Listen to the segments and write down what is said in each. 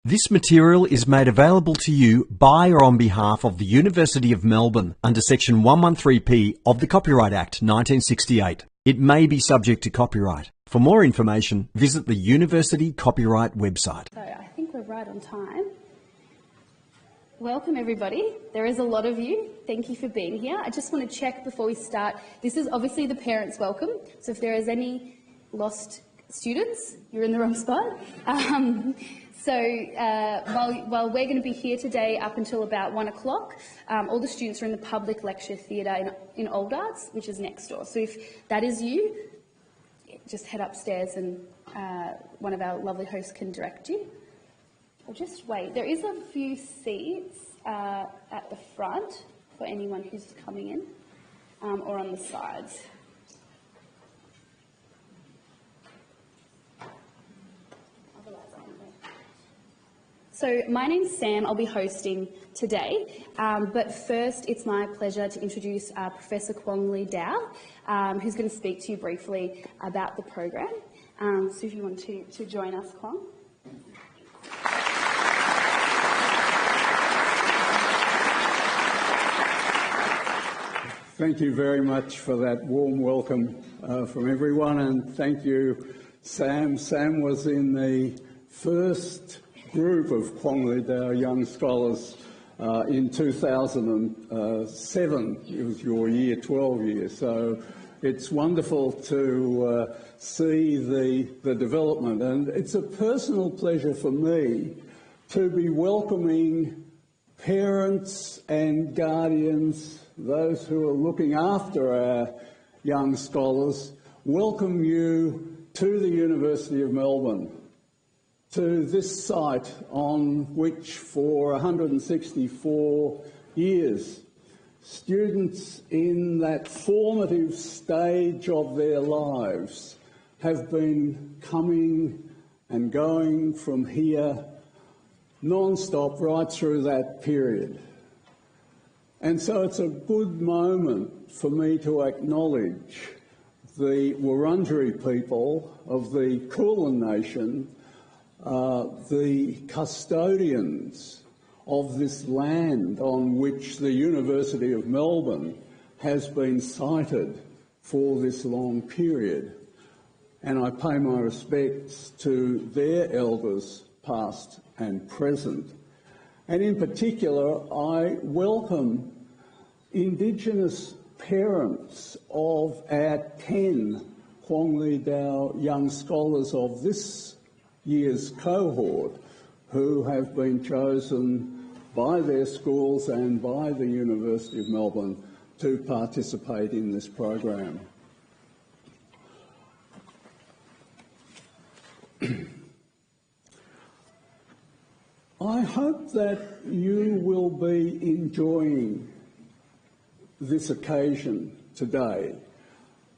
This material is made available to you by or on behalf of the University of Melbourne under Section 113P of the Copyright Act 1968. It may be subject to copyright. For more information, visit the University Copyright website. So I think we're right on time. Welcome everybody. There is a lot of you. Thank you for being here. I just want to check before we start. This is obviously the parents' welcome. So if there is any lost students, you're in the wrong spot. While we're going to be here today up until about 1 o'clock, all the students are in the public lecture theatre in Old Arts, which is next door. So if that is you, just head upstairs and one of our lovely hosts can direct you. Or just wait. There is a few seats at the front for anyone who's coming in, or on the sides. So my name's Sam, I'll be hosting today, but first it's my pleasure to introduce Professor Kwong who's going to speak to you briefly about the program. So if you want to join us, Kwong. Thank you very much for that warm welcome from everyone, and thank you, Sam. Sam was in the first group of Kwong young scholars in 2007. It was your year 12 year, so it's wonderful to see the development, and it's a personal pleasure for me to be welcoming parents and guardians, those who are looking after our young scholars, welcome you to the University of Melbourne, to this site on which for 164 years students in that formative stage of their lives have been coming and going from here non-stop right through that period. And so it's a good moment for me to acknowledge the Wurundjeri people of the Kulin Nation, the custodians of this land on which the University of Melbourne has been sited for this long period. And I pay my respects to their elders, past and present. And in particular, I welcome Indigenous parents of our 10 Kwong young scholars of this year's cohort who have been chosen by their schools and by the University of Melbourne to participate in this program. I hope that you will be enjoying this occasion today.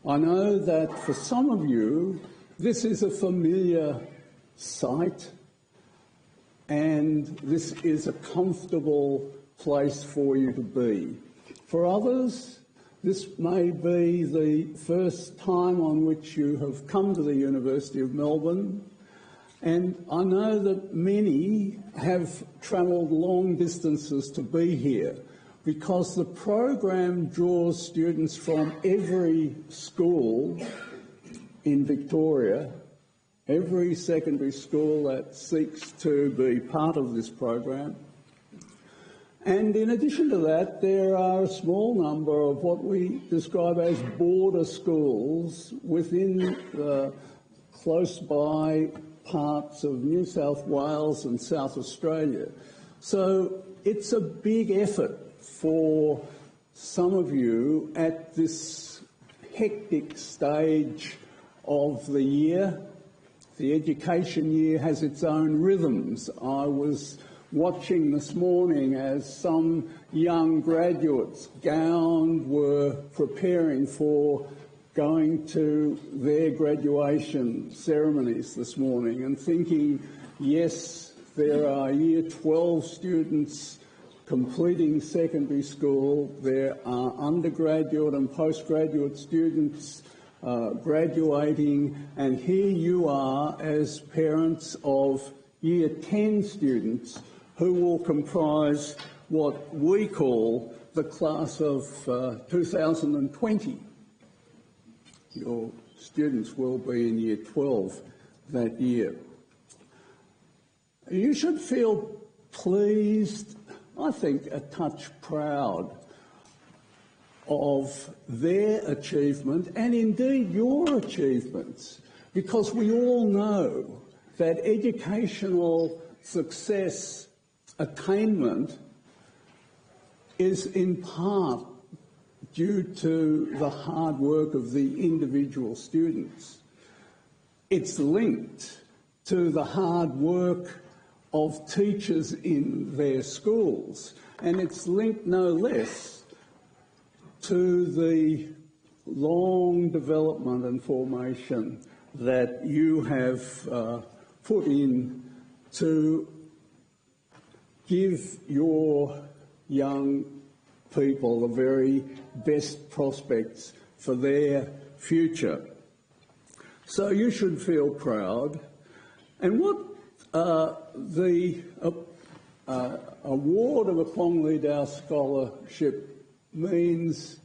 I know that for some of you, this is a familiar sight, and this is a comfortable place for you to be. For others, this may be the first time on which you have come to the University of Melbourne, and I know that many have travelled long distances to be here because the program draws students from every school in Victoria, every secondary school that seeks to be part of this program. And in addition to that, there are a small number of what we describe as border schools within the close by parts of New South Wales and South Australia. So it's a big effort for some of you at this hectic stage of the year. The education year has its own rhythms. I was watching this morning as some young graduates, gowned, were preparing for going to their graduation ceremonies this morning and thinking, yes, there are Year 12 students completing secondary school, there are undergraduate and postgraduate students graduating, and here you are as parents of Year 10 students who will comprise what we call the class of 2020. Your students will be in Year 12 that year. You should feel pleased, I think a touch proud, of their achievement and indeed your achievements, because we all know that educational success, attainment, is in part due to the hard work of the individual students. It's linked to the hard work of teachers in their schools, and it's linked no less to the long development and formation that you have put in to give your young people the very best prospects for their future. So you should feel proud. And what the award of a Kwong Li-Dao Scholarship means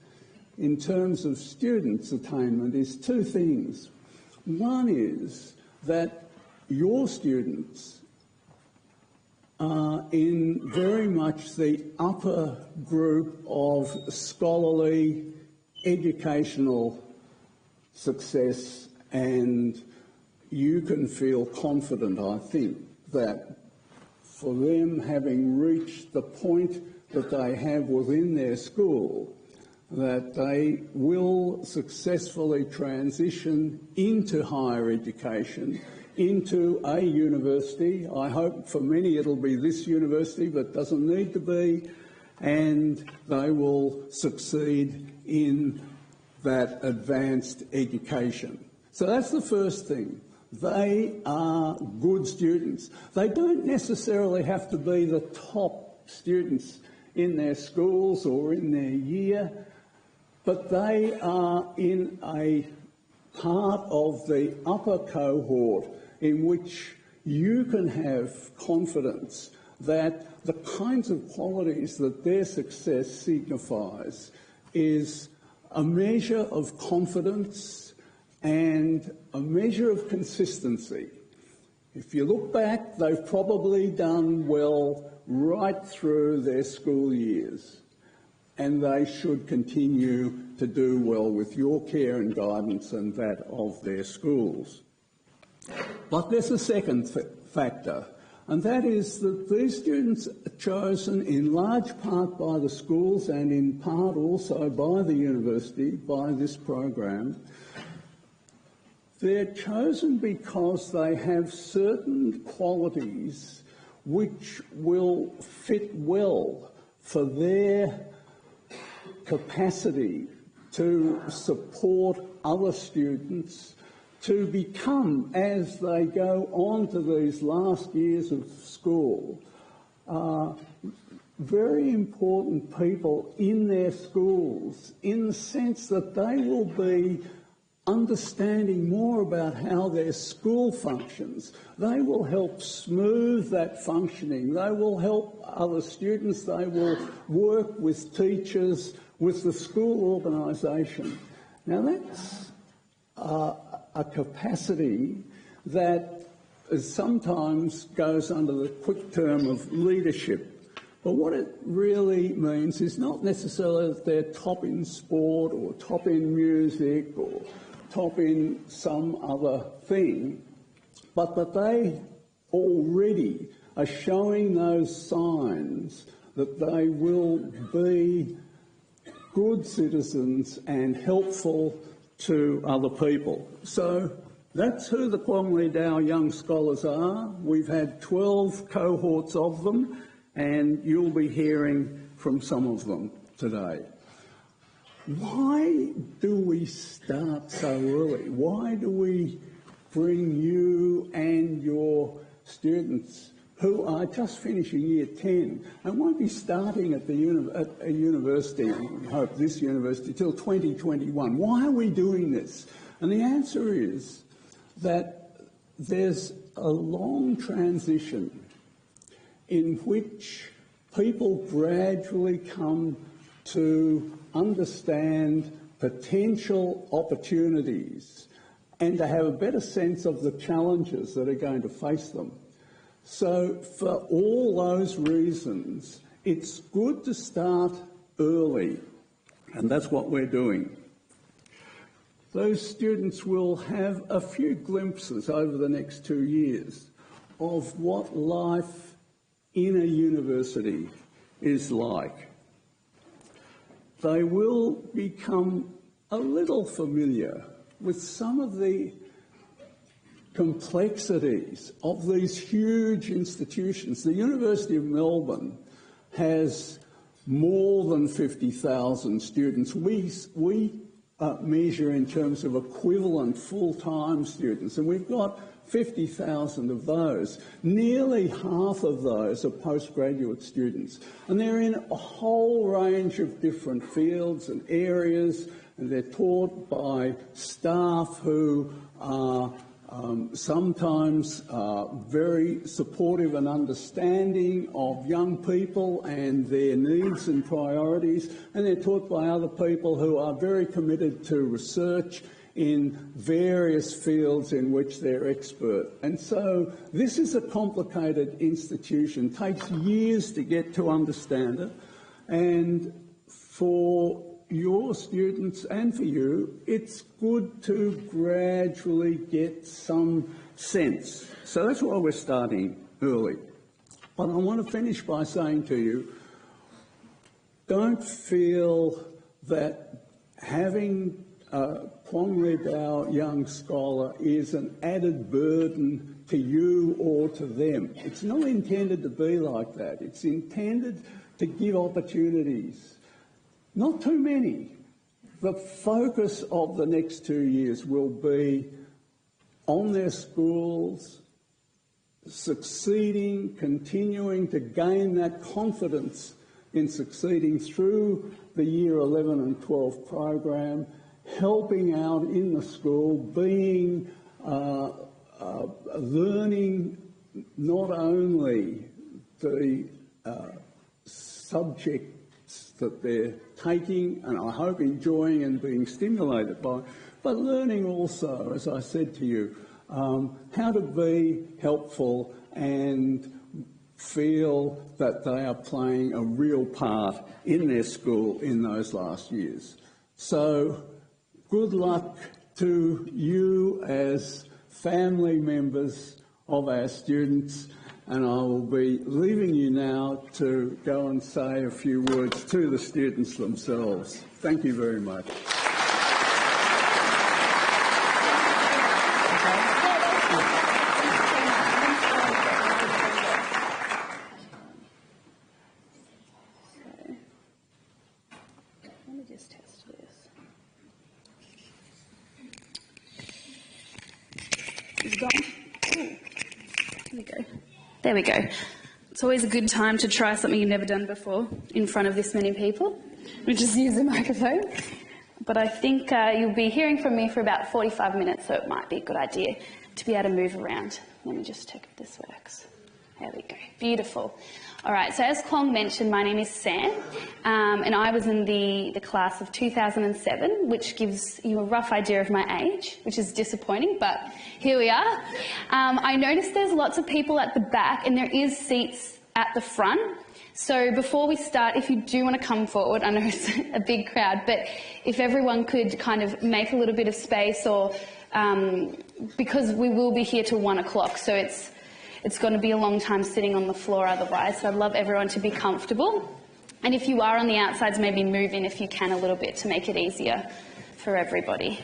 in terms of students' attainment is two things. One is that your students are in very much the upper group of scholarly, educational success, and you can feel confident, I think, that for them having reached the point that they have within their school, that they will successfully transition into higher education, into a university. I hope for many it'll be this university, but doesn't need to be, and they will succeed in that advanced education. So that's the first thing. They are good students. They don't necessarily have to be the top students in their schools or in their year, but they are in a part of the upper cohort in which you can have confidence that the kinds of qualities that their success signifies is a measure of confidence and a measure of consistency. If you look back, they've probably done well right through their school years, and they should continue to do well with your care and guidance and that of their schools. But there's a second factor, and that is that these students are chosen in large part by the schools and in part also by the university, by this program. They're chosen because they have certain qualities which will fit well for their capacity to support other students to become, as they go on to these last years of school, very important people in their schools, in the sense that they will be understanding more about how their school functions. They will help smooth that functioning. They will help other students. They will work with teachers, with the school organisation. Now that's a capacity that sometimes goes under the quick term of leadership. But what it really means is not necessarily that they're top in sport or top in music or top in some other thing, but that they already are showing those signs that they will be good citizens and helpful to other people. So that's who the Kwong Li-Dao Young Scholars are. We've had 12 cohorts of them, and you'll be hearing from some of them today. Why do we start so early? Why do we bring you and your students who are just finishing Year 10 and won't be starting at a university, we hope this university, till 2021? Why are we doing this? And the answer is that there's a long transition in which people gradually come to understand potential opportunities and to have a better sense of the challenges that are going to face them. So for all those reasons, it's good to start early, and that's what we're doing. Those students will have a few glimpses over the next 2 years of what life in a university is like. They will become a little familiar with some of the complexities of these huge institutions. The University of Melbourne has more than 50,000 students. We measure in terms of equivalent full-time students, and we've got 50,000 of those. Nearly half of those are postgraduate students, and they're in a whole range of different fields and areas, and they're taught by staff who are sometimes very supportive and understanding of young people and their needs and priorities, and they're taught by other people who are very committed to research in various fields in which they're expert. And so this is a complicated institution, takes years to get to understand it, and for your students and for you, it's good to gradually get some sense. So that's why we're starting early. But I want to finish by saying to you, don't feel that having Kwong, our young scholar, is an added burden to you or to them. It's not intended to be like that. It's intended to give opportunities. Not too many. The focus of the next 2 years will be on their schools, succeeding, continuing to gain that confidence in succeeding through the Year 11 and 12 program, helping out in the school, being learning not only the subjects that they're taking and I hope enjoying and being stimulated by, but learning also, as I said to you, how to be helpful and feel that they are playing a real part in their school in those last years. So good luck to you as family members of our students, and I will be leaving you now to go and say a few words to the students themselves. Thank you very much. Let me just test this. It's gone. Ooh. There we go. There we go. It's always a good time to try something you've never done before in front of this many people. We just use the microphone. But I think you'll be hearing from me for about 45 minutes, so it might be a good idea to be able to move around. Let me just check if this works. There we go. Beautiful. All right, so as Kwong mentioned, my name is Sam, and I was in the class of 2007, which gives you a rough idea of my age, which is disappointing, but here we are. I noticed there's lots of people at the back, and there is seats at the front. So before we start, if you do want to come forward, I know it's a big crowd, but if everyone could kind of make a little bit of space, or because we will be here till 1 o'clock, so it's going to be a long time sitting on the floor otherwise, so I'd love everyone to be comfortable. And if you are on the outsides, maybe move in if you can a little bit to make it easier for everybody.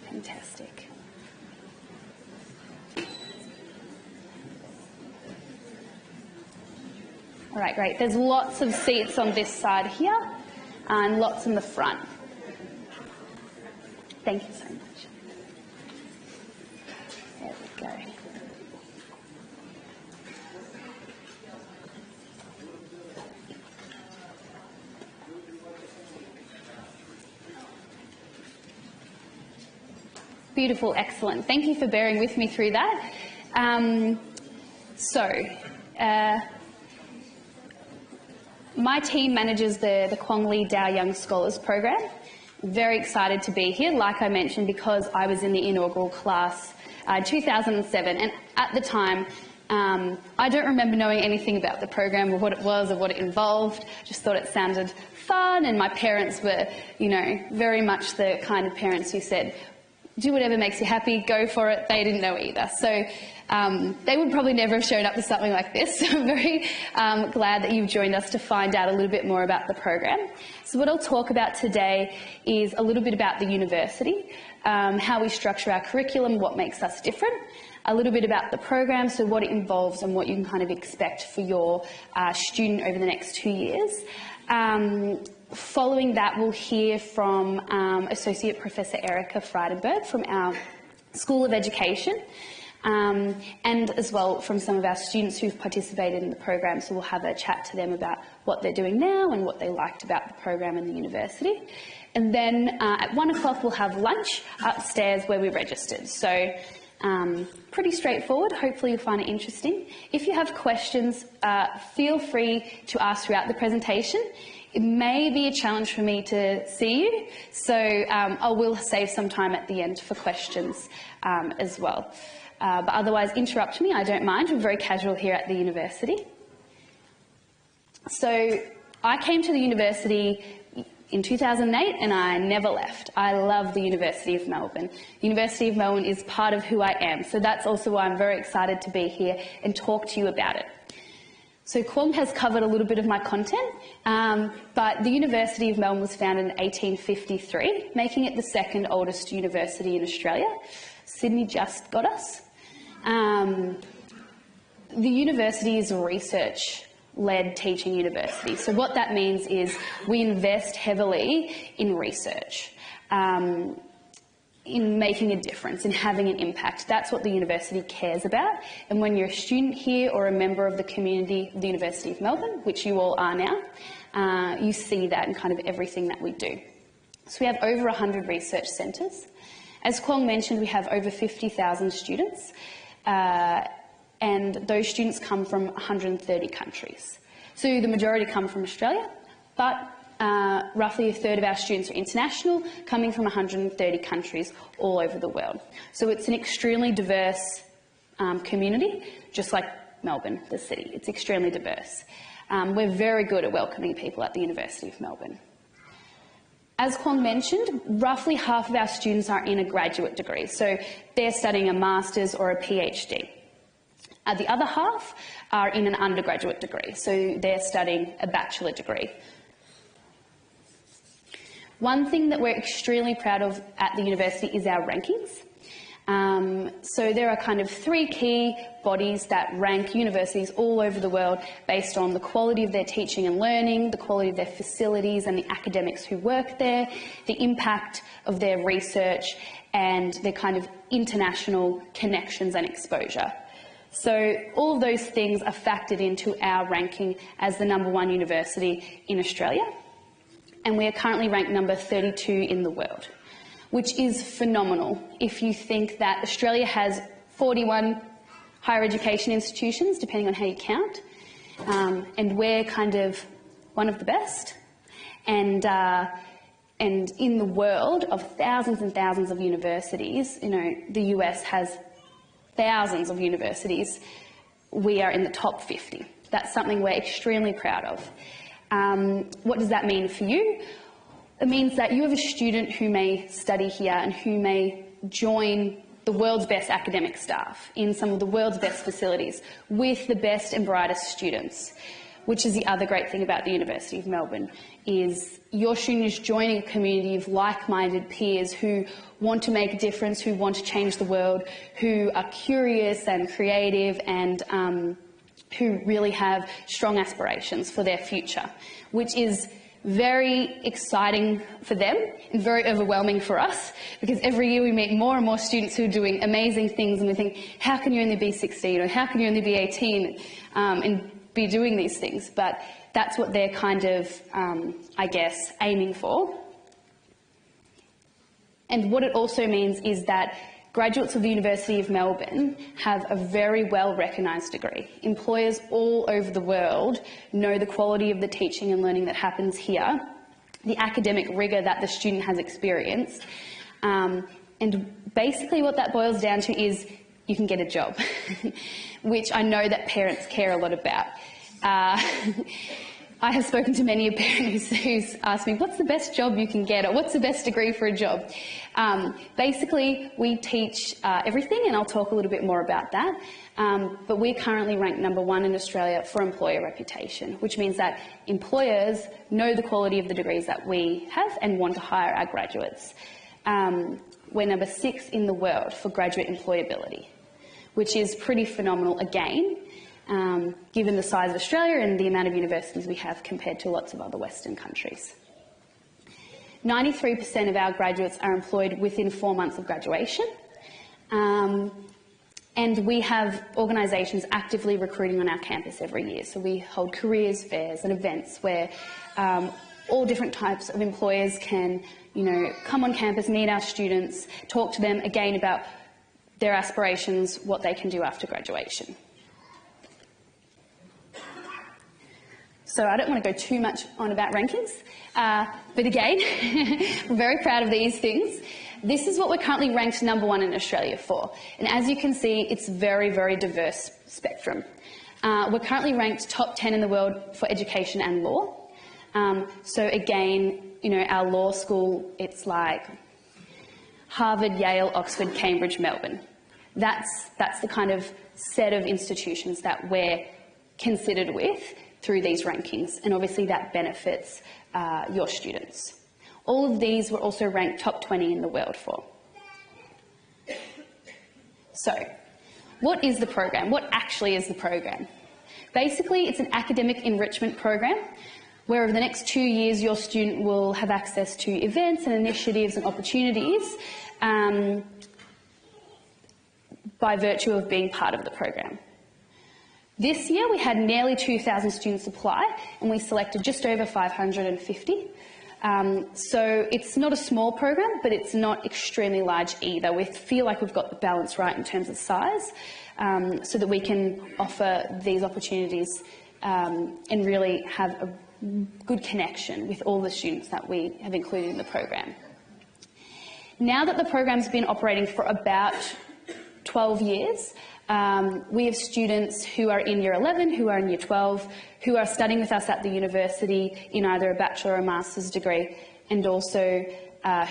Fantastic. All right, great. There's lots of seats on this side here and lots in the front. Thank you so much. Beautiful, excellent. Thank you for bearing with me through that. My team manages the Kwong Dow Young Scholars Program. Very excited to be here, like I mentioned, because I was in the inaugural class in 2007, and at the time I don't remember knowing anything about the program or what it was or what it involved. Just thought it sounded fun, and my parents were, you know, very much the kind of parents who said, do whatever makes you happy, go for it. They didn't know either. So they would probably never have shown up to something like this. So I'm very glad that you've joined us to find out a little bit more about the program. So what I'll talk about today is a little bit about the university, how we structure our curriculum, what makes us different, a little bit about the program, so what it involves and what you can kind of expect for your student over the next 2 years. Following that, we'll hear from Associate Professor Erica Frydenberg from our School of Education, and as well from some of our students who've participated in the program, so we'll have a chat to them about what they're doing now and what they liked about the program and the university. And then at 1 o'clock we'll have lunch upstairs where we're registered. So pretty straightforward. Hopefully you'll find it interesting. If you have questions, feel free to ask throughout the presentation. It may be a challenge for me to see you, so I will save some time at the end for questions as well. But otherwise, interrupt me, I don't mind. We're very casual here at the university. So I came to the university in 2008 and I never left. I love the University of Melbourne. The University of Melbourne is part of who I am, so that's also why I'm very excited to be here and talk to you about it. So Kwong has covered a little bit of my content, but the University of Melbourne was founded in 1853, making it the second oldest university in Australia. Sydney just got us. The university is a research-led teaching university. So what that means is we invest heavily in research, in making a difference, in having an impact. That's what the university cares about. And when you're a student here or a member of the community of the University of Melbourne, which you all are now, you see that in kind of everything that we do. So we have over 100 research centres. As Kwong mentioned, we have over 50,000 students, and those students come from 130 countries. So the majority come from Australia, but roughly a third of our students are international, coming from 130 countries all over the world. So it's an extremely diverse community, just like Melbourne, the city. It's extremely diverse. We're very good at welcoming people at the University of Melbourne. As Kwong mentioned, roughly half of our students are in a graduate degree, so they're studying a master's or a PhD. The other half are in an undergraduate degree, so they're studying a bachelor degree. One thing that we're extremely proud of at the university is our rankings. So there are kind of 3 key bodies that rank universities all over the world based on the quality of their teaching and learning, the quality of their facilities and the academics who work there, the impact of their research, and their kind of international connections and exposure. So all of those things are factored into our ranking as the #1 university in Australia. And we are currently ranked number 32 in the world, which is phenomenal if you think that Australia has 41 higher education institutions, depending on how you count, and we're kind of one of the best. And in the world of thousands and thousands of universities, you know, the US has thousands of universities. We are in the top 50. That's something we're extremely proud of. What does that mean for you? It means that you have a student who may study here and who may join the world's best academic staff in some of the world's best facilities with the best and brightest students, which is the other great thing about the University of Melbourne, is your student is joining a community of like-minded peers who want to make a difference, who want to change the world, who are curious and creative and who really have strong aspirations for their future, which is very exciting for them and very overwhelming for us, because every year we meet more and more students who are doing amazing things and we think, how can you only be 16 or how can you only be 18 and be doing these things? But that's what they're kind of, I guess, aiming for. And what it also means is that graduates of the University of Melbourne have a very well recognised degree. Employers all over the world know the quality of the teaching and learning that happens here, the academic rigour that the student has experienced, and basically what that boils down to is you can get a job, which I know that parents care a lot about. I have spoken to many parents who's asked me, what's the best job you can get, or what's the best degree for a job? Basically, we teach everything, and I'll talk a little bit more about that. But we're currently ranked #1 in Australia for employer reputation, which means that employers know the quality of the degrees that we have and want to hire our graduates. We're #6 in the world for graduate employability, which is pretty phenomenal again, given the size of Australia and the amount of universities we have compared to lots of other Western countries. 93% of our graduates are employed within 4 months of graduation, and we have organisations actively recruiting on our campus every year. So we hold careers fairs and events where all different types of employers can, come on campus, meet our students, talk to them again about their aspirations, what they can do after graduation. So I don't want to go too much on about rankings, but again, we're very proud of these things. This is what we're currently ranked #1 in Australia for, and as you can see, it's a very, very diverse spectrum. We're currently ranked top 10 in the world for education and law. So again, our law school, it's like Harvard, Yale, Oxford, Cambridge, Melbourne. That's the kind of set of institutions that we're considered with through these rankings, and obviously that benefits your students. All of these were also ranked top 20 in the world for. So, what is the program? What actually is the program? Basically, it's an academic enrichment program where over the next 2 years your student will have access to events and initiatives and opportunities by virtue of being part of the program. This year we had nearly 2,000 students apply, and we selected just over 550. So it's not a small program, but it's not extremely large either. We feel like we've got the balance right in terms of size, so that we can offer these opportunities and really have a good connection with all the students that we have included in the program. Now that the program's been operating for about 12 years, we have students who are in Year 11, who are in Year 12, who are studying with us at the university in either a bachelor or master's degree, and also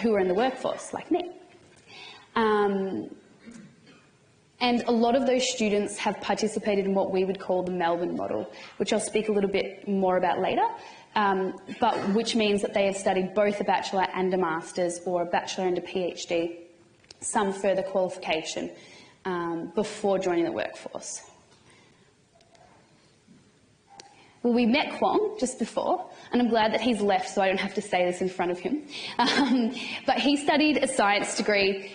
who are in the workforce, like me. And a lot of those students have participated in what we would call the Melbourne model, which I'll speak a little bit more about later, but which means that they have studied both a bachelor and a master's, or a bachelor and a PhD, some further qualification, before joining the workforce. Well, we met Kwong just before, and I'm glad that he's left so I don't have to say this in front of him. But he studied a science degree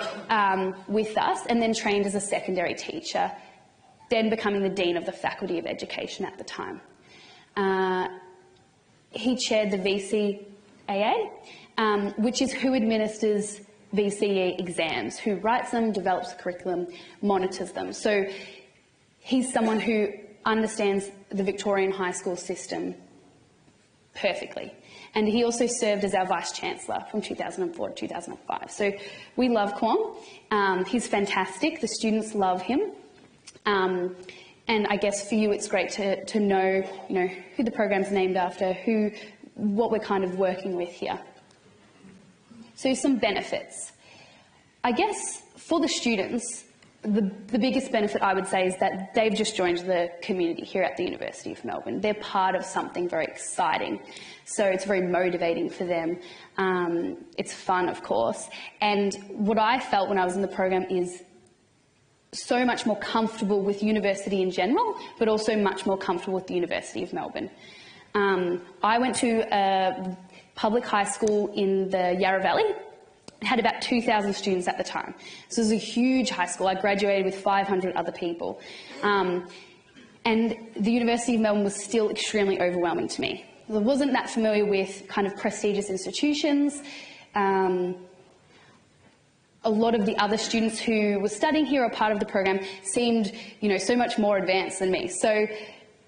with us and then trained as a secondary teacher, then becoming the Dean of the Faculty of Education at the time. He chaired the VCAA, which is who administers VCE exams, who writes them, develops the curriculum, monitors them. So he's someone who understands the Victorian high school system perfectly. And he also served as our Vice-Chancellor from 2004 to 2005. So we love Kwong. He's fantastic. The students love him. And I guess for you it's great to know, who the program's named after, what we're kind of working with here. So some benefits. I guess for the students, the biggest benefit I would say is that they've just joined the community here at the University of Melbourne. They're part of something very exciting, so it's very motivating for them. It's fun, of course, and what I felt when I was in the program is so much more comfortable with university in general, but also much more comfortable with the University of Melbourne. I went to a public high school in the Yarra Valley. It had about 2,000 students at the time. So it was a huge high school. I graduated with 500 other people. And the University of Melbourne was still extremely overwhelming to me. I wasn't that familiar with kind of prestigious institutions. a lot of the other students who were studying here or part of the program seemed, so much more advanced than me. So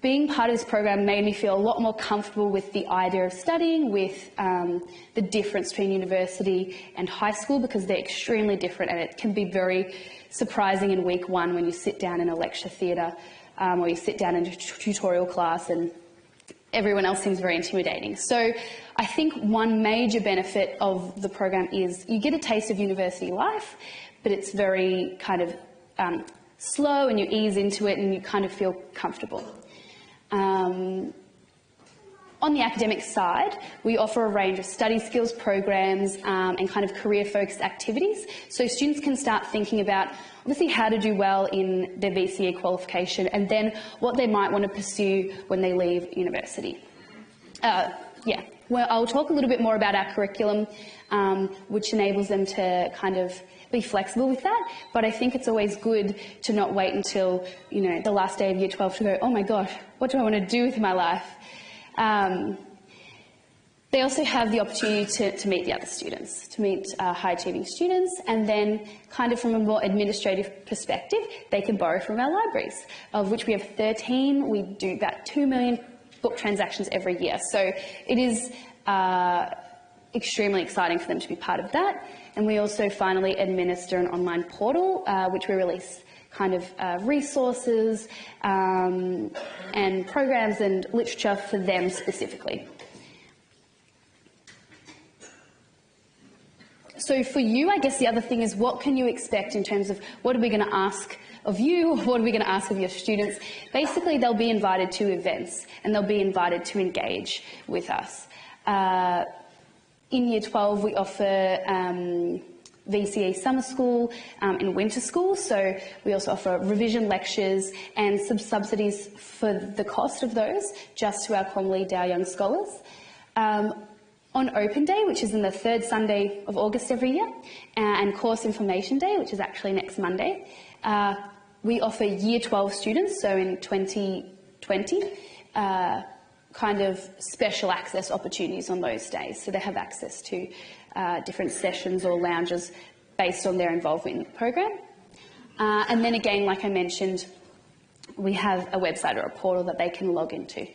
being part of this program made me feel a lot more comfortable with the idea of studying, with the difference between university and high school, because they're extremely different, and it can be very surprising in week one when you sit down in a lecture theatre or you sit down in a tutorial class and everyone else seems very intimidating. So I think one major benefit of the program is you get a taste of university life, but it's very kind of slow, and you ease into it and you kind of feel comfortable. On the academic side, we offer a range of study skills programs and kind of career-focused activities, so students can start thinking about obviously how to do well in their VCE qualification and then what they might want to pursue when they leave university. Well, I'll talk a little bit more about our curriculum, which enables them to kind of be flexible with that, but I think it's always good to not wait until, the last day of Year 12 to go, oh my gosh, what do I want to do with my life? They also have the opportunity to meet the other students, to meet high-achieving students, and then kind of from a more administrative perspective, they can borrow from our libraries, of which we have 13. We do about 2 million book transactions every year. So it is extremely exciting for them to be part of that. And we also finally administer an online portal, which we release kind of resources and programs and literature for them specifically. So for you, I guess the other thing is, what can you expect in terms of what are we going to ask of you, or what are we going to ask of your students? Basically, they'll be invited to events and they'll be invited to engage with us. In Year 12, we offer VCE summer school and winter school, so we also offer revision lectures and some subsidies for the cost of those just to our Kwong Dow Young Scholars. On Open Day, which is in the third Sunday of August every year, and Course Information Day, which is actually next Monday, we offer Year 12 students, so in 2020, kind of special access opportunities on those days. So they have access to different sessions or lounges based on their involvement in the program. And then again, like I mentioned, we have a website or a portal that they can log into.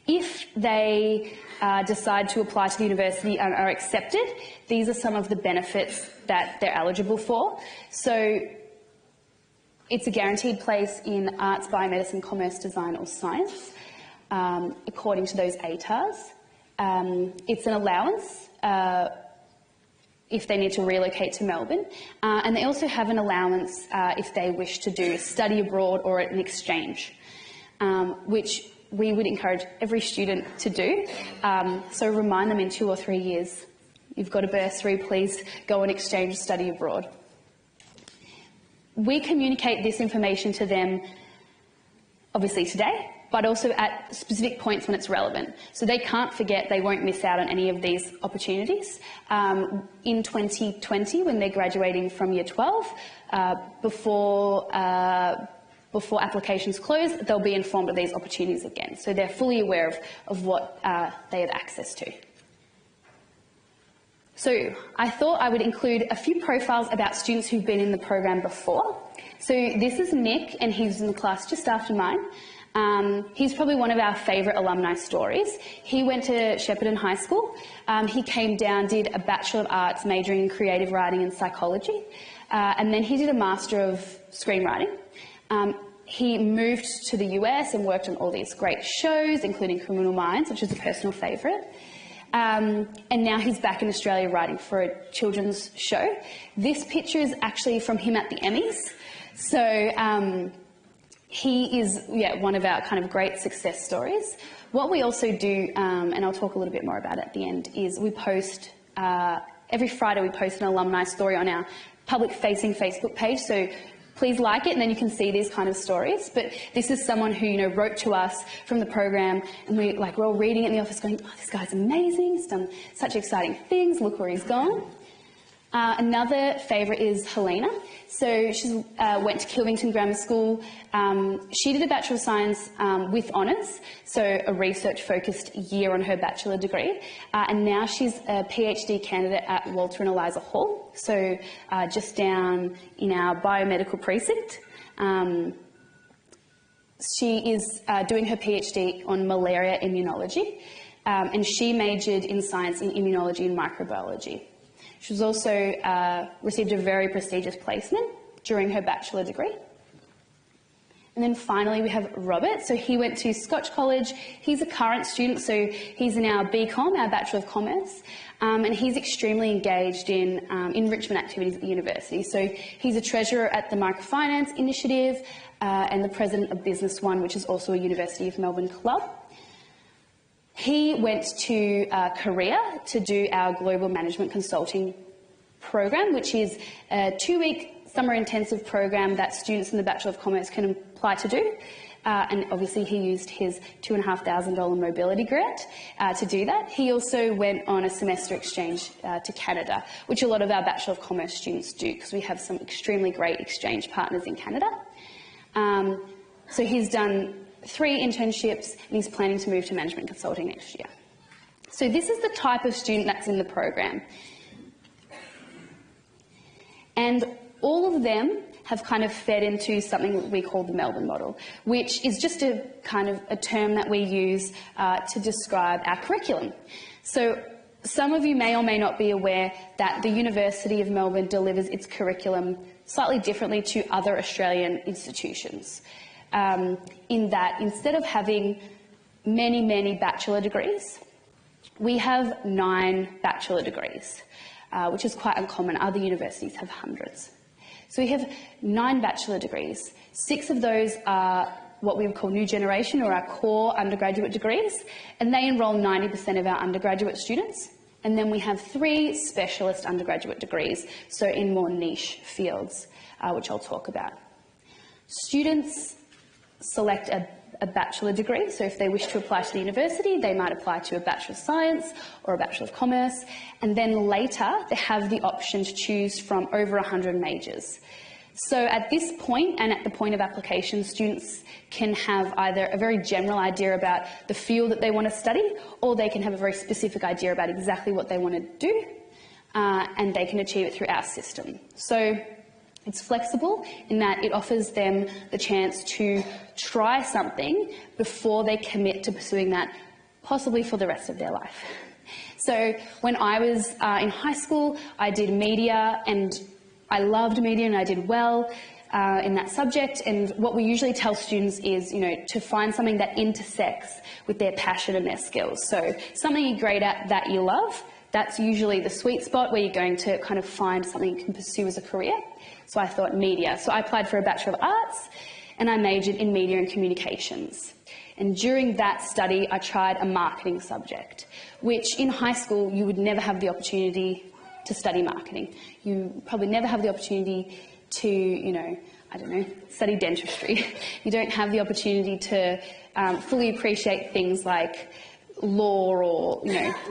If they decide to apply to the university and are accepted, these are some of the benefits that they're eligible for. So it's a guaranteed place in arts, biomedicine, commerce, design or science, according to those ATARs. It's an allowance if they need to relocate to Melbourne, and they also have an allowance if they wish to do study abroad or an exchange, which we would encourage every student to do. So remind them in 2 or 3 years, you've got a bursary, please go and exchange, study abroad. We communicate this information to them, obviously today, but also at specific points when it's relevant. So they can't forget, they won't miss out on any of these opportunities. In 2020, when they're graduating from Year 12, before applications close, they'll be informed of these opportunities again. So they're fully aware of what they have access to. So I thought I would include a few profiles about students who've been in the program before. So this is Nick, and he's in the class just after mine. He's probably one of our favourite alumni stories. He went to Shepparton High School. He came down, did a Bachelor of Arts majoring in creative writing and psychology, and then he did a Master of Screenwriting. He moved to the US and worked on all these great shows, including Criminal Minds, which is a personal favourite. And now he's back in Australia writing for a children's show. This picture is actually from him at the Emmys. So he is one of our kind of great success stories. What we also do, and I'll talk a little bit more about it at the end, is we post, every Friday we post an alumni story on our public-facing Facebook page. So please like it, and then you can see these kind of stories. But this is someone who, wrote to us from the program, and we're all reading it in the office going, oh, this guy's amazing, he's done such exciting things, look where he's gone. Another favourite is Helena. So she went to Kilvington Grammar School. She did a Bachelor of Science with honours, so a research-focused year on her bachelor degree. And now she's a PhD candidate at Walter and Eliza Hall, so just down in our biomedical precinct. She is doing her PhD on malaria immunology, and she majored in science in immunology and microbiology. She was also received a very prestigious placement during her bachelor degree. And then finally we have Robert. So he went to Scotch College. He's a current student, so he's in our BCom, our Bachelor of Commerce, and he's extremely engaged in enrichment activities at the university. So he's a treasurer at the Microfinance Initiative and the president of Business One, which is also a University of Melbourne club. He went to Korea to do our Global Management Consulting program, which is a 2-week summer intensive program that students in the Bachelor of Commerce can apply to do. And obviously he used his $2,500 mobility grant to do that. He also went on a semester exchange to Canada, which a lot of our Bachelor of Commerce students do, because we have some extremely great exchange partners in Canada. So he's done 3 internships, and he's planning to move to management consulting next year. So this is the type of student that's in the program. And all of them have kind of fed into something that we call the Melbourne model, which is just a kind of a term that we use to describe our curriculum. So some of you may or may not be aware that the University of Melbourne delivers its curriculum slightly differently to other Australian institutions. In that instead of having many bachelor degrees, we have 9 bachelor degrees, which is quite uncommon. Other universities have hundreds. So we have 9 bachelor degrees. 6 of those are what we would call new generation, or our core undergraduate degrees, and they enrol 90% of our undergraduate students. And then we have 3 specialist undergraduate degrees, so in more niche fields, which I'll talk about. Students select a bachelor degree, so if they wish to apply to the university, they might apply to a Bachelor of Science or a Bachelor of Commerce, and then later they have the option to choose from over 100 majors. So at this point, and at the point of application, students can have either a very general idea about the field that they want to study, or they can have a very specific idea about exactly what they want to do, and they can achieve it through our system. So it's flexible in that it offers them the chance to try something before they commit to pursuing that, possibly for the rest of their life. So when I was in high school, I did media, and I loved media and I did well in that subject. And what we usually tell students is, to find something that intersects with their passion and their skills. So something you're great at that you love, that's usually the sweet spot where you're going to kind of find something you can pursue as a career. So I thought media. So I applied for a Bachelor of Arts, and I majored in media and communications. And during that study, I tried a marketing subject, which in high school you would never have the opportunity to study marketing. You probably never have the opportunity to, study dentistry. You don't have the opportunity to fully appreciate things like law or,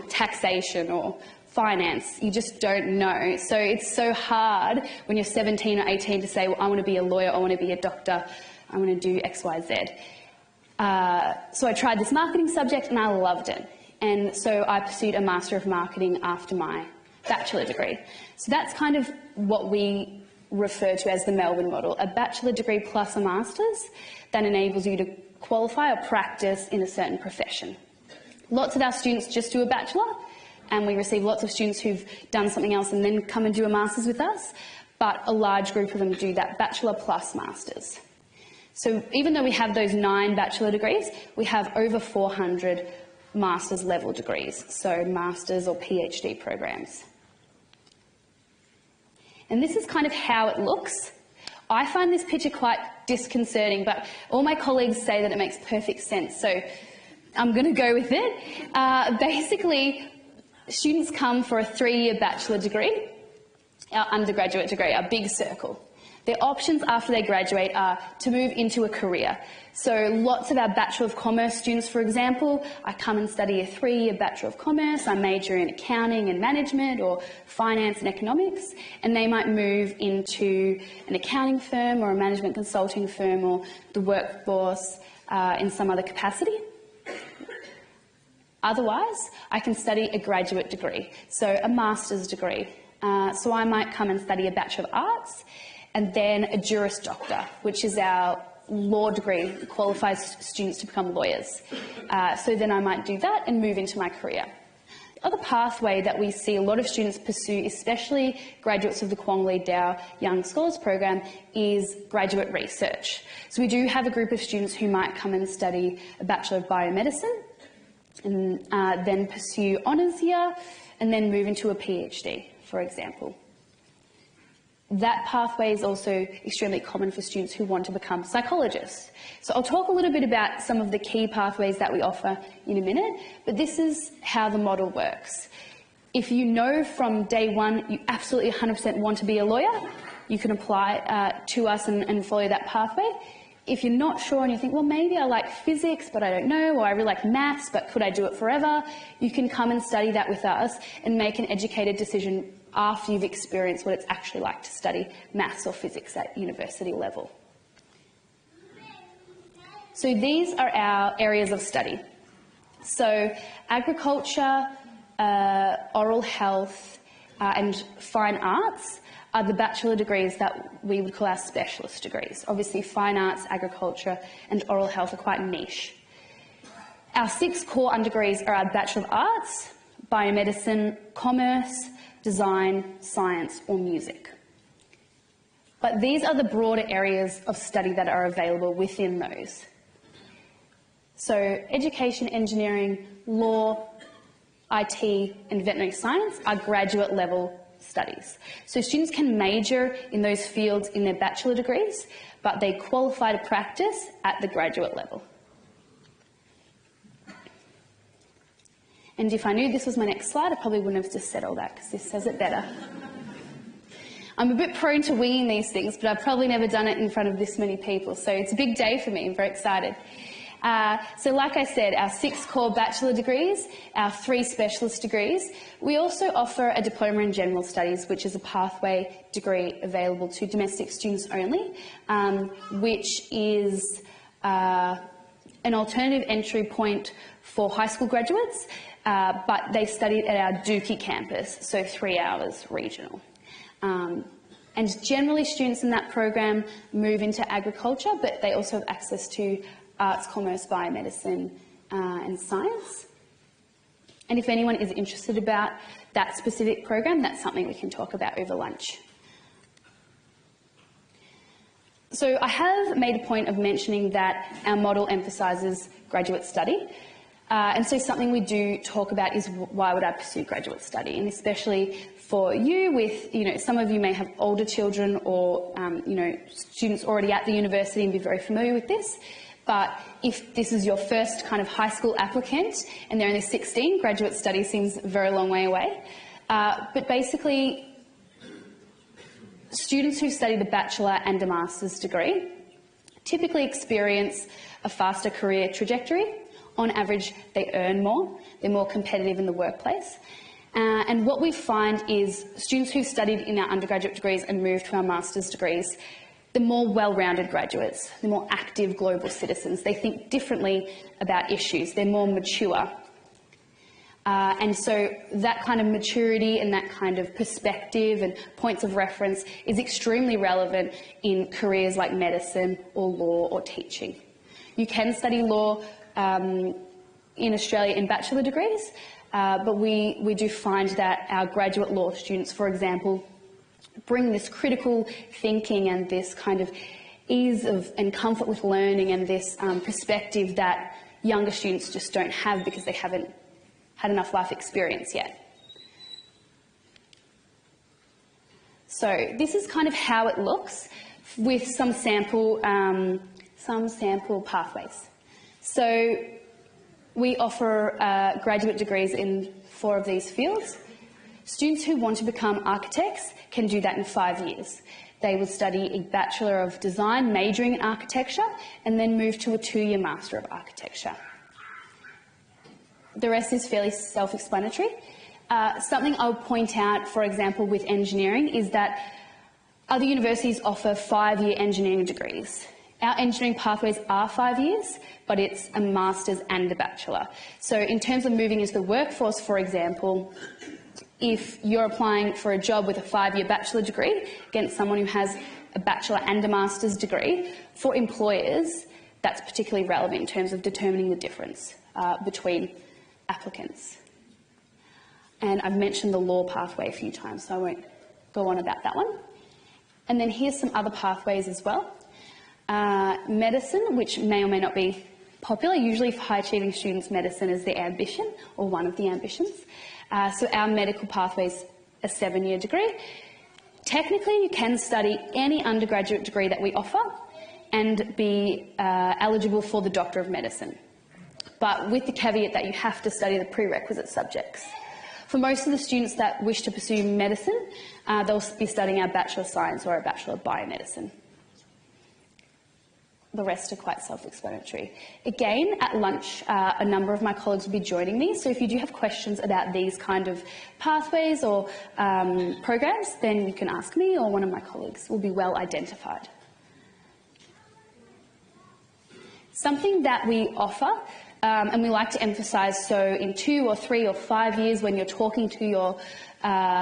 taxation or finance. You just don't know. So it's so hard when you're 17 or 18 to say, well, I want to be a lawyer, I want to be a doctor, I want to do X, Y, Z. So I tried this marketing subject and I loved it. And so I pursued a Master of Marketing after my bachelor degree. So that's kind of what we refer to as the Melbourne model, a bachelor degree plus a master's that enables you to qualify or practice in a certain profession. Lots of our students just do a bachelor, and we receive lots of students who've done something else and then come and do a master's with us, but a large group of them do that bachelor plus master's. So even though we have those 9 bachelor degrees, we have over 400 master's level degrees, so master's or PhD programs. And this is kind of how it looks. I find this picture quite disconcerting, but all my colleagues say that it makes perfect sense, so I'm going to go with it. Basically, students come for a 3-year bachelor degree, our undergraduate degree, our big circle. Their options after they graduate are to move into a career. So lots of our Bachelor of Commerce students, for example, I come and study a 3-year Bachelor of Commerce, I major in accounting and management or finance and economics, and they might move into an accounting firm or a management consulting firm or the workforce in some other capacity. Otherwise, I can study a graduate degree, so a master's degree. So I might come and study a Bachelor of Arts and then a Juris Doctor, which is our law degree that qualifies students to become lawyers. So then I might do that and move into my career. The other pathway that we see a lot of students pursue, especially graduates of the Kwong lead our Young Scholars program, is graduate research. So we do have a group of students who might come and study a Bachelor of Biomedicine and then pursue honours here and then move into a PhD, for example. That pathway is also extremely common for students who want to become psychologists. So I'll talk a little bit about some of the key pathways that we offer in a minute, but this is how the model works. If you know from day one you absolutely 100% want to be a lawyer, you can apply to us and follow that pathway. If you're not sure and you think, well, maybe I like physics, but I don't know, or I really like maths, but could I do it forever? You can come and study that with us and make an educated decision after you've experienced what it's actually like to study maths or physics at university level. So these are our areas of study. So agriculture, oral health, and fine arts are the bachelor degrees that we would call our specialist degrees. Obviously, fine arts, agriculture, and oral health are quite niche. Our 6 core underdegrees are our Bachelor of Arts, Biomedicine, Commerce, Design, Science, or Music. But these are the broader areas of study that are available within those. So education, engineering, law, IT, and veterinary science are graduate level studies. So students can major in those fields in their bachelor degrees, but they qualify to practice at the graduate level. And if I knew this was my next slide, I probably wouldn't have just said all that, because this says it better. I'm a bit prone to winging these things, but I've probably never done it in front of this many people, so it's a big day for me. I'm very excited. So like I said, our 6 core bachelor degrees, our 3 specialist degrees. We also offer a diploma in general studies, which is a pathway degree available to domestic students only, which is an alternative entry point for high school graduates, but they study at our Dookie campus, so 3 hours regional. And generally students in that program move into agriculture, but they also have access to arts, commerce, biomedicine and science. And if anyone is interested about that specific program, that's something we can talk about over lunch. So I have made a point of mentioning that our model emphasises graduate study. And so something we do talk about is why would I pursue graduate study, and especially for you with, some of you may have older children or, students already at the university and be very familiar with this. But if this is your first kind of high school applicant and they're only 16, graduate study seems a very long way away. But basically, students who study the bachelor and a master's degree typically experience a faster career trajectory. On average, they earn more, they're more competitive in the workplace. And what we find is students who've studied in our undergraduate degrees and moved to our master's degrees, the more well-rounded graduates, the more active global citizens. They think differently about issues, they're more mature. And so that kind of maturity and that kind of perspective and points of reference is extremely relevant in careers like medicine or law or teaching. You can study law in Australia in bachelor degrees, but we do find that our graduate law students, for example, bring this critical thinking and this kind of ease of and comfort with learning and this perspective that younger students just don't have because they haven't had enough life experience yet. So this is kind of how it looks with some sample pathways. So we offer graduate degrees in 4 of these fields. Students who want to become architects can do that in 5 years. they would study a Bachelor of Design, majoring in architecture, and then move to a 2-year Master of Architecture. The rest is fairly self-explanatory. Something I would point out, for example, with engineering is that other universities offer 5-year engineering degrees. Our engineering pathways are 5 years, but it's a master's and a bachelor. So in terms of moving into the workforce, for example, if you're applying for a job with a 5-year bachelor degree against someone who has a bachelor and a master's degree, for employers, that's particularly relevant in terms of determining the difference between applicants. And I've mentioned the law pathway a few times, so I won't go on about that one. And then here's some other pathways as well. Medicine, which may or may not be popular. Usually for high-achieving students, medicine is their ambition, or one of the ambitions. So our medical pathway is a 7-year degree. Technically, you can study any undergraduate degree that we offer and be eligible for the Doctor of Medicine, but with the caveat that you have to study the prerequisite subjects. For most of the students that wish to pursue medicine, they'll be studying our Bachelor of Science or our Bachelor of Biomedicine. The rest are quite self-explanatory. Again, at lunch, a number of my colleagues will be joining me, so if you do have questions about these kind of pathways or programs, then you can ask me or one of my colleagues. Will be well identified. Something that we offer, and we like to emphasise, so in 2 or 3 or 5 years when you're talking to your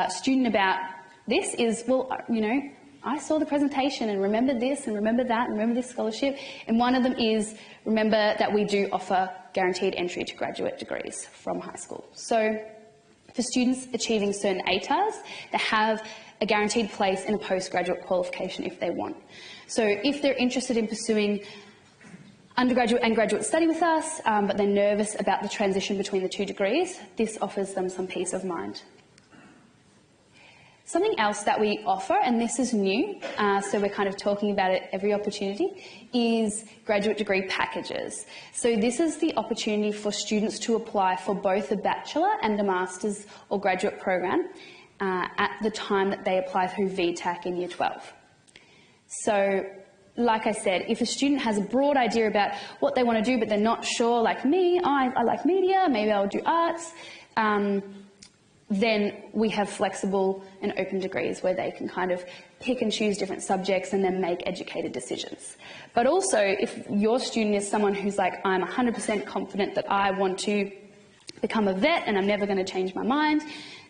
student about this is, well, you know, I saw the presentation and remembered this and remembered that and remember this scholarship. And one of them is, remember that we do offer guaranteed entry to graduate degrees from high school. So for students achieving certain ATARs, they have a guaranteed place in a postgraduate qualification if they want. So if they're interested in pursuing undergraduate and graduate study with us, but they're nervous about the transition between the 2 degrees, this offers them some peace of mind. Something else that we offer, and this is new, so we're kind of talking about it every opportunity, is graduate degree packages. So this is the opportunity for students to apply for both a bachelor and a master's or graduate program at the time that they apply through VTAC in Year 12. So, like I said, if a student has a broad idea about what they want to do but they're not sure, like me, I like media, maybe I'll do arts, then we have flexible and open degrees where they can kind of pick and choose different subjects and then make educated decisions. But also, if your student is someone who's like, I'm 100% confident that I want to become a vet and I'm never going to change my mind,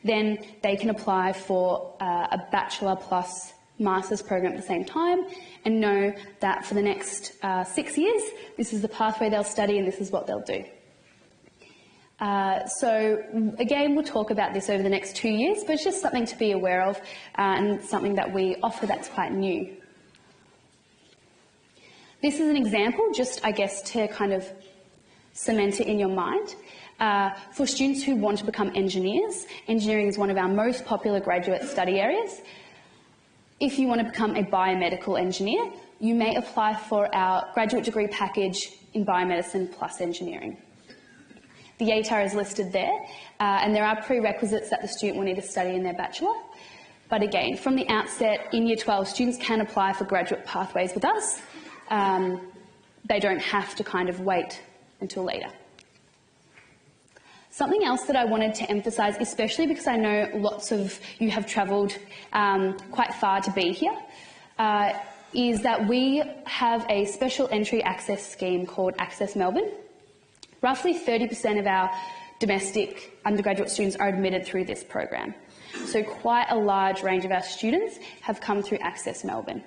then they can apply for a bachelor plus master's program at the same time and know that for the next 6 years, this is the pathway they'll study and this is what they'll do. So again, we'll talk about this over the next 2 years, but it's just something to be aware of and something that we offer that's quite new. This is an example, just I guess to kind of cement it in your mind. For students who want to become engineers, engineering is one of our most popular graduate study areas. If you want to become a biomedical engineer, you may apply for our graduate degree package in biomedicine plus engineering. The ATAR is listed there, and there are prerequisites that the student will need to study in their bachelor. But again, from the outset, in Year 12, students can apply for graduate pathways with us. They don't have to kind of wait until later. Something else that I wanted to emphasise, especially because I know lots of you have travelled quite far to be here, is that we have a special entry access scheme called Access Melbourne. Roughly 30% of our domestic undergraduate students are admitted through this program. So quite a large range of our students have come through Access Melbourne.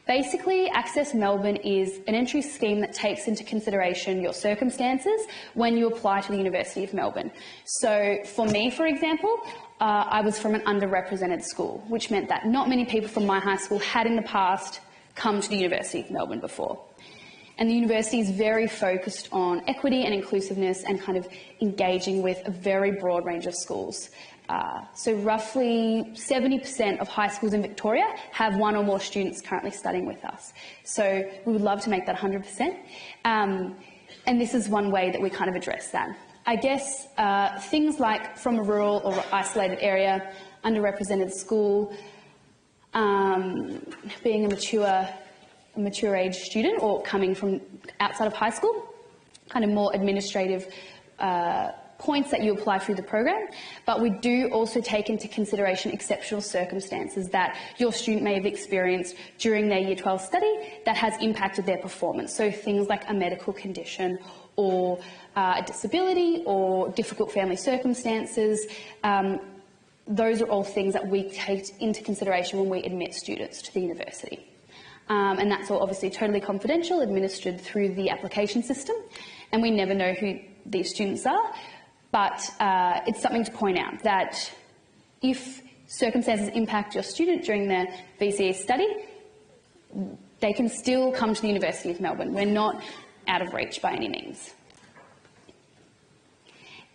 Basically, Access Melbourne is an entry scheme that takes into consideration your circumstances when you apply to the University of Melbourne. So for me, for example, I was from an underrepresented school, which meant that not many people from my high school had in the past come to the University of Melbourne before. And the university is very focused on equity and inclusiveness and kind of engaging with a very broad range of schools. So roughly 70% of high schools in Victoria have 1 or more students currently studying with us. So we would love to make that 100%. And this is one way that we kind of address that. I guess things like from a rural or isolated area, underrepresented school, being a mature age student or coming from outside of high school, kind of more administrative points that you apply through the program, but we do also take into consideration exceptional circumstances that your student may have experienced during their Year 12 study that has impacted their performance. So things like a medical condition or a disability or difficult family circumstances. Those are all things that we take into consideration when we admit students to the university. And that's all obviously totally confidential, administered through the application system, and we never know who these students are. But it's something to point out that if circumstances impact your student during their VCE study, they can still come to the University of Melbourne. We're not out of reach by any means.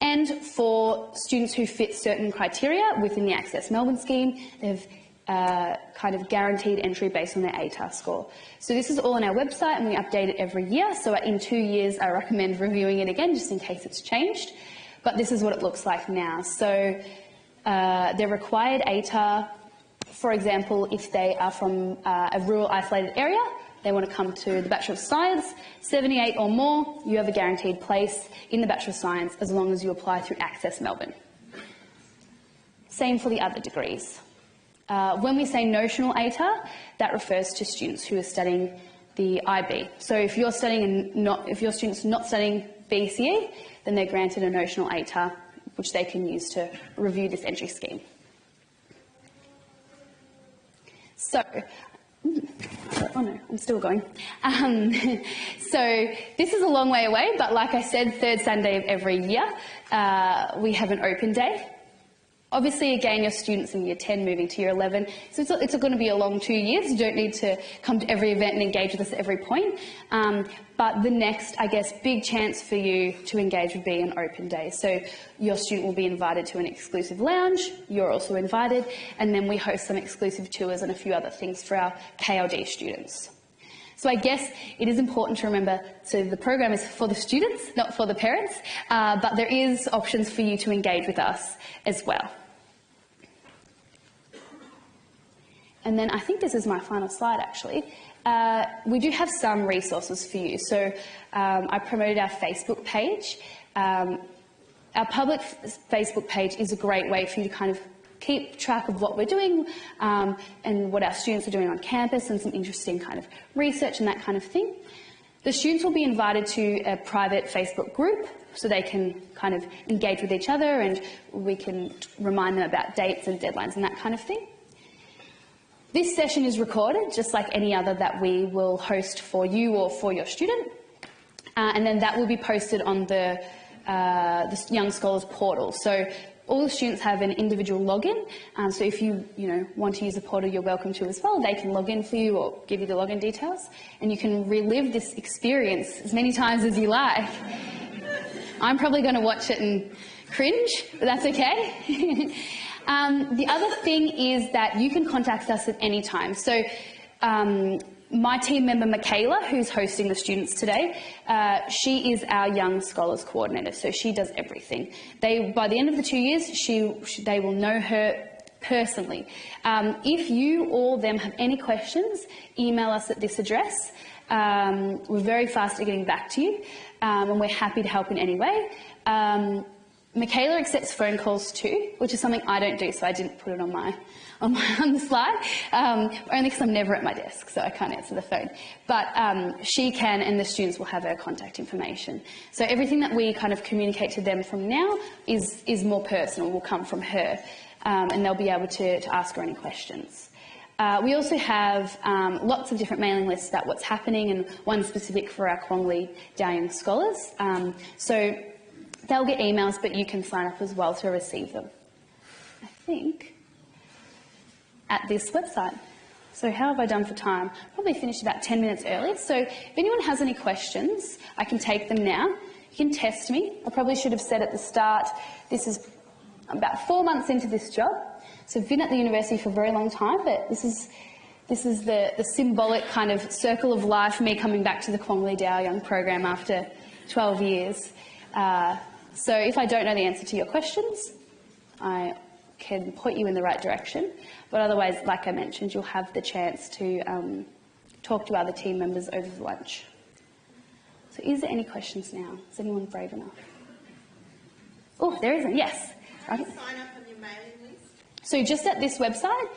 And for students who fit certain criteria within the Access Melbourne scheme, they've kind of guaranteed entry based on their ATAR score. So this is all on our website and we update it every year. So in 2 years, I recommend reviewing it again just in case it's changed. But this is what it looks like now. So they're required ATAR, for example, if they are from a rural isolated area, they want to come to the Bachelor of Science, 78 or more, you have a guaranteed place in the Bachelor of Science as long as you apply through Access Melbourne. Same for the other degrees. When we say notional ATAR, that refers to students who are studying the IB. So if you're studying if your student's not studying BCE, then they're granted a notional ATAR, which they can use to review this entry scheme. So, oh no, I'm still going. So this is a long way away, but like I said, third Sunday of every year, we have an open day. Obviously, again, your students in Year 10 moving to Year 11, so it's going to be a long 2 years. You don't need to come to every event and engage with us at every point. But the next, I guess, big chance for you to engage would be an open day. So your student will be invited to an exclusive lounge, you're also invited, and then we host some exclusive tours and a few other things for our KLD students. So I guess it is important to remember, so the program is for the students, not for the parents, but there is options for you to engage with us as well. And then I think this is my final slide actually. We do have some resources for you. So I promoted our Facebook page. Our public Facebook page is a great way for you to kind of keep track of what we're doing and what our students are doing on campus and some interesting kind of research and that kind of thing. The students will be invited to a private Facebook group so they can kind of engage with each other and we can remind them about dates and deadlines and that kind of thing. This session is recorded, just like any other that we will host for you or for your student, and then that will be posted on the Young Scholars portal. So all the students have an individual login, so if you want to use the portal, you're welcome to as well. They can log in for you or give you the login details, and you can relive this experience as many times as you like. I'm probably going to watch it and cringe, but that's okay. The other thing is that you can contact us at any time. So my team member Michaela, who's hosting the students today, she is our Young Scholars Coordinator, so she does everything. By the end of the 2 years, they will know her personally. If you or them have any questions, email us at this address. We're very fast at getting back to you, and we're happy to help in any way. Michaela accepts phone calls too, which is something I don't do, so I didn't put it on the slide, only because I'm never at my desk, so I can't answer the phone. But she can, and the students will have her contact information. So everything that we kind of communicate to them from now is more personal, will come from her, and they'll be able to ask her any questions. We also have lots of different mailing lists about what's happening, and one specific for our Kwong Young Scholars. So they'll get emails, but you can sign up as well to receive them, I think, at this website. So how have I done for time? Probably finished about 10 minutes early. So if anyone has any questions, I can take them now. You can test me. I probably should have said at the start, this is about 4 months into this job. So I've been at the university for a very long time, but this is the symbolic kind of circle of life, me coming back to the Kwong Young program after 12 years. So if I don't know the answer to your questions, I can point you in the right direction. But otherwise, like I mentioned, you'll have the chance to talk to other team members over lunch. So is there any questions now? Is anyone brave enough? Oh, there isn't. Yes. How do you sign up on your mailing list? So just at this website,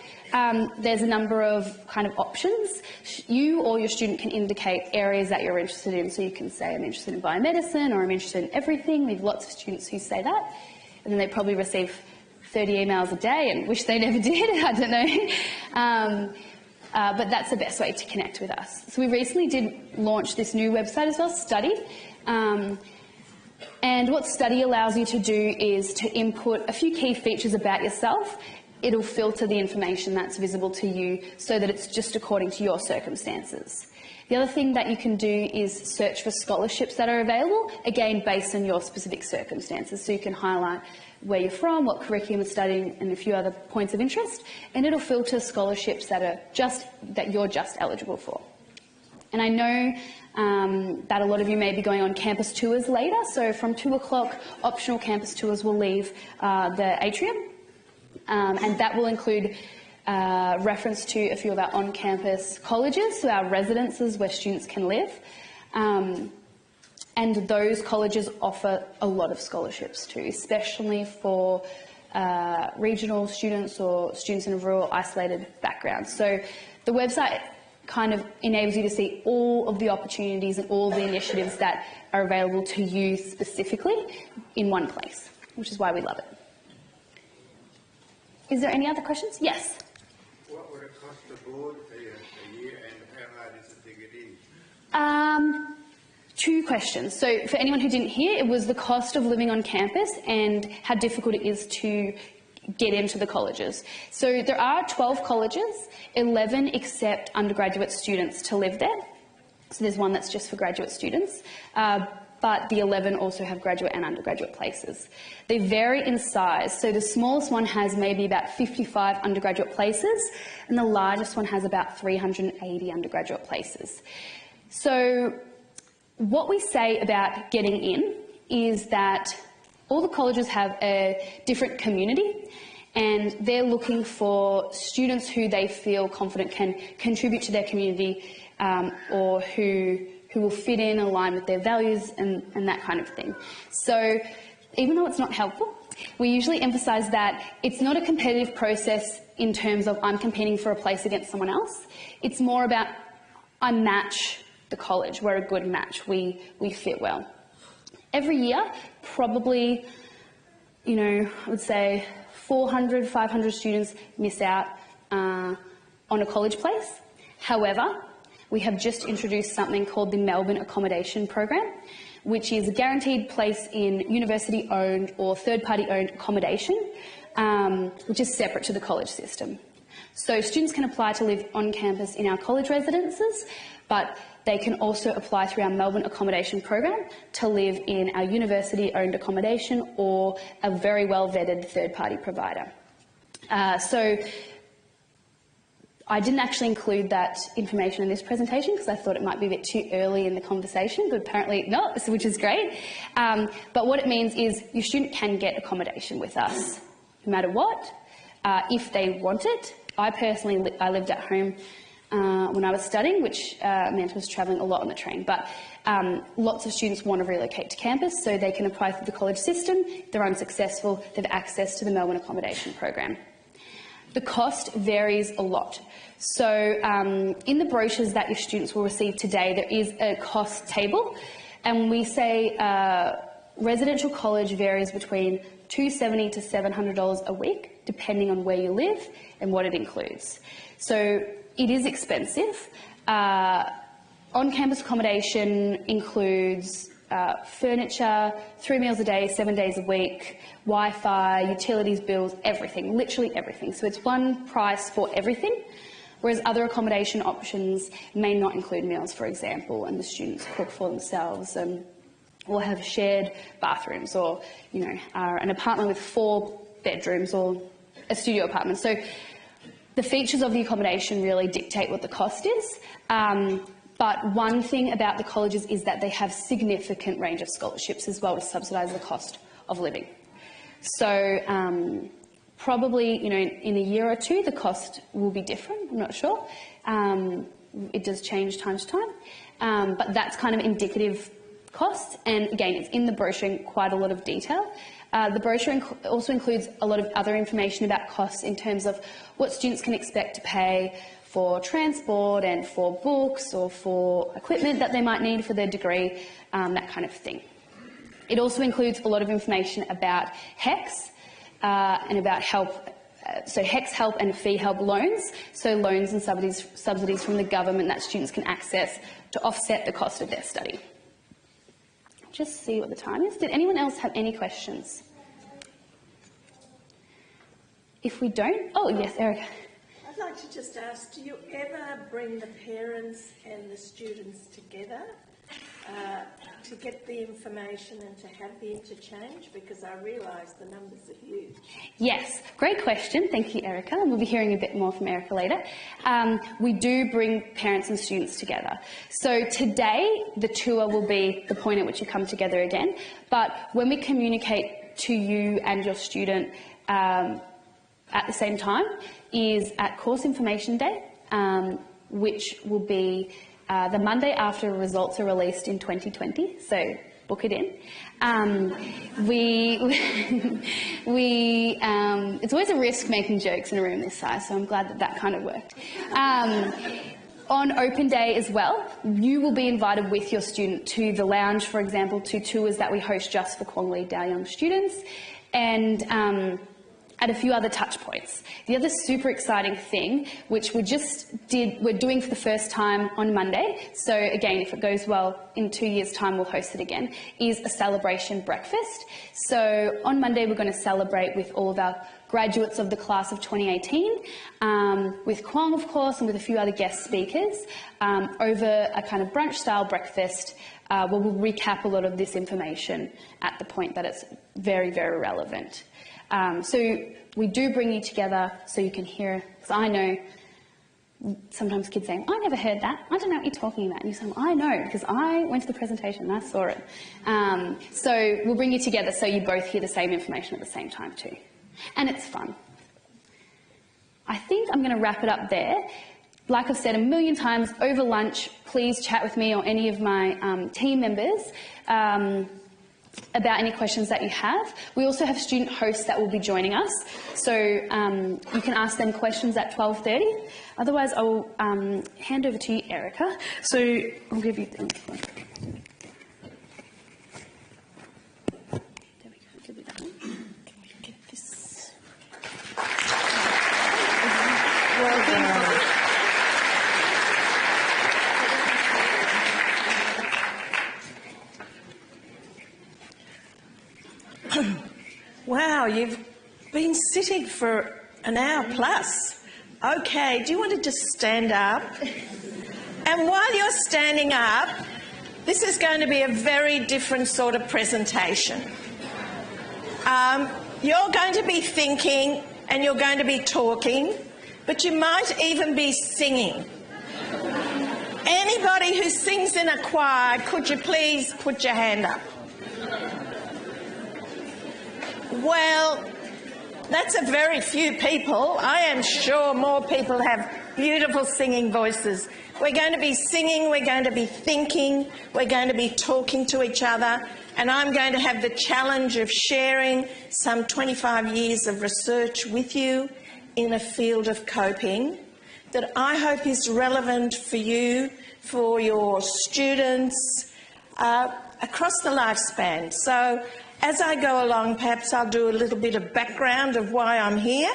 there's a number of kind of options. You or your student can indicate areas that you're interested in. So you can say, I'm interested in biomedicine, or I'm interested in everything. We have lots of students who say that. And then they probably receive 30 emails a day and wish they never did. I don't know. But that's the best way to connect with us. So we recently did launch this new website as well, Study. And what Study allows you to do is to input a few key features about yourself. It'll filter the information that's visible to you so that it's just according to your circumstances. The other thing that you can do is search for scholarships that are available, again based on your specific circumstances. So you can highlight where you're from, what curriculum you're studying, and a few other points of interest, and it'll filter scholarships that you're just eligible for. And I know that a lot of you may be going on campus tours later, so from 2 o'clock, optional campus tours will leave the atrium, and that will include reference to a few of our on-campus colleges, so our residences where students can live. And those colleges offer a lot of scholarships too, especially for regional students or students in a rural, isolated background. So the website kind of enables you to see all of the opportunities and all the initiatives that are available to you specifically in one place, which is why we love it. Is there any other questions? Yes? What would it cost the board a year, and how hard is it to get in? 2 questions. So for anyone who didn't hear, it was the cost of living on campus and how difficult it is to get into the colleges. So there are 12 colleges, 11 accept undergraduate students to live there. So there's one that's just for graduate students, but the 11 also have graduate and undergraduate places. They vary in size. So the smallest one has maybe about 55 undergraduate places, and the largest one has about 380 undergraduate places. So what we say about getting in is that all the colleges have a different community, and they're looking for students who they feel confident can contribute to their community, or who will fit in, align with their values and that kind of thing. So even though it's not helpful, we usually emphasise that it's not a competitive process in terms of I'm competing for a place against someone else. It's more about I match the college. We're a good match. We fit well. Every year, probably, I would say 400, 500 students miss out on a college place. However, we have just introduced something called the Melbourne Accommodation Program, which is a guaranteed place in university-owned or third-party-owned accommodation, which is separate to the college system. So students can apply to live on campus in our college residences, but they can also apply through our Melbourne Accommodation Program to live in our university-owned accommodation or a very well-vetted third-party provider. So I didn't actually include that information in this presentation because I thought it might be a bit too early in the conversation, but apparently not, which is great. But what it means is your student can get accommodation with us no matter what, if they want it. I personally lived at home when I was studying, which meant I was travelling a lot on the train. But lots of students want to relocate to campus, so they can apply through the college system. If they're unsuccessful, they have access to the Melbourne Accommodation Program. The cost varies a lot. So in the brochures that your students will receive today, there is a cost table, and we say residential college varies between $270 to $700 a week, depending on where you live and what it includes. So it is expensive. On-campus accommodation includes furniture, 3 meals a day, 7 days a week, Wi-Fi, utilities, bills, everything, literally everything. So it's one price for everything, whereas other accommodation options may not include meals, for example, and the students cook for themselves or have shared bathrooms, or an apartment with 4 bedrooms or a studio apartment. So the features of the accommodation really dictate what the cost is. But one thing about the colleges is that they have significant range of scholarships as well to subsidise the cost of living. So Probably, you know, in a year or two, the cost will be different. I'm not sure. It does change time to time, but that's kind of indicative costs. And again, it's in the brochure in quite a lot of detail. The brochure also includes a lot of other information about costs in terms of what students can expect to pay for transport and for books or for equipment that they might need for their degree, that kind of thing. It also includes a lot of information about HECS and about help. So HECS help and fee help loans, so loans and subsidies from the government that students can access to offset the cost of their study. Just see what the time is. Did anyone else have any questions? If we don't, oh yes, Erica. I'd like to just ask, do you ever bring the parents and the students together to get the information and to have the interchange? Because I realise the numbers are huge. Yes, great question. Thank you, Erica. And we'll be hearing a bit more from Erica later. We do bring parents and students together. So today, the tour will be the point at which you come together again. But when we communicate to you and your student at the same time is at Course Information Day, which will be the Monday after results are released in 2020, so book it in. It's always a risk making jokes in a room this size, so I'm glad that that kind of worked. On open day as well, you will be invited with your student to the lounge, for example, to tours that we host just for Kwong Dao Young students, and at a few other touch points. The other super exciting thing, which we're doing for the first time on Monday, so again, if it goes well, in 2 years' time we'll host it again, is a celebration breakfast. So on Monday we're going to celebrate with all of our graduates of the class of 2018, with Kwong, of course, and with a few other guest speakers, over a kind of brunch-style breakfast where we'll recap a lot of this information at the point that it's very, very relevant. So we do bring you together so you can hear, because I know sometimes kids saying, I never heard that, I don't know what you're talking about. And you say, well, I know, because I went to the presentation and I saw it. So we'll bring you together so you both hear the same information at the same time too. And it's fun. I think I'm going to wrap it up there. Like I've said a million times, over lunch, please chat with me or any of my team members about any questions that you have. We also have student hosts that will be joining us, so you can ask them questions at 12:30. Otherwise, I will hand over to you, Erica. So I'll give you... There we go. Give me that one. Get this. Well done. Wow, you've been sitting for an hour plus. Okay, do you want to just stand up? And while you're standing up, this is going to be a very different sort of presentation. You're going to be thinking and you're going to be talking, but you might even be singing. Anybody who sings in a choir, could you please put your hand up? Well, that's a very few people. I am sure more people have beautiful singing voices. We're going to be singing, we're going to be thinking, we're going to be talking to each other, and I'm going to have the challenge of sharing some 25 years of research with you in a field of coping that I hope is relevant for you, for your students, across the lifespan. So as I go along, perhaps I'll do a little bit of background of why I'm here.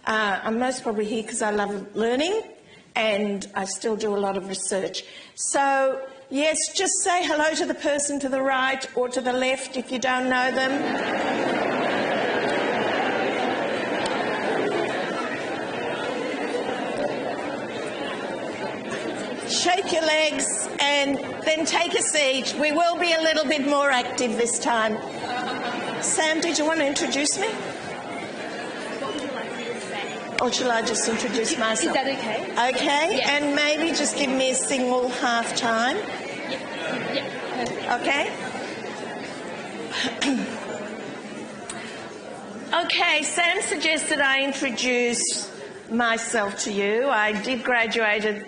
I'm most probably here because I love learning and I still do a lot of research. So, yes, just say hello to the person to the right or to the left if you don't know them. Shake your legs and then take a seat. We will be a little bit more active this time. Sam, did you want to introduce me? What would you like me to say? Or shall I just introduce myself? Is that okay? Okay, Yes. and maybe just give me a single half time. Yeah. Okay? Okay, Sam suggested I introduce myself to you. I did graduate at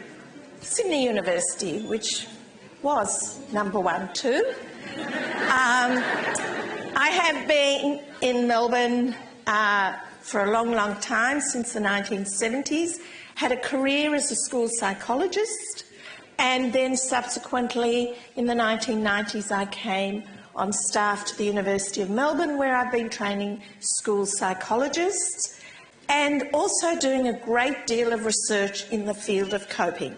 Sydney University, which was number 1 too. I have been in Melbourne for a long, long time, since the 1970s, had a career as a school psychologist, and then subsequently in the 1990s I came on staff to the University of Melbourne, where I've been training school psychologists and also doing a great deal of research in the field of coping.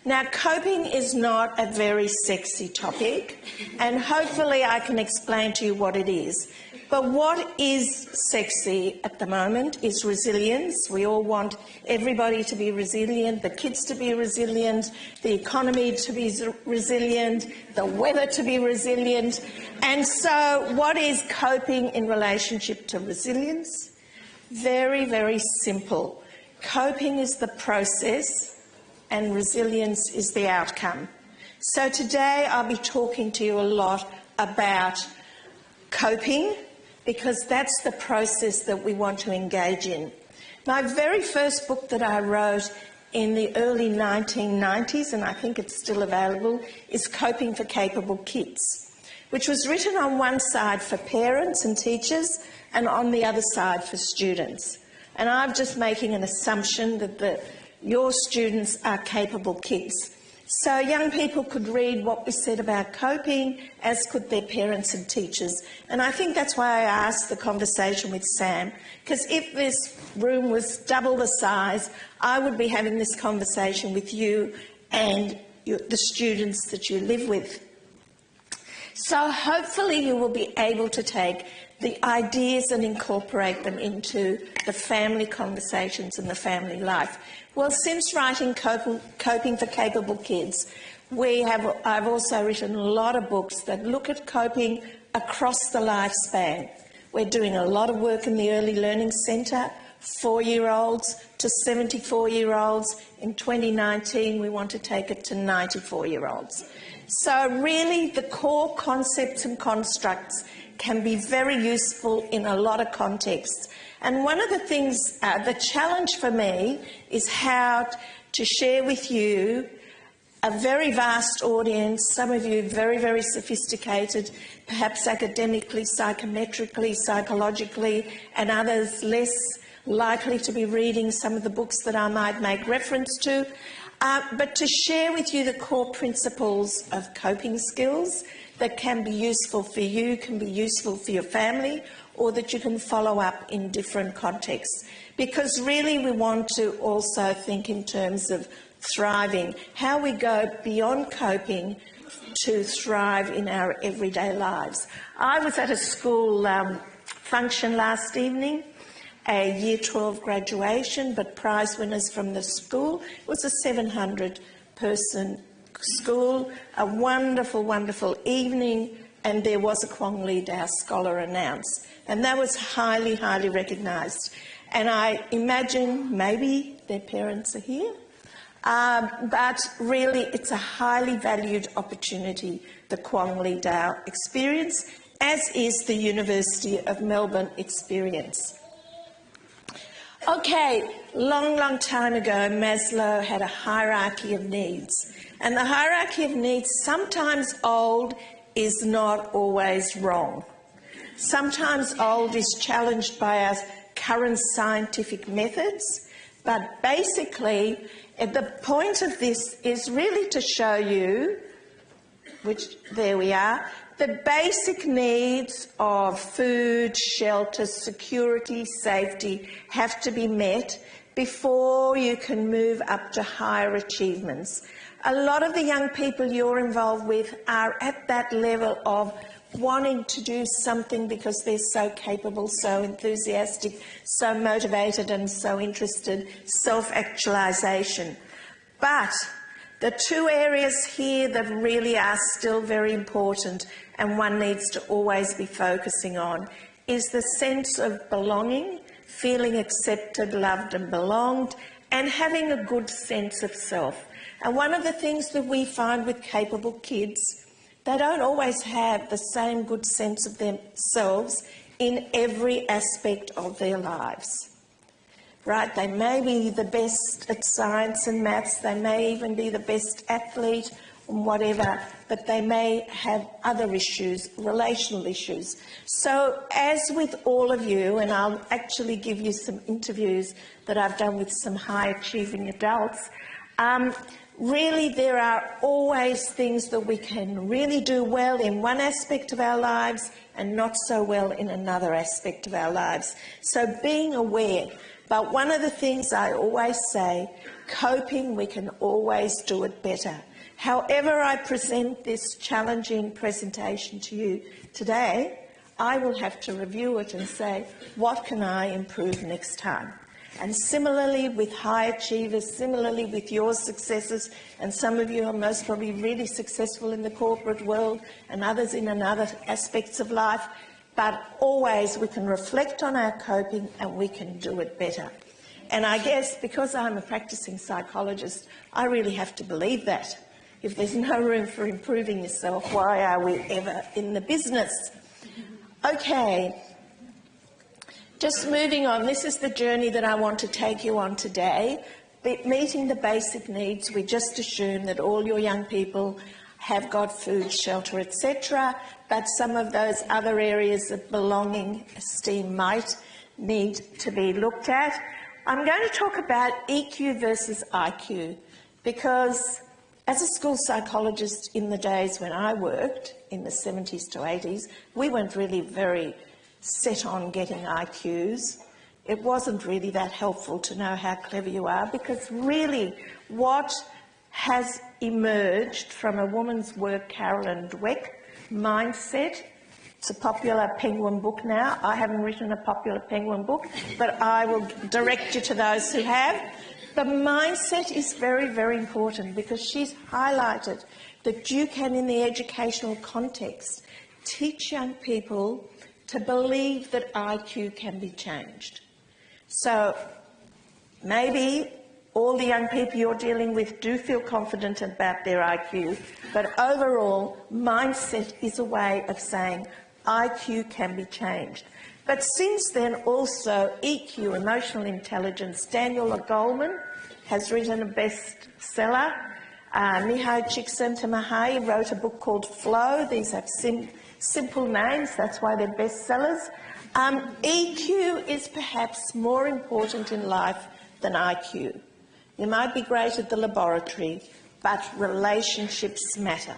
Now, coping is not a very sexy topic, and hopefully I can explain to you what it is. But what is sexy at the moment is resilience. We all want everybody to be resilient, the kids to be resilient, the economy to be resilient, the weather to be resilient. And so what is coping in relationship to resilience? Very, very simple. Coping is the process and resilience is the outcome. So today I'll be talking to you a lot about coping, because that's the process that we want to engage in. My very first book that I wrote in the early 1990s, and I think it's still available, is Coping for Capable Kids, which was written on one side for parents and teachers and on the other side for students. And I'm just making an assumption that your students are capable kids. So young people could read what we said about coping, as could their parents and teachers. And I think that's why I asked the conversation with Sam, because if this room was double the size, I would be having this conversation with you and the students that you live with. So hopefully you will be able to take the ideas and incorporate them into the family conversations and the family life. Well, since writing Coping for Capable Kids, I've also written a lot of books that look at coping across the lifespan. We're doing a lot of work in the Early Learning Centre, 4-year-olds to 74-year-olds. In 2019, we want to take it to 94-year-olds. So really, the core concepts and constructs can be very useful in a lot of contexts. And one of the things, the challenge for me is how to share with you a very vast audience, some of you very, very sophisticated, perhaps academically, psychometrically, psychologically, and others less likely to be reading some of the books that I might make reference to, but to share with you the core principles of coping skills that can be useful for you, can be useful for your family, or that you can follow up in different contexts. Because really we want to also think in terms of thriving, how we go beyond coping to thrive in our everyday lives. I was at a school function last evening, a Year 12 graduation, but prize winners from the school. It was a 700-person school, a wonderful, wonderful evening, and there was a Kwong Li-Dao scholar announced. And that was highly, highly recognised. And I imagine maybe their parents are here, but really it's a highly valued opportunity, the Kwong Li-Dao experience, as is the University of Melbourne experience. Okay, long, long time ago, Maslow had a hierarchy of needs. And the hierarchy of needs, sometimes old, is not always wrong. Sometimes old is challenged by our current scientific methods, but basically the point of this is really to show you, which there we are, the basic needs of food, shelter, security, safety have to be met before you can move up to higher achievements. A lot of the young people you're involved with are at that level of wanting to do something because they're so capable, so enthusiastic, so motivated and so interested, self-actualisation. But the two areas here that really are still very important and one needs to always be focusing on is the sense of belonging, feeling accepted, loved and belonged, and having a good sense of self. And one of the things that we find with capable kids, they don't always have the same good sense of themselves in every aspect of their lives. Right? They may be the best at science and maths, they may even be the best athlete and whatever, but they may have other issues, relational issues. So as with all of you, and I'll actually give you some interviews that I've done with some high-achieving adults, really there are always things that we can really do well in one aspect of our lives and not so well in another aspect of our lives. So being aware. But one of the things I always say, coping, we can always do it better. However I present this challenging presentation to you today, I will have to review it and say, what can I improve next time? And similarly with high achievers, similarly with your successes, and some of you are most probably really successful in the corporate world and others in other aspects of life, but always we can reflect on our coping and we can do it better. And I guess because I'm a practicing psychologist, I really have to believe that. If there's no room for improving yourself, why are we ever in the business? Okay, just moving on. This is the journey that I want to take you on today. Meeting the basic needs, we just assume that all your young people have got food, shelter, etc., but some of those other areas of belonging, esteem might need to be looked at. I'm going to talk about EQ versus IQ because as a school psychologist in the days when I worked, in the 70s to 80s, we weren't really very set on getting IQs. It wasn't really that helpful to know how clever you are because really what has emerged from a woman's work, Carolyn Dweck, mindset. It's a popular Penguin book now. I haven't written a popular Penguin book, but I will direct you to those who have. The mindset is very, very important because she's highlighted that you can, in the educational context, teach young people to believe that IQ can be changed. So maybe all the young people you're dealing with do feel confident about their IQ, but overall, mindset is a way of saying IQ can be changed. But since then also EQ, emotional intelligence, Daniel Goleman has written a bestseller. Mihai Csikszentmihalyi wrote a book called Flow. These have simple names, that's why they're bestsellers. EQ is perhaps more important in life than IQ. You might be great at the laboratory, but relationships matter.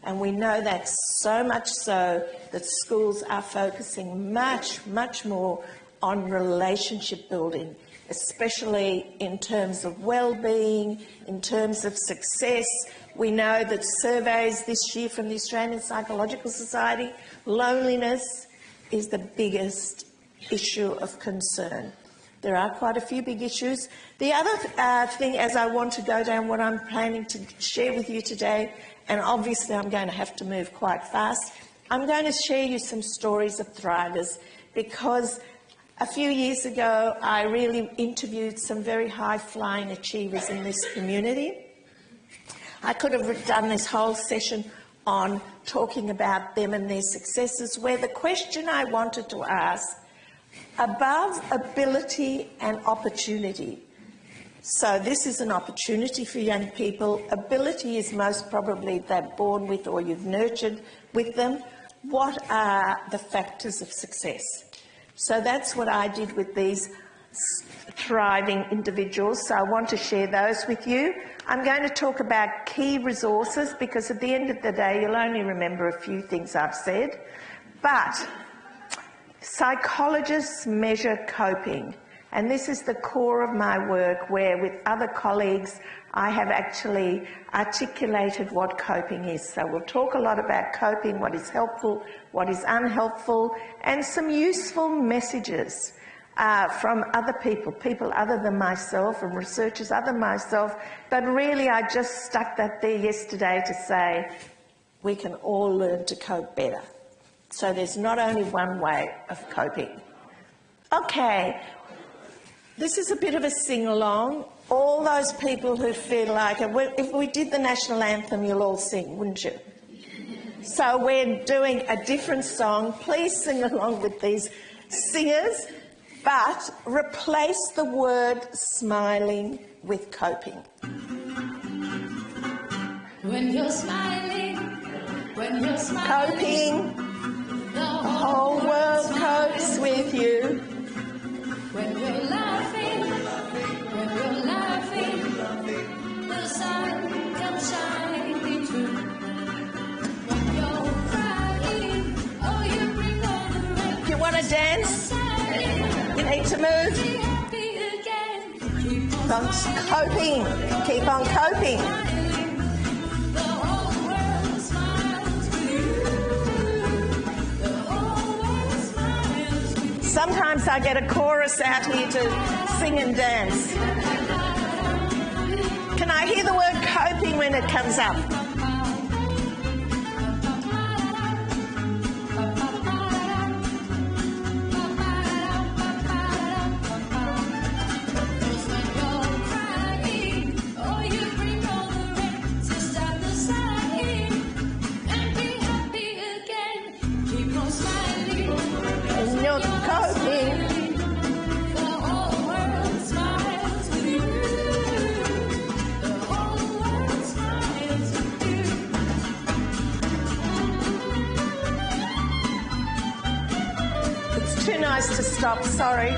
And we know that so much so that schools are focusing much, much more on relationship building, especially in terms of well-being, in terms of success. We know that surveys this year from the Australian Psychological Society, loneliness is the biggest issue of concern. There are quite a few big issues. The other thing, as I want to go down what I'm planning to share with you today, and obviously I'm going to have to move quite fast, I'm going to share you some stories of thrivers because a few years ago I really interviewed some very high-flying achievers in this community. I could have done this whole session on talking about them and their successes, where the question I wanted to ask, above ability and opportunity. So this is an opportunity for young people. Ability is most probably they're born with or you've nurtured with them. What are the factors of success? So that's what I did with these thriving individuals. So I want to share those with you. I'm going to talk about key resources because at the end of the day you'll only remember a few things I've said. But psychologists measure coping, and this is the core of my work where with other colleagues I have actually articulated what coping is. So we'll talk a lot about coping, what is helpful, what is unhelpful, and some useful messages from other people other than myself and researchers other than myself, but really I just stuck that there yesterday to say we can all learn to cope better. So there's not only one way of coping. Okay, this is a bit of a sing-along. All those people who feel like, if we did the national anthem, you'll all sing, wouldn't you? So we're doing a different song. Please sing along with these singers, but replace the word smiling with coping. When you're smiling, coping, the whole world copes with you. When you're laughing, the sun comes shining through. When you're crying, oh, you bring all the rain. If you want to dance, you need to move. Be happy again. Keep Keep on coping. Keep on coping. the whole world smiles with you. The whole world smiles with you. Sometimes I get a chorus out here to sing and dance. Can I hear the word coping when it comes up? And you're coping. It's too nice to stop, sorry.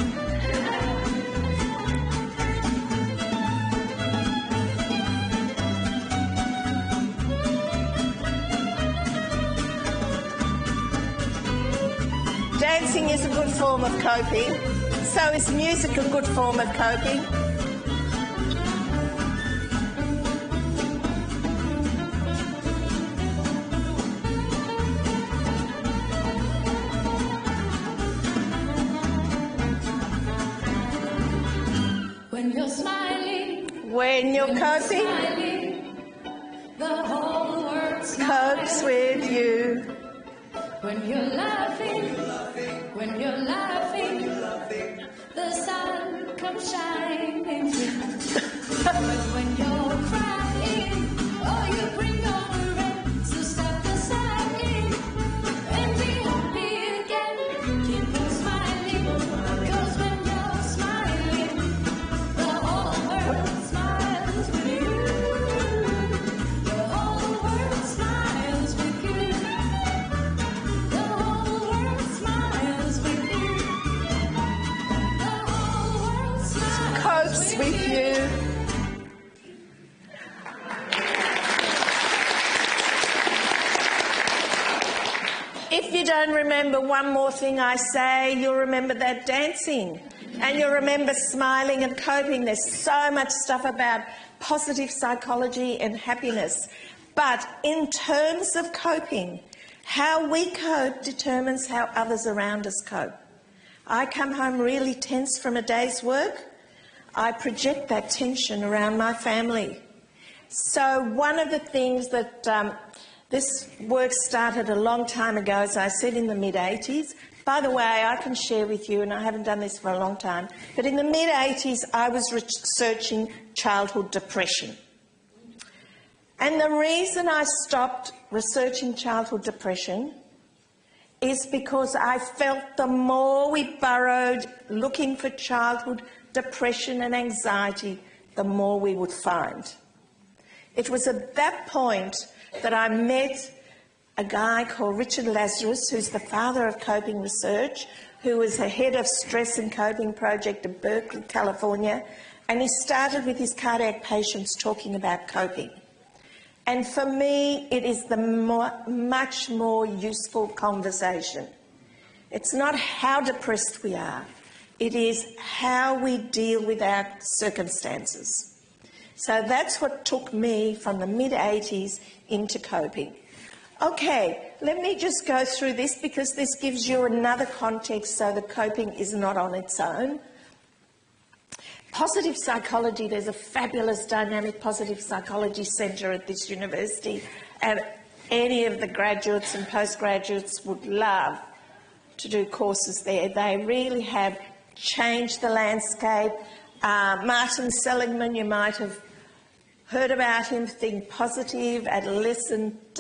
Dancing is a good form of coping. So is music a good form of coping? When you're smiling, When you're coping, smiling, the whole world copes with you. When you're laughing, the sun comes shining through. But when you're crying, oh, you bring all the rain, so stop the sighing and be happy again. Keep on smiling, 'cause when you're smiling, the whole world smiles with you. The whole world smiles with you. The whole world smiles with you. The whole world smiles Copes with you. If you don't remember one more thing I say, you'll remember that dancing. And you'll remember smiling and coping. There's so much stuff about positive psychology and happiness. But in terms of coping, how we cope determines how others around us cope. I come home really tense from a day's work. I project that tension around my family. So one of the things that this work started a long time ago, as I said, in the mid-80s. By the way, I can share with you, and I haven't done this for a long time, but in the mid-80s I was researching childhood depression. And the reason I stopped researching childhood depression is because I felt the more we burrowed looking for childhood depression and anxiety, the more we would find. It was at that point that I met a guy called Richard Lazarus, who's the father of coping research, who was the head of Stress and Coping Project in Berkeley, California, and he started with his cardiac patients talking about coping. And for me, it is the much more useful conversation. It's not how depressed we are, it is how we deal with our circumstances. So that's what took me from the mid-80s into coping. Okay, let me just go through this because this gives you another context so that coping is not on its own. Positive psychology, there's a fabulous dynamic positive psychology centre at this university, and any of the graduates and postgraduates would love to do courses there. They really have changed the landscape. Martin Seligman, you might have heard about him, Think Positive, adolescent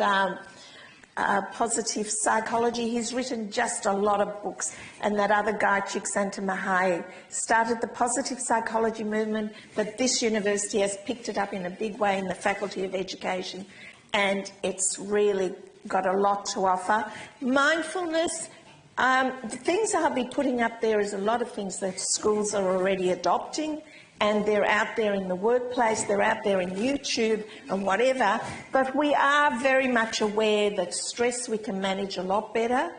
positive psychology. He's written just a lot of books. And that other guy, Csikszentmihalyi, started the positive psychology movement, but this university has picked it up in a big way in the Faculty of Education, and it's really got a lot to offer. Mindfulness, the things I'll be putting up there is a lot of things that schools are already adopting, and they're out there in the workplace, they're out there in YouTube and whatever, but we are very much aware that stress we can manage a lot better,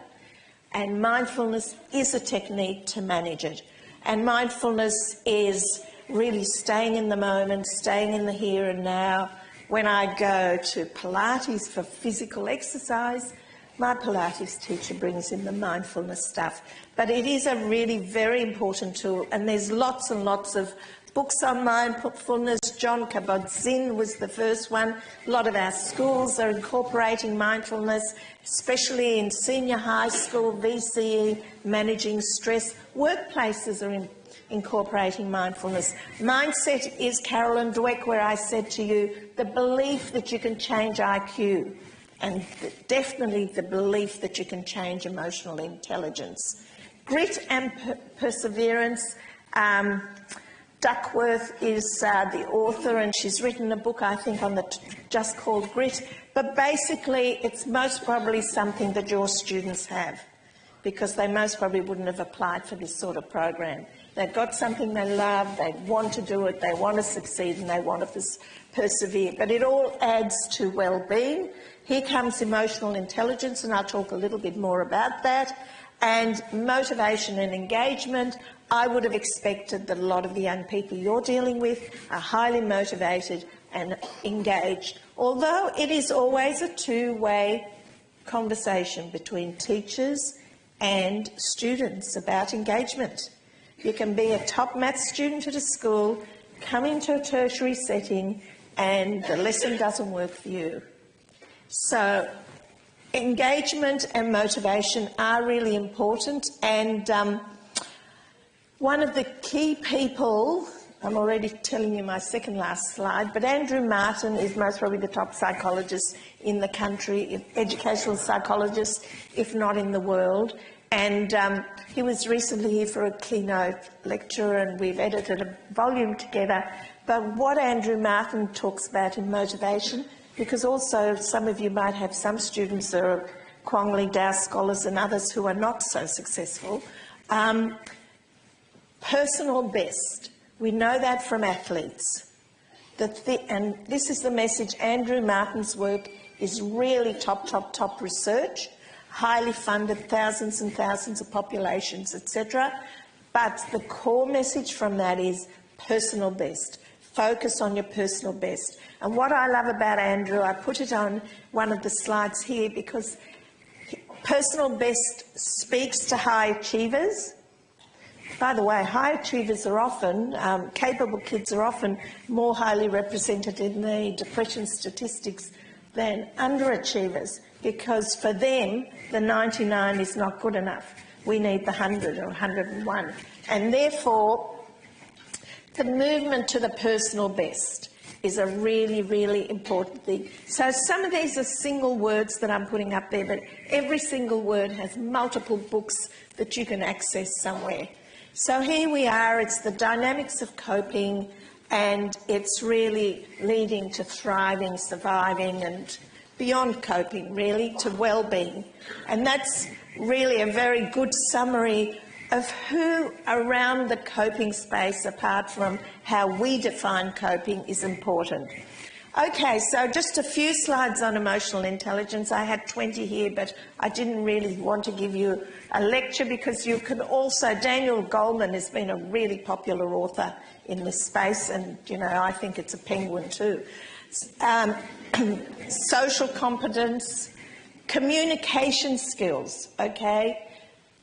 and mindfulness is a technique to manage it. And mindfulness is really staying in the moment, staying in the here and now. When I go to Pilates for physical exercise, my Pilates teacher brings in the mindfulness stuff. But it is a really very important tool, and there's lots and lots of books on mindfulness. John Kabat-Zinn was the first one. A lot of our schools are incorporating mindfulness, especially in senior high school, VCE, managing stress. Workplaces are incorporating mindfulness. Mindset is Carolyn Dweck, where I said to you, the belief that you can change IQ, and definitely the belief that you can change emotional intelligence. Grit and perseverance. Duckworth is the author, and she's written a book, I think, on just called Grit. But basically, it's most probably something that your students have, because they most probably wouldn't have applied for this sort of program. They've got something they love, they want to do it, they want to succeed, and they want to persevere. But it all adds to well-being. Here comes emotional intelligence, and I'll talk a little bit more about that. And motivation and engagement. I would have expected that a lot of the young people you're dealing with are highly motivated and engaged, although it is always a two-way conversation between teachers and students about engagement. You can be a top maths student at a school, come into a tertiary setting, and the lesson doesn't work for you. So engagement and motivation are really important, and one of the key people, I'm already telling you my second last slide, but Andrew Martin is most probably the top psychologist in the country, educational psychologist, if not in the world. And he was recently here for a keynote lecture, and we've edited a volume together. But what Andrew Martin talks about in motivation, because also some of you might have some students that are Kwong Li Dao scholars and others who are not so successful. Personal best. We know that from athletes. And this is the message. Andrew Martin's work is really top research, highly funded, thousands and thousands of populations, etc. But the core message from that is personal best. Focus on your personal best. And what I love about Andrew, I put it on one of the slides here because personal best speaks to high achievers. By the way, high achievers are often, capable kids are often more highly represented in the depression statistics than underachievers, because for them, the 99 is not good enough. We need the 100 or 101. And therefore, the movement to the personal best is a really, really important thing. So some of these are single words that I'm putting up there, but every single word has multiple books that you can access somewhere. So here we are, it's the dynamics of coping, and it's really leading to thriving, surviving, and beyond coping, really, to well-being. And that's really a very good summary of who around the coping space, apart from how we define coping, is important. Okay, so just a few slides on emotional intelligence. I had 20 here, but I didn't really want to give you a lecture because you can also, Daniel Goleman has been a really popular author in this space, and, you know, I think it's a penguin too. Social competence, communication skills, okay?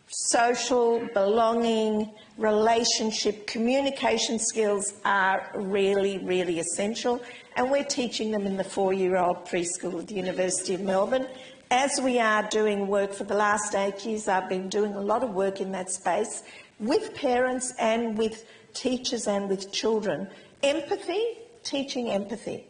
Social, belonging, relationship, communication skills are really, really essential, and we're teaching them in the 4-year-old preschool at the University of Melbourne. As we are doing work for the last 8 years, I've been doing a lot of work in that space with parents and with teachers and with children. Empathy, teaching empathy.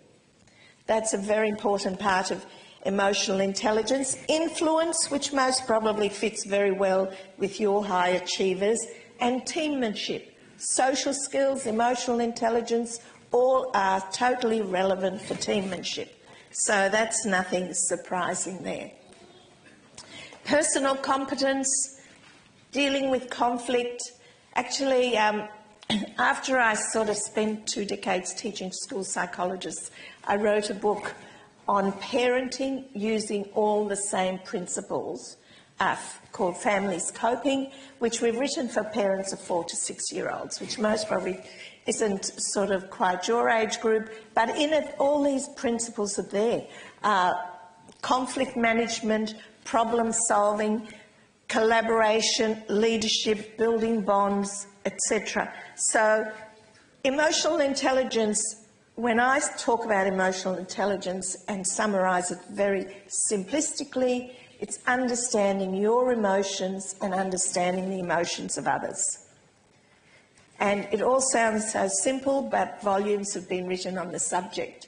That's a very important part of emotional intelligence, influence, which most probably fits very well with your high achievers, and teammanship. Social skills, emotional intelligence, all are totally relevant for teammanship. So that's nothing surprising there. Personal competence, dealing with conflict. Actually, after I sort of spent 2 decades teaching school psychologists, I wrote a book on parenting using all the same principles called Families Coping, which we've written for parents of 4 to 6-year-olds, which most probably isn't sort of quite your age group, but in it all these principles are there. Conflict management, problem solving, collaboration, leadership, building bonds, etc. So emotional intelligence, when I talk about emotional intelligence and summarise it very simplistically, it's understanding your emotions and understanding the emotions of others. And it all sounds so simple, but volumes have been written on the subject.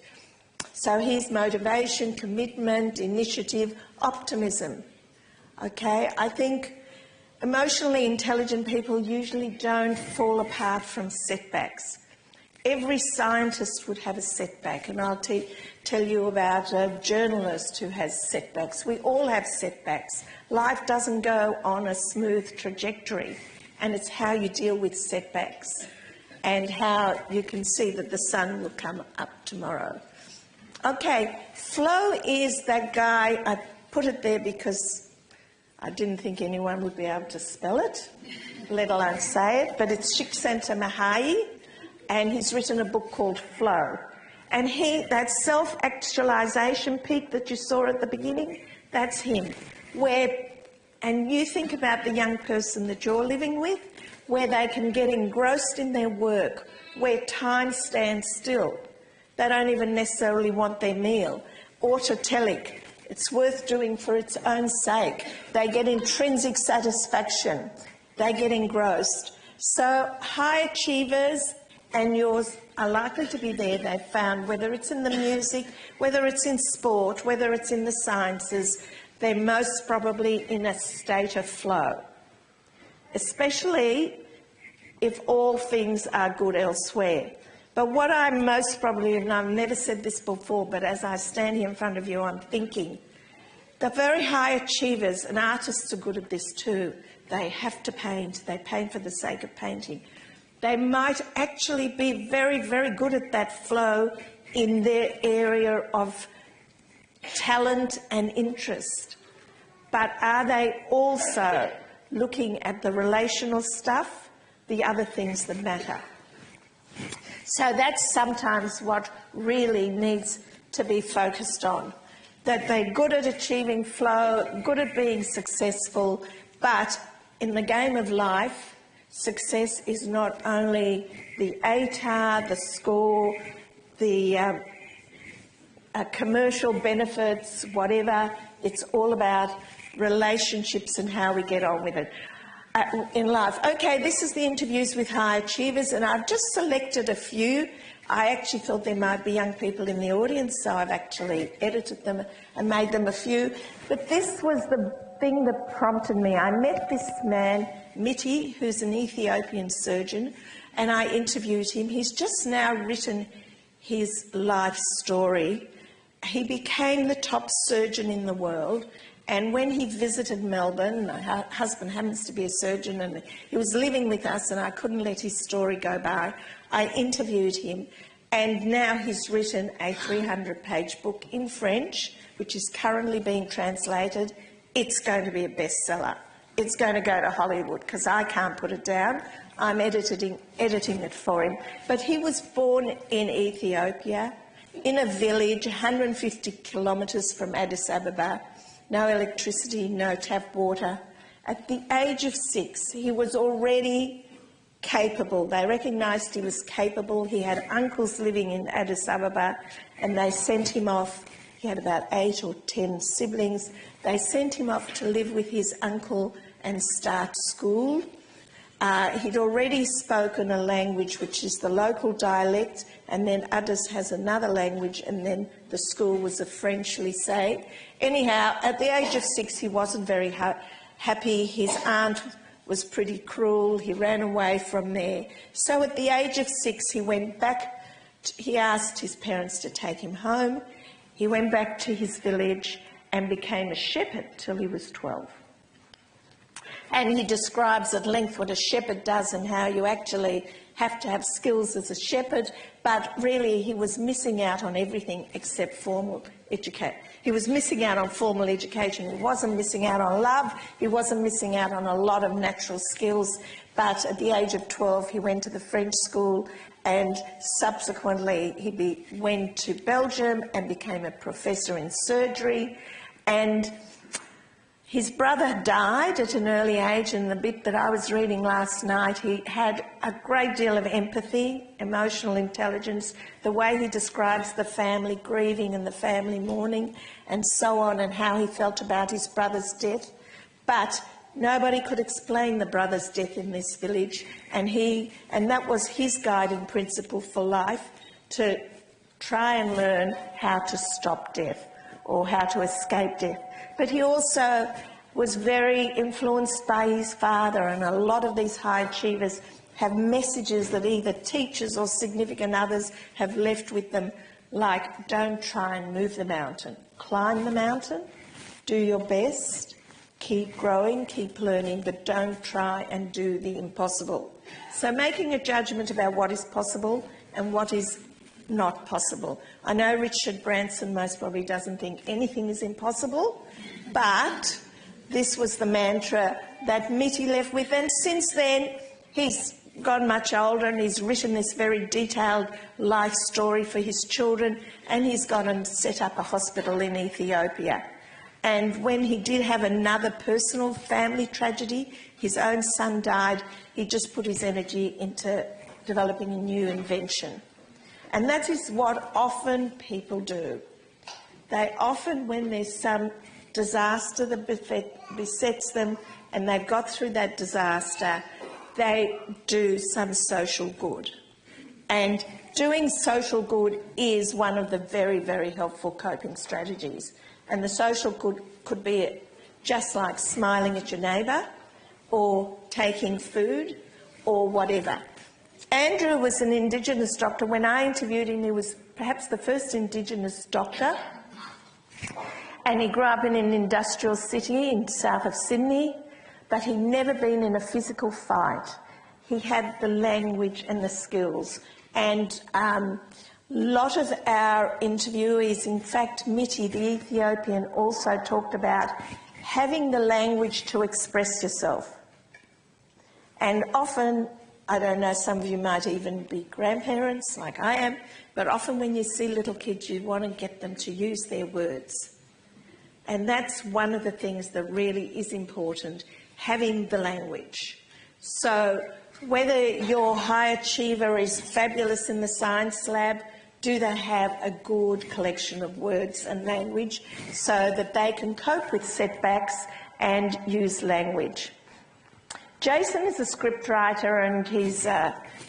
So here's motivation, commitment, initiative, optimism. Okay, I think emotionally intelligent people usually don't fall apart from setbacks. Every scientist would have a setback, and I'll tell you about a journalist who has setbacks. We all have setbacks. Life doesn't go on a smooth trajectory, and it's how you deal with setbacks and how you can see that the sun will come up tomorrow. Okay, flow is that guy. I put it there because I didn't think anyone would be able to spell it, let alone say it, but it's Csikszentmihalyi, and he's written a book called Flow. And that self-actualisation peak that you saw at the beginning, that's him. And you think about the young person that you're living with, where they can get engrossed in their work, where time stands still. They don't even necessarily want their meal. Autotelic, it's worth doing for its own sake. They get intrinsic satisfaction. They get engrossed. So high achievers and yours are likely to be there, they've found, whether it's in the music, whether it's in sport, whether it's in the sciences, they're most probably in a state of flow, especially if all things are good elsewhere. But what I'm most probably, and I've never said this before, but as I stand here in front of you, I'm thinking, the very high achievers, and artists are good at this too, they have to paint, they paint for the sake of painting. They might actually be very, very good at that flow in their area of talent and interest. But are they also looking at the relational stuff, the other things that matter? So that's sometimes what really needs to be focused on, that they're good at achieving flow, good at being successful, but in the game of life, success is not only the ATAR, the score, the commercial benefits, whatever. It's all about relationships and how we get on with it in life. Okay, this is the interviews with high achievers, and I've just selected a few. I actually thought there might be young people in the audience, so I've actually edited them and made them a few. But this was the thing that prompted me. I met this man, Miti, who's an Ethiopian surgeon, and I interviewed him. He's just now written his life story. He became the top surgeon in the world, and when he visited Melbourne, my husband happens to be a surgeon, and he was living with us, and I couldn't let his story go by. I interviewed him, and now he's written a 300-page book in French, which is currently being translated. It's going to be a bestseller. It's going to go to Hollywood because I can't put it down. I'm editing it for him. But he was born in Ethiopia, in a village 150 kilometres from Addis Ababa. No electricity, no tap water. At the age of 6, he was already capable. They recognised he was capable. He had uncles living in Addis Ababa, and they sent him off. He had about 8 or 10 siblings. They sent him off to live with his uncle and start school. He'd already spoken a language which is the local dialect, and then others has another language, and then the school was a French lycée. Anyhow, at the age of 6, he wasn't very happy. His aunt was pretty cruel. He ran away from there. So at the age of 6, he went back. He asked his parents to take him home. He went back to his village and became a shepherd till he was 12. And he describes at length what a shepherd does and how you actually have to have skills as a shepherd, but really he was missing out on everything except formal education. He was missing out on formal education. He wasn't missing out on love. He wasn't missing out on a lot of natural skills. But at the age of 12, he went to the French school, and subsequently he went to Belgium and became a professor in surgery. And his brother died at an early age, and the bit that I was reading last night, he had a great deal of empathy, emotional intelligence, the way he describes the family grieving and the family mourning and so on, and how he felt about his brother's death. But nobody could explain the brother's death in this village, and that was his guiding principle for life, to try and learn how to stop death or how to escape death. But he also was very influenced by his father, and a lot of these high achievers have messages that either teachers or significant others have left with them, like don't try and move the mountain. Climb the mountain, do your best, keep growing, keep learning, but don't try and do the impossible. So making a judgment about what is possible and what is not possible. I know Richard Branson most probably doesn't think anything is impossible, but this was the mantra that Mitty left with, and since then he's got much older and he's written this very detailed life story for his children, and he's gone and set up a hospital in Ethiopia. And when he did have another personal family tragedy, his own son died, he just put his energy into developing a new invention. And that is what often people do. They often, when there's some disaster that besets them and they've got through that disaster, they do some social good. And doing social good is one of the very, very helpful coping strategies. And the social good could be just like smiling at your neighbour or taking food or whatever. Andrew was an Indigenous doctor. When I interviewed him, he was perhaps the first Indigenous doctor. And he grew up in an industrial city in south of Sydney, but he'd never been in a physical fight. He had the language and the skills. And a lot of our interviewees, in fact, Mitty, the Ethiopian, also talked about having the language to express yourself. And often, I don't know, some of you might even be grandparents, like I am, but often when you see little kids, you want to get them to use their words. And that's one of the things that really is important, having the language. So whether your high achiever is fabulous in the science lab, do they have a good collection of words and language so that they can cope with setbacks and use language? Jason is a scriptwriter, and he's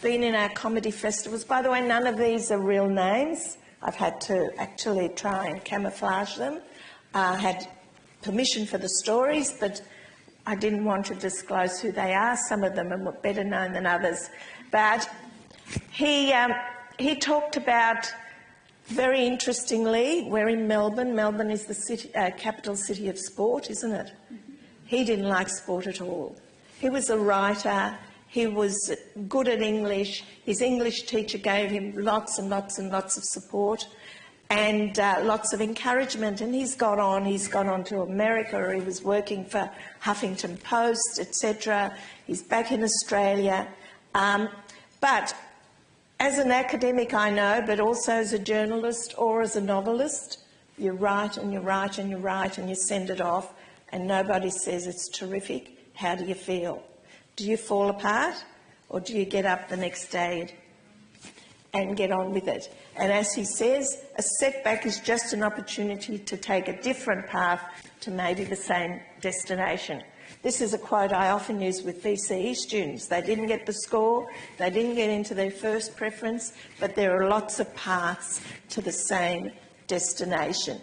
been in our comedy festivals. By the way, none of these are real names. I've had to actually try and camouflage them. I had permission for the stories, but I didn't want to disclose who they are. Some of them are better known than others. But he talked about, very interestingly, we're in Melbourne. Melbourne is the city, capital city of sport, isn't it? He didn't like sport at all. He was a writer. He was good at English. His English teacher gave him lots and lots and lots of support and lots of encouragement. And he's gone on to America, or he was working for Huffington Post, etc. He's back in Australia. But as an academic, I know, but also as a journalist or as a novelist, you write and you write and you write and you send it off and nobody says it's terrific. How do you feel? Do you fall apart, or do you get up the next day and get on with it? And as he says, a setback is just an opportunity to take a different path to maybe the same destination. This is a quote I often use with VCE students. They didn't get the score, they didn't get into their first preference, but there are lots of paths to the same destination.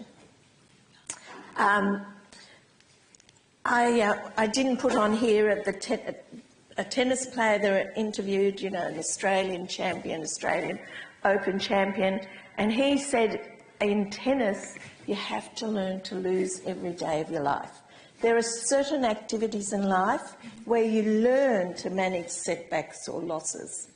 I didn't put on here a tennis player that interviewed, you know, an Australian champion, Australian Open champion, and he said in tennis you have to learn to lose every day of your life. There are certain activities in life where you learn to manage setbacks or losses.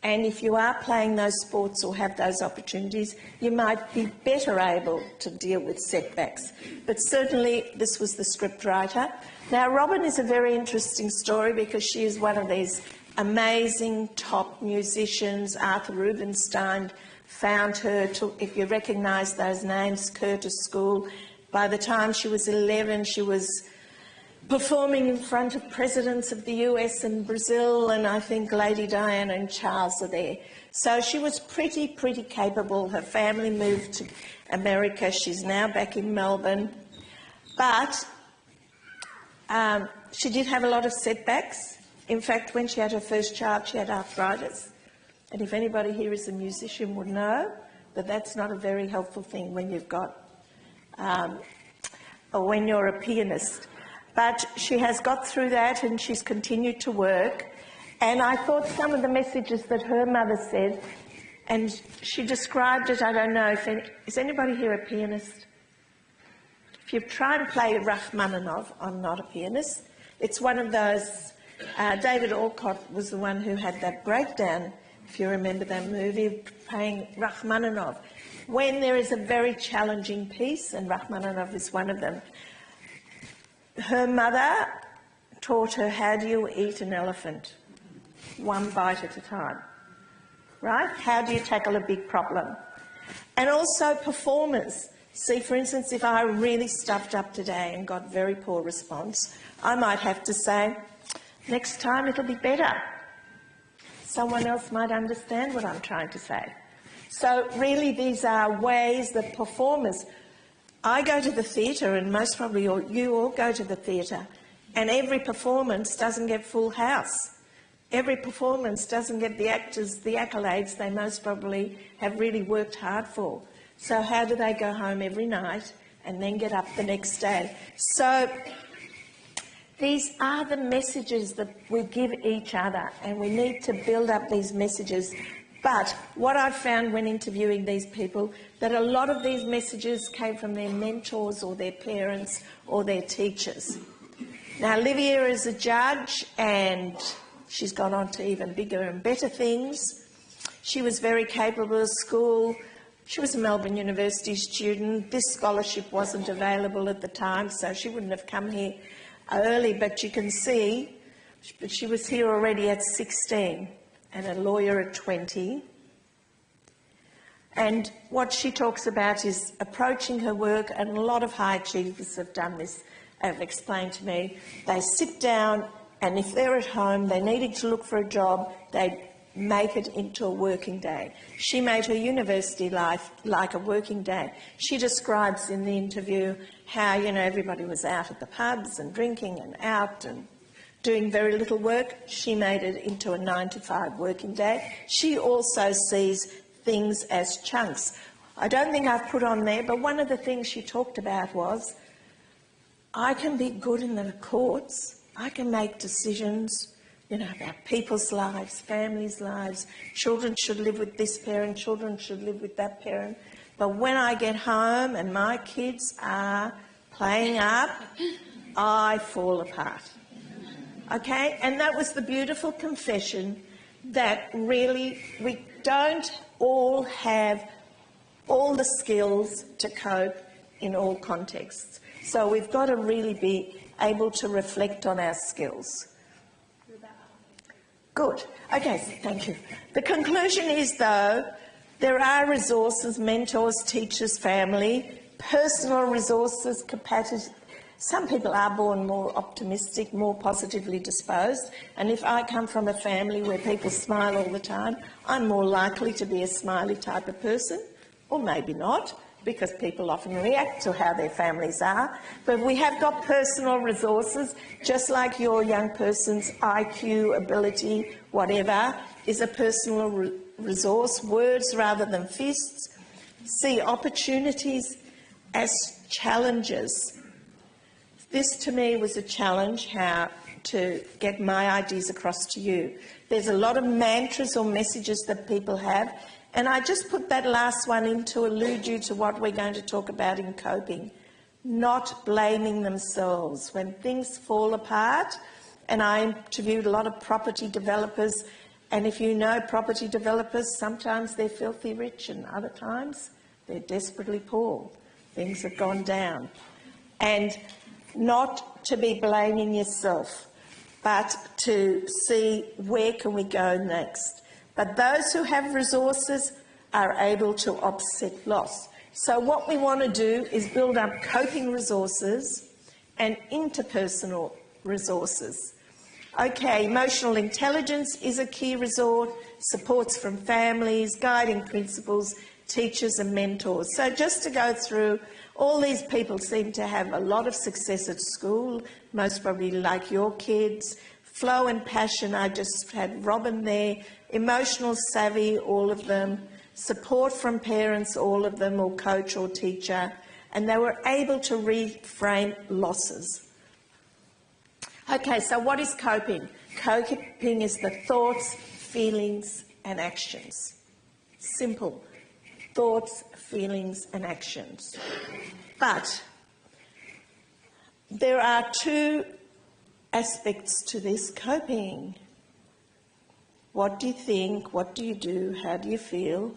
And if you are playing those sports or have those opportunities, you might be better able to deal with setbacks. But certainly this was the scriptwriter. Now, Robin is a very interesting story because she is one of these amazing top musicians. Arthur Rubinstein found her, if you recognise those names, Curtis School. By the time she was 11, she was performing in front of presidents of the US and Brazil, and I think Lady Diana and Charles are there. So she was pretty capable. Her family moved to America. She's now back in Melbourne. But she did have a lot of setbacks. In fact, when she had her first child, she had arthritis. And if anybody here is a musician would know that that's not a very helpful thing when you've got, or when you're a pianist. But she has got through that and she's continued to work. And I thought some of the messages that her mother said, and she described it, I don't know, is anybody here a pianist? If you try and play Rachmaninoff, I'm not a pianist. It's one of those, David Alcott was the one who had that breakdown, if you remember that movie, playing Rachmaninoff. When there is a very challenging piece, and Rachmaninoff is one of them, her mother taught her, how do you eat an elephant? One bite at a time, right? How do you tackle a big problem? And also performers. See, for instance, if I really stuffed up today and got very poor response, I might have to say, next time it'll be better. Someone else might understand what I'm trying to say. So really these are ways that performers, I go to the theatre, and most probably you all go to the theatre, and every performance doesn't get full house. Every performance doesn't get the actors the accolades they most probably have really worked hard for. So how do they go home every night and then get up the next day? So these are the messages that we give each other, and we need to build up these messages. But what I've found when interviewing these people, that a lot of these messages came from their mentors or their parents or their teachers. Now, Livia is a judge, and she's gone on to even bigger and better things. She was very capable at school. She was a Melbourne University student. This scholarship wasn't available at the time, so she wouldn't have come here early, but you can see, but she was here already at 16. And a lawyer at 20. And what she talks about is approaching her work, and a lot of high achievers have done this, have explained to me. They sit down, and if they're at home, they're needing to look for a job, they make it into a working day. She made her university life like a working day. She describes in the interview how, you know, everybody was out at the pubs and drinking and out and doing very little work. She made it into a 9-to-5 working day. She also sees things as chunks. I don't think I've put on there, but one of the things she talked about was, I can be good in the courts. I can make decisions, you know, about people's lives, families' lives. Children should live with this parent, children should live with that parent. But when I get home and my kids are playing up, I fall apart. Okay, and that was the beautiful confession that really we don't all have all the skills to cope in all contexts. So we've got to really be able to reflect on our skills. Good. Okay, thank you. The conclusion is, though, there are resources, mentors, teachers, family, personal resources, capacity. Some people are born more optimistic, more positively disposed, and if I come from a family where people smile all the time, I'm more likely to be a smiley type of person, or maybe not. because people often react to how their families are. But we have got personal resources, just like your young person's IQ, ability, whatever, is a personal resource. Words rather than fists. See opportunities as challenges. This to me was a challenge, how to get my ideas across to you. There's a lot of mantras or messages that people have, and I just put that last one in to allude you to what we're going to talk about in coping. Not blaming themselves. When things fall apart, and I interviewed a lot of property developers, and if you know property developers, sometimes they're filthy rich and other times they're desperately poor. Things have gone down. And not to be blaming yourself, but to see where can we go next. But those who have resources are able to offset loss. So what we want to do is build up coping resources and interpersonal resources. Okay, emotional intelligence is a key resource, supports from families, guiding principles, teachers and mentors. So just to go through, all these people seem to have a lot of success at school, most probably like your kids. Flow and passion, I just had Robin there. Emotional savvy, all of them. Support from parents, all of them, or coach or teacher. And they were able to reframe losses. Okay, so what is coping? Coping is the thoughts, feelings and actions. Simple. Thoughts, feelings and actions. But there are two aspects to this coping. What do you think? What do you do? How do you feel?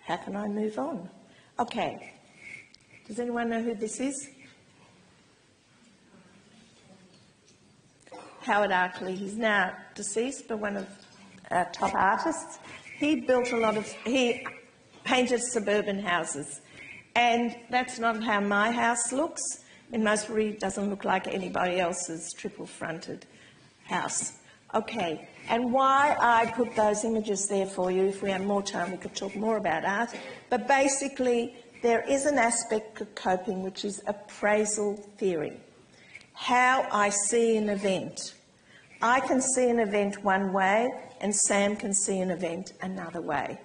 How can I move on? Okay. Does anyone know who this is? Howard Arkley. He's now deceased, but one of our top artists. He built he painted suburban houses. And that's not how my house looks. It most probably doesn't look like anybody else's triple-fronted house. Okay, and why I put those images there for you, if we had more time we could talk more about art, but basically there is an aspect of coping which is appraisal theory. How I see an event. I can see an event one way and Sam can see an event another way.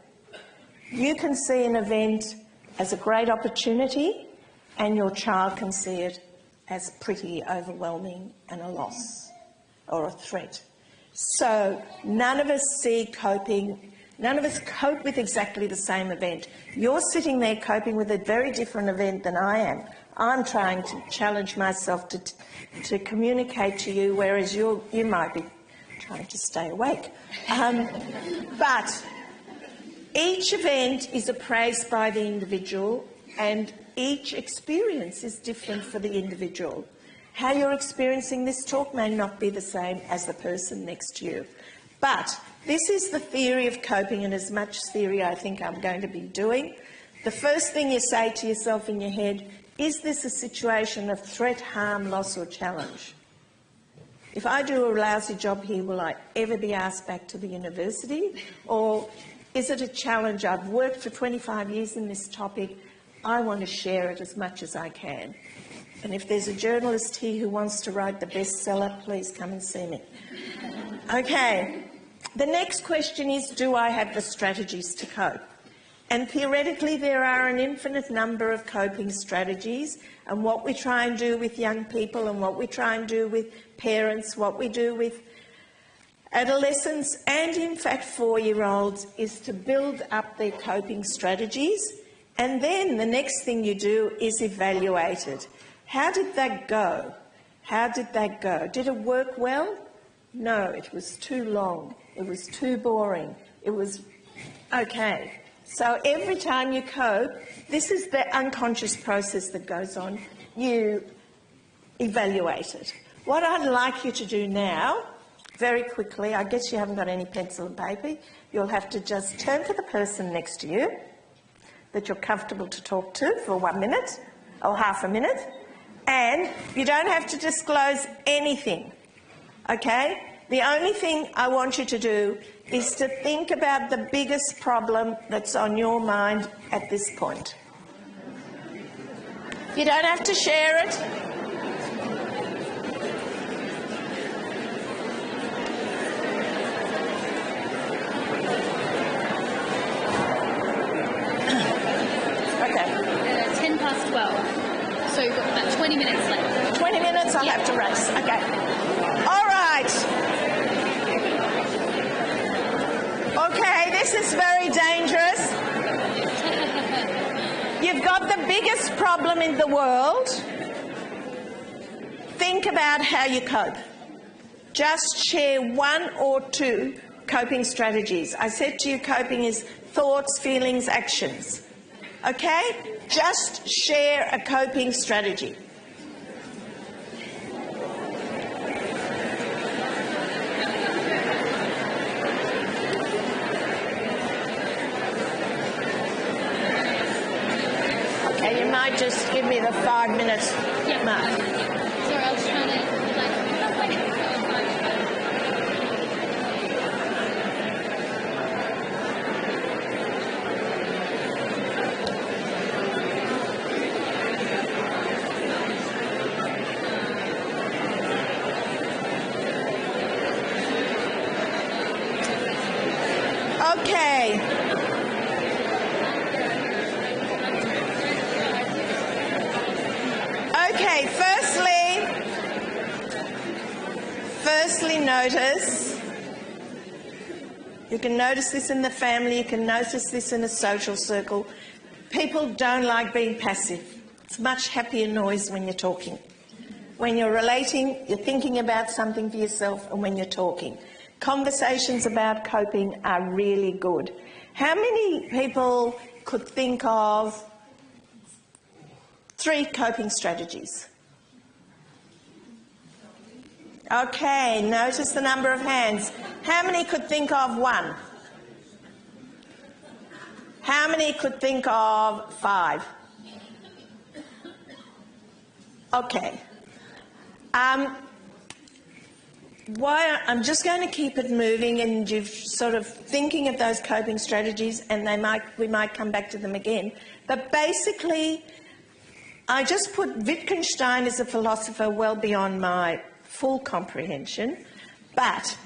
You can see an event as a great opportunity and your child can see it as pretty overwhelming and a loss or a threat. So none of us see coping, none of us cope with exactly the same event. You're sitting there coping with a very different event than I am. I'm trying to challenge myself to communicate to you, whereas you might be trying to stay awake. But each event is appraised by the individual and each experience is different for the individual. How you're experiencing this talk may not be the same as the person next to you. But this is the theory of coping, and as much theory I think I'm going to be doing. The first thing you say to yourself in your head, is this a situation of threat, harm, loss or challenge? If I do a lousy job here, will I ever be asked back to the university? Or is it a challenge? I've worked for 25 years in this topic. I want to share it as much as I can. And if there's a journalist here who wants to write the bestseller, please come and see me. Okay, the next question is, do I have the strategies to cope? And theoretically, there are an infinite number of coping strategies, and what we try and do with young people and what we try and do with parents, what we do with adolescents and, in fact, 4-year-olds is to build up their coping strategies, and then the next thing you do is evaluate it. How did that go? How did that go? Did it work well? No, it was too long. It was too boring. It was okay. So every time you cope, this is the unconscious process that goes on. You evaluate it. What I'd like you to do now, very quickly, I guess you haven't got any pencil and paper, you'll have to just turn to the person next to you that you're comfortable to talk to for 1 minute or half a minute. And you don't have to disclose anything, okay? The only thing I want you to do is to think about the biggest problem that's on your mind at this point. You don't have to share it. Okay. 10 past 12. So you've got about 20 minutes left. 20 minutes, I'll have to race. Okay. All right. Okay, this is very dangerous. You've got the biggest problem in the world. Think about how you cope. Just share one or two coping strategies. I said to you, coping is thoughts, feelings, actions. Okay? Just share a coping strategy. Okay, you might just give me the 5 minutes mark. Sorry, I was trying to, Okay. Okay, firstly notice, you can notice this in the family, you can notice this in a social circle. People don't like being passive. It's much happier noise when you're talking. When you're relating, you're thinking about something for yourself, and when you're talking. Conversations about coping are really good. How many people could think of 3 coping strategies? Okay, notice the number of hands. How many could think of 1? How many could think of 5? Okay. I'm just going to keep it moving, and you're sort of thinking of those coping strategies, and we might come back to them again. But basically, I just put Wittgenstein as a philosopher well beyond my full comprehension. But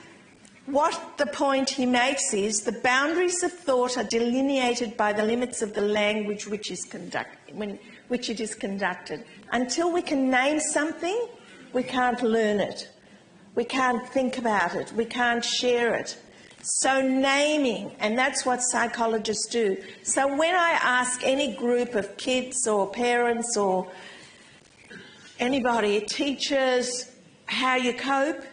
what the point he makes is the boundaries of thought are delineated by the limits of the language which it is conducted. Until we can name something, we can't learn it. We can't think about it. We can't share it. So naming, and that's what psychologists do. So when I ask any group of kids or parents or anybody, teachers, how you cope,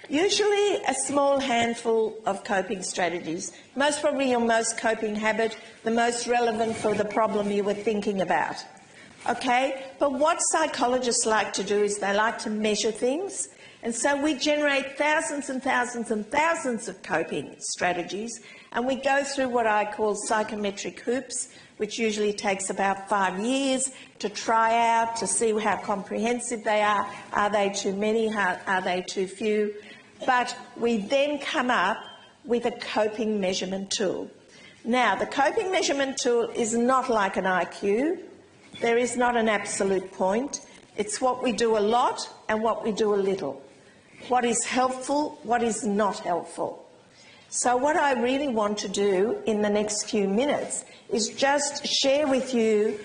usually a small handful of coping strategies. Most probably your most coping habit, the most relevant for the problem you were thinking about. Okay? But what psychologists like to do is they like to measure things. And so we generate thousands and thousands and thousands of coping strategies, and we go through what I call psychometric hoops, which usually takes about 5 years to try out, to see how comprehensive they are. Are they too many? Are they too few? But we then come up with a coping measurement tool. Now, the coping measurement tool is not like an IQ. There is not an absolute point. It's what we do a lot and what we do a little. What is helpful, what is not helpful. So what I really want to do in the next few minutes is just share with you,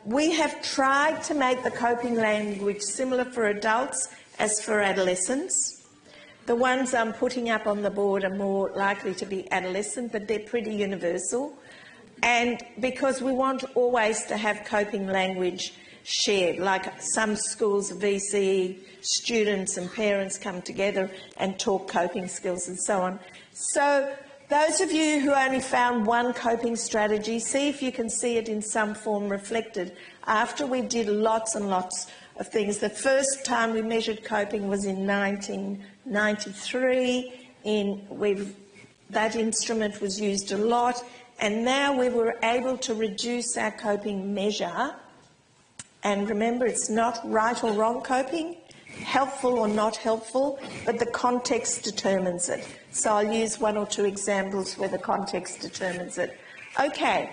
we have tried to make the coping language similar for adults as for adolescents. The ones I'm putting up on the board are more likely to be adolescent, but they're pretty universal. And because we want always to have coping language shared, like some schools, VCE, students and parents come together and talk coping skills and so on. So those of you who only found one coping strategy, see if you can see it in some form reflected. After we did lots and lots of things, the first time we measured coping was in 1993. That instrument was used a lot, and now we were able to reduce our coping measure. And remember, it's not right or wrong coping, helpful or not helpful, but the context determines it. So I'll use 1 or 2 examples where the context determines it. Okay,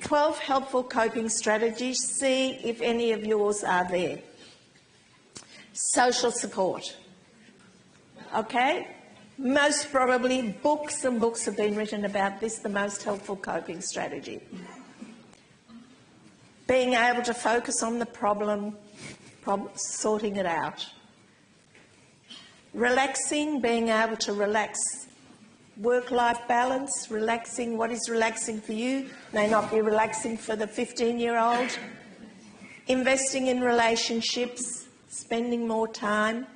12 helpful coping strategies. See if any of yours are there. Social support. Okay? Most probably books and books have been written about this, the most helpful coping strategy. Being able to focus on the problem, sorting it out. Relaxing, being able to relax. Work-life balance, relaxing. What is relaxing for you may not be relaxing for the 15-year-old. Investing in relationships, spending more time.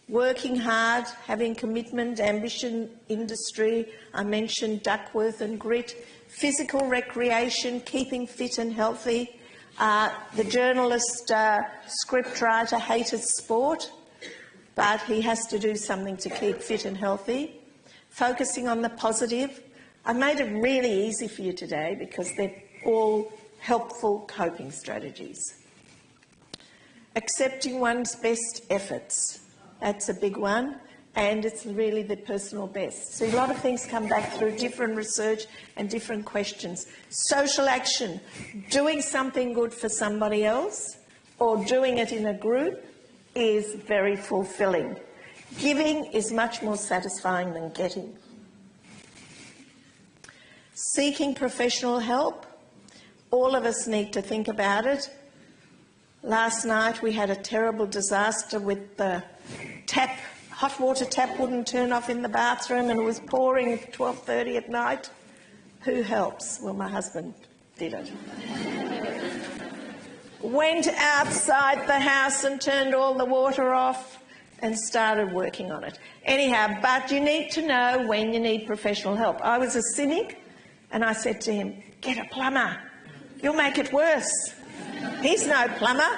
Working hard, having commitment, ambition, industry. I mentioned Duckworth and grit. Physical recreation, keeping fit and healthy. The journalist, scriptwriter hated sport, but he has to do something to keep fit and healthy. Focusing on the positive. I made it really easy for you today because they're all helpful coping strategies. Accepting one's best efforts. That's a big one, and it's really the personal best. So a lot of things come back through different research and different questions. Social action, doing something good for somebody else or doing it in a group is very fulfilling. Giving is much more satisfying than getting. Seeking professional help, all of us need to think about it. Last night we had a terrible disaster with the hot water tap wouldn't turn off in the bathroom and it was pouring at 12:30 at night. Who helps? Well, my husband did it. Went outside the house and turned all the water off and started working on it. Anyhow, but you need to know when you need professional help. I was a cynic and I said to him, get a plumber. You'll make it worse. He's no plumber.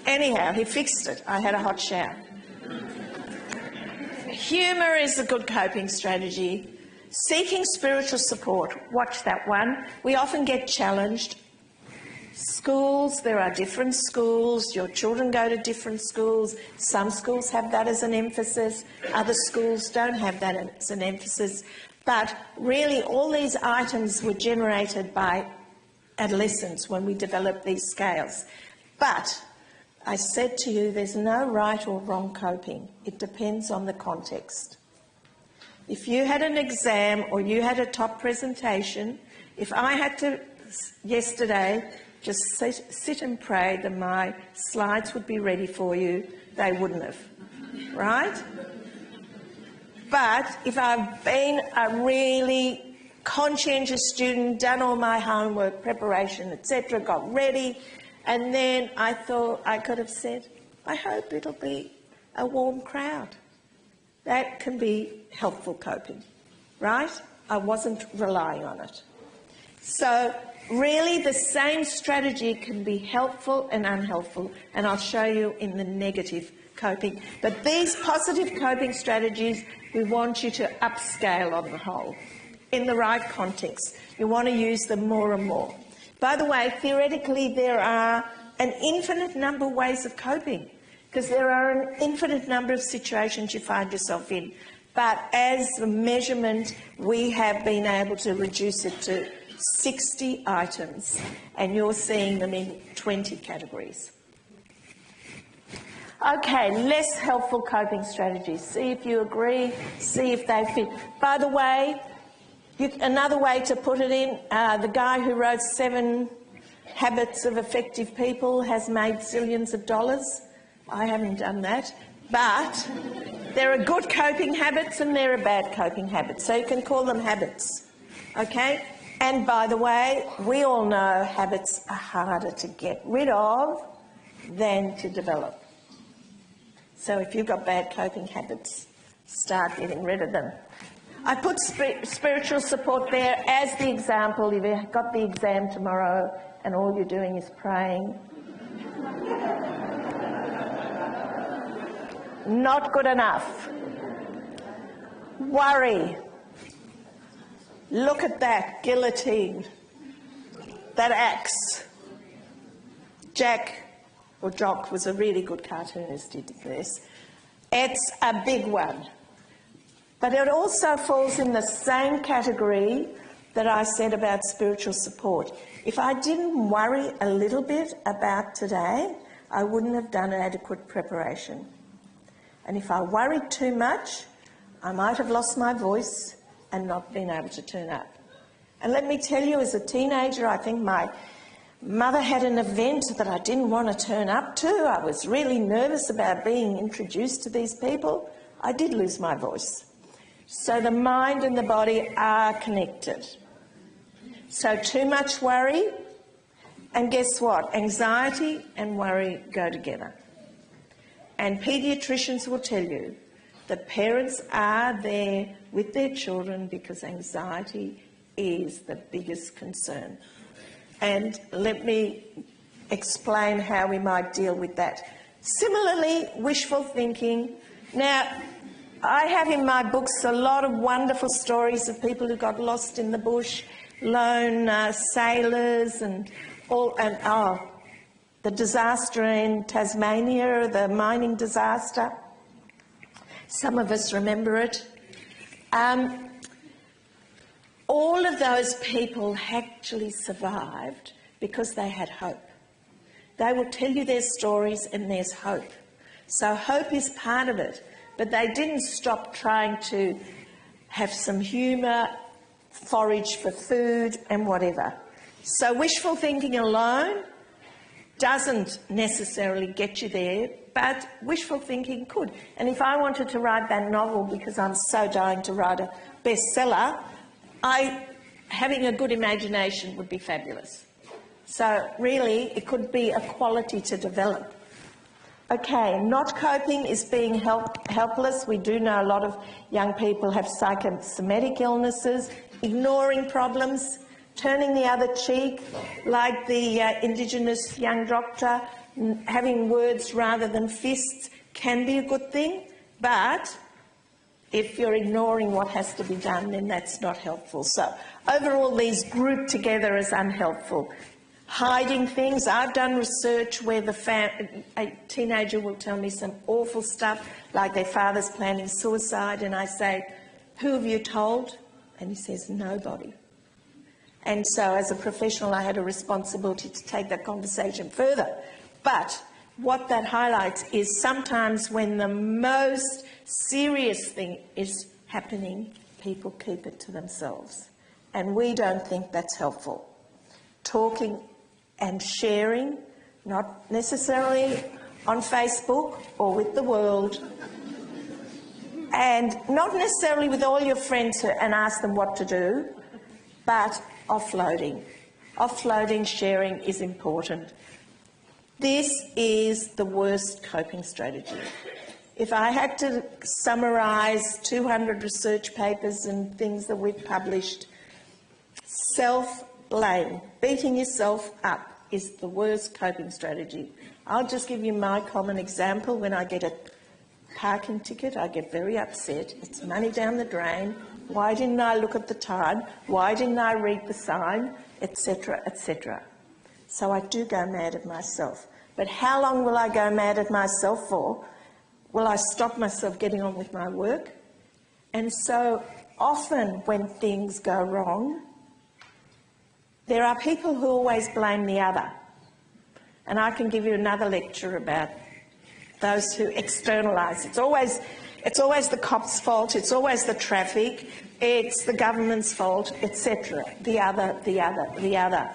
Anyhow, he fixed it. I had a hot shower. Humour is a good coping strategy. Seeking spiritual support. Watch that one. We often get challenged. Schools, there are different schools. Your children go to different schools. Some schools have that as an emphasis. Other schools don't have that as an emphasis. But really, all these items were generated by adolescents when we developed these scales. But I said to you, there's no right or wrong coping. It depends on the context. If you had an exam or you had a top presentation, if I had to, yesterday, just sit and pray that my slides would be ready for you, they wouldn't have, right? But if I've been a really conscientious student, done all my homework, preparation, etc., got ready, and then I thought I could have said, I hope it'll be a warm crowd. That can be helpful coping, right? I wasn't relying on it. So really the same strategy can be helpful and unhelpful, and I'll show you in the negative coping. But these positive coping strategies, we want you to upscale on the whole. In the right context, you want to use them more and more. By the way, theoretically, there are an infinite number of ways of coping because there are an infinite number of situations you find yourself in. But as a measurement, we have been able to reduce it to 60 items, and you're seeing them in 20 categories. Okay, less helpful coping strategies. See if you agree, see if they fit. By the way, another way to put it in, the guy who wrote 7 Habits of Effective People has made zillions of dollars. I haven't done that. But there are good coping habits and there are bad coping habits. So you can call them habits. Okay? And by the way, we all know habits are harder to get rid of than to develop. So if you've got bad coping habits, start getting rid of them. I put spiritual support there as the example. If you've got the exam tomorrow and all you're doing is praying, not good enough. Worry. Look at that guillotine, that axe. Jack, or Jock, was a really good cartoonist, did this. It's a big one. But it also falls in the same category that I said about spiritual support. If I didn't worry a little bit about today, I wouldn't have done adequate preparation. And if I worried too much, I might have lost my voice and not been able to turn up. And let me tell you, as a teenager, I think my mother had an event that I didn't want to turn up to. I was really nervous about being introduced to these people. I did lose my voice. So the mind and the body are connected. So too much worry, and guess what? Anxiety and worry go together. And paediatricians will tell you that parents are there with their children because anxiety is the biggest concern. And let me explain how we might deal with that. Similarly, wishful thinking. Now, I have in my books a lot of wonderful stories of people who got lost in the bush, lone sailors and the disaster in Tasmania, the mining disaster. Some of us remember it. All of those people actually survived because they had hope. They will tell you their stories and there's hope. So hope is part of it, but they didn't stop trying to have some humour, forage for food and whatever. So wishful thinking alone doesn't necessarily get you there, but wishful thinking could. And if I wanted to write that novel because I'm so dying to write a bestseller, having a good imagination would be fabulous. So really, it could be a quality to develop. Okay, not coping is being helpless. We do know a lot of young people have psychosomatic illnesses, ignoring problems, turning the other cheek, like the Indigenous young doctor, having words rather than fists can be a good thing, but if you're ignoring what has to be done, then that's not helpful. So overall, these group together as unhelpful. Hiding things. I've done research where a teenager will tell me some awful stuff, like their father's planning suicide, and I say, "Who have you told?" And he says, "Nobody." And so as a professional, I had a responsibility to take that conversation further. But what that highlights is sometimes when the most serious thing is happening, people keep it to themselves. And we don't think that's helpful. Talking and sharing, not necessarily on Facebook or with the world, and not necessarily with all your friends and ask them what to do, but offloading. Offloading, sharing is important. This is the worst coping strategy. If I had to summarise 200 research papers and things that we've published, self-blame, beating yourself up, is the worst coping strategy. I'll just give you my common example. When I get a parking ticket, I get very upset. It's money down the drain. Why didn't I look at the time? Why didn't I read the sign? Etc., etc. So I do go mad at myself. But how long will I go mad at myself for? Will I stop myself getting on with my work? And so often when things go wrong, there are people who always blame the other. And I can give you another lecture about those who externalise. It's always the cop's fault, it's always the traffic, it's the government's fault, etc. The other.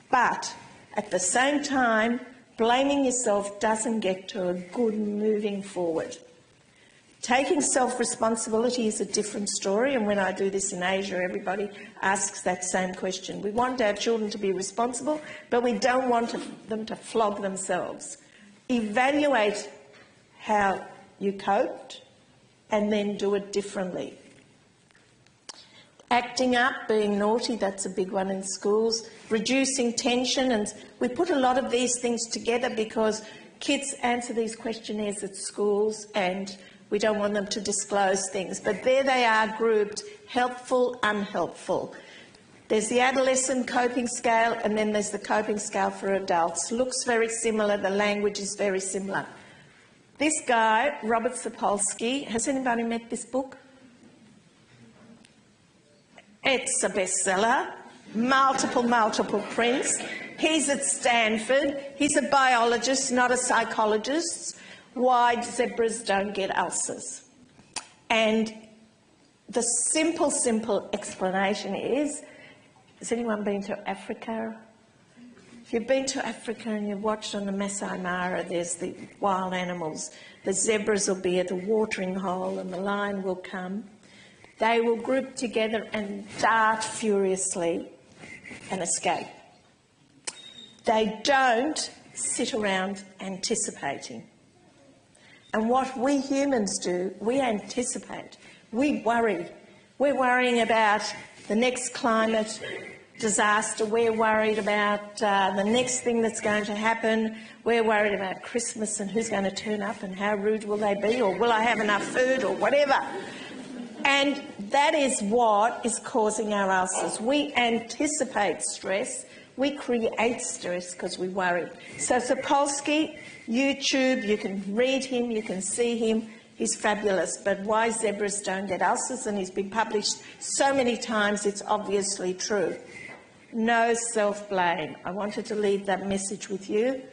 But at the same time, blaming yourself doesn't get to a good moving forward. Taking self-responsibility is a different story, and when I do this in Asia, everybody asks that same question. We want our children to be responsible, but we don't want them to flog themselves. Evaluate how you coped and then do it differently. Acting up, being naughty, that's a big one in schools. Reducing tension, and we put a lot of these things together because kids answer these questionnaires at schools and we don't want them to disclose things. But there they are grouped, helpful, unhelpful. There's the adolescent coping scale and then there's the coping scale for adults. Looks very similar, the language is very similar. This guy, Robert Sapolsky, has anybody met this book? It's a bestseller, multiple prints. He's at Stanford. He's a biologist, not a psychologist. Why zebras don't get ulcers. And the simple explanation is, has anyone been to Africa? If you've been to Africa and you've watched on the Masai Mara, there's the wild animals. The zebras will be at a watering hole and the lion will come. They will group together and dart furiously and escape. They don't sit around anticipating. And what we humans do, we anticipate. We worry. We're worrying about the next climate disaster. We're worried about the next thing that's going to happen. We're worried about Christmas and who's going to turn up and how rude will they be, or will I have enough food, or whatever. And that is what is causing our ulcers. We anticipate stress. We create stress because we worry. So Sapolsky, YouTube, you can read him, you can see him. He's fabulous. But why zebras don't get ulcers, and he's been published so many times, it's obviously true. No self-blame. I wanted to leave that message with you.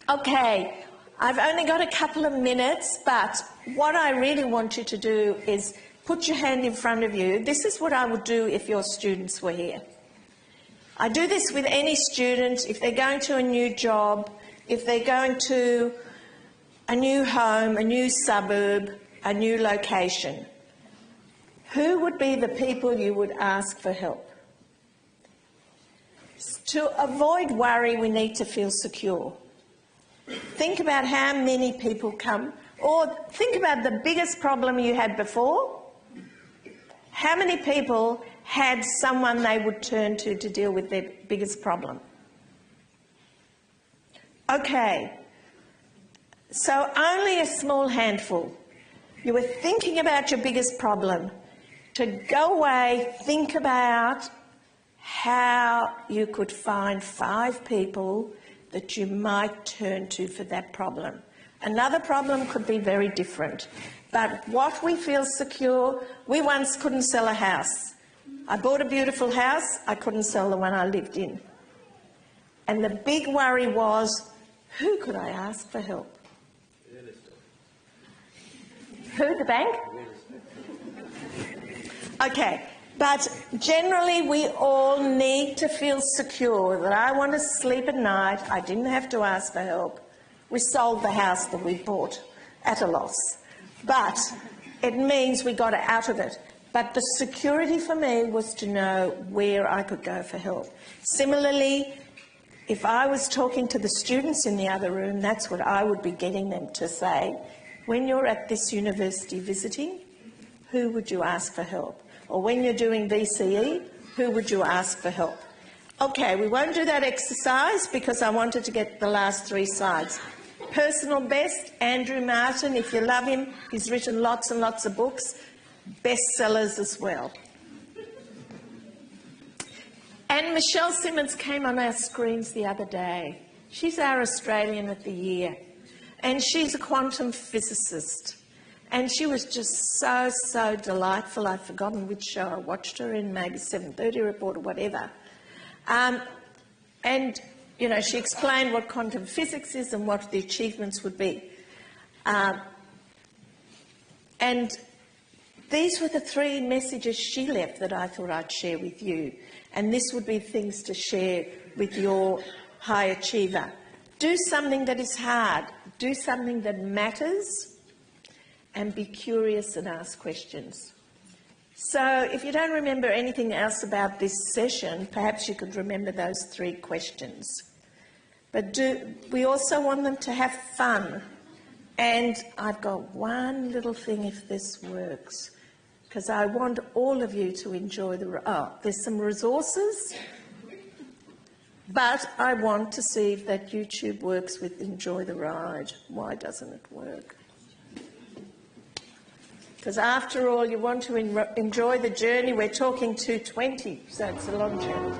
Okay, I've only got a couple of minutes, but what I really want you to do is put your hand in front of you. This is what I would do if your students were here. I do this with any student if they're going to a new job, if they're going to a new home, a new suburb, a new location. Who would be the people you would ask for help? To avoid worry, we need to feel secure. Think about how many people come, or think about the biggest problem you had before. How many people had someone they would turn to deal with their biggest problem? Okay, so only a small handful. You were thinking about your biggest problem. To go away, think about how you could find 5 people that you might turn to for that problem. Another problem could be very different. But what we feel secure, we once couldn't sell a house. I bought a beautiful house, I couldn't sell the one I lived in. And the big worry was, who could I ask for help? Who, the bank? Okay, but generally we all need to feel secure that I want to sleep at night, I didn't have to ask for help. We sold the house that we bought at a loss. But it means we got out of it. But the security for me was to know where I could go for help. Similarly, if I was talking to the students in the other room, that's what I would be getting them to say. When you're at this university visiting, who would you ask for help? Or when you're doing VCE, who would you ask for help? Okay, we won't do that exercise because I wanted to get the last 3 slides. Personal best, Andrew Martin, if you love him, he's written lots and lots of books, bestsellers as well. And Michelle Simmons came on our screens the other day. She's our Australian of the Year, and she's a quantum physicist. And she was just so delightful. I've forgotten which show I watched her in, maybe 7:30 Report or whatever. And, you know, she explained what quantum physics is and what the achievements would be. And these were the 3 messages she left that I thought I'd share with you. And this would be things to share with your high achiever. Do something that is hard. Do something that matters. And be curious and ask questions. So if you don't remember anything else about this session, perhaps you could remember those 3 questions. But we also want them to have fun. And I've got one little thing if this works, because I want all of you to enjoy there's some resources, but I want to see if that YouTube works with Enjoy the Ride. Why doesn't it work? Because after all, you want to enjoy the journey. We're talking 220, so it's a long journey.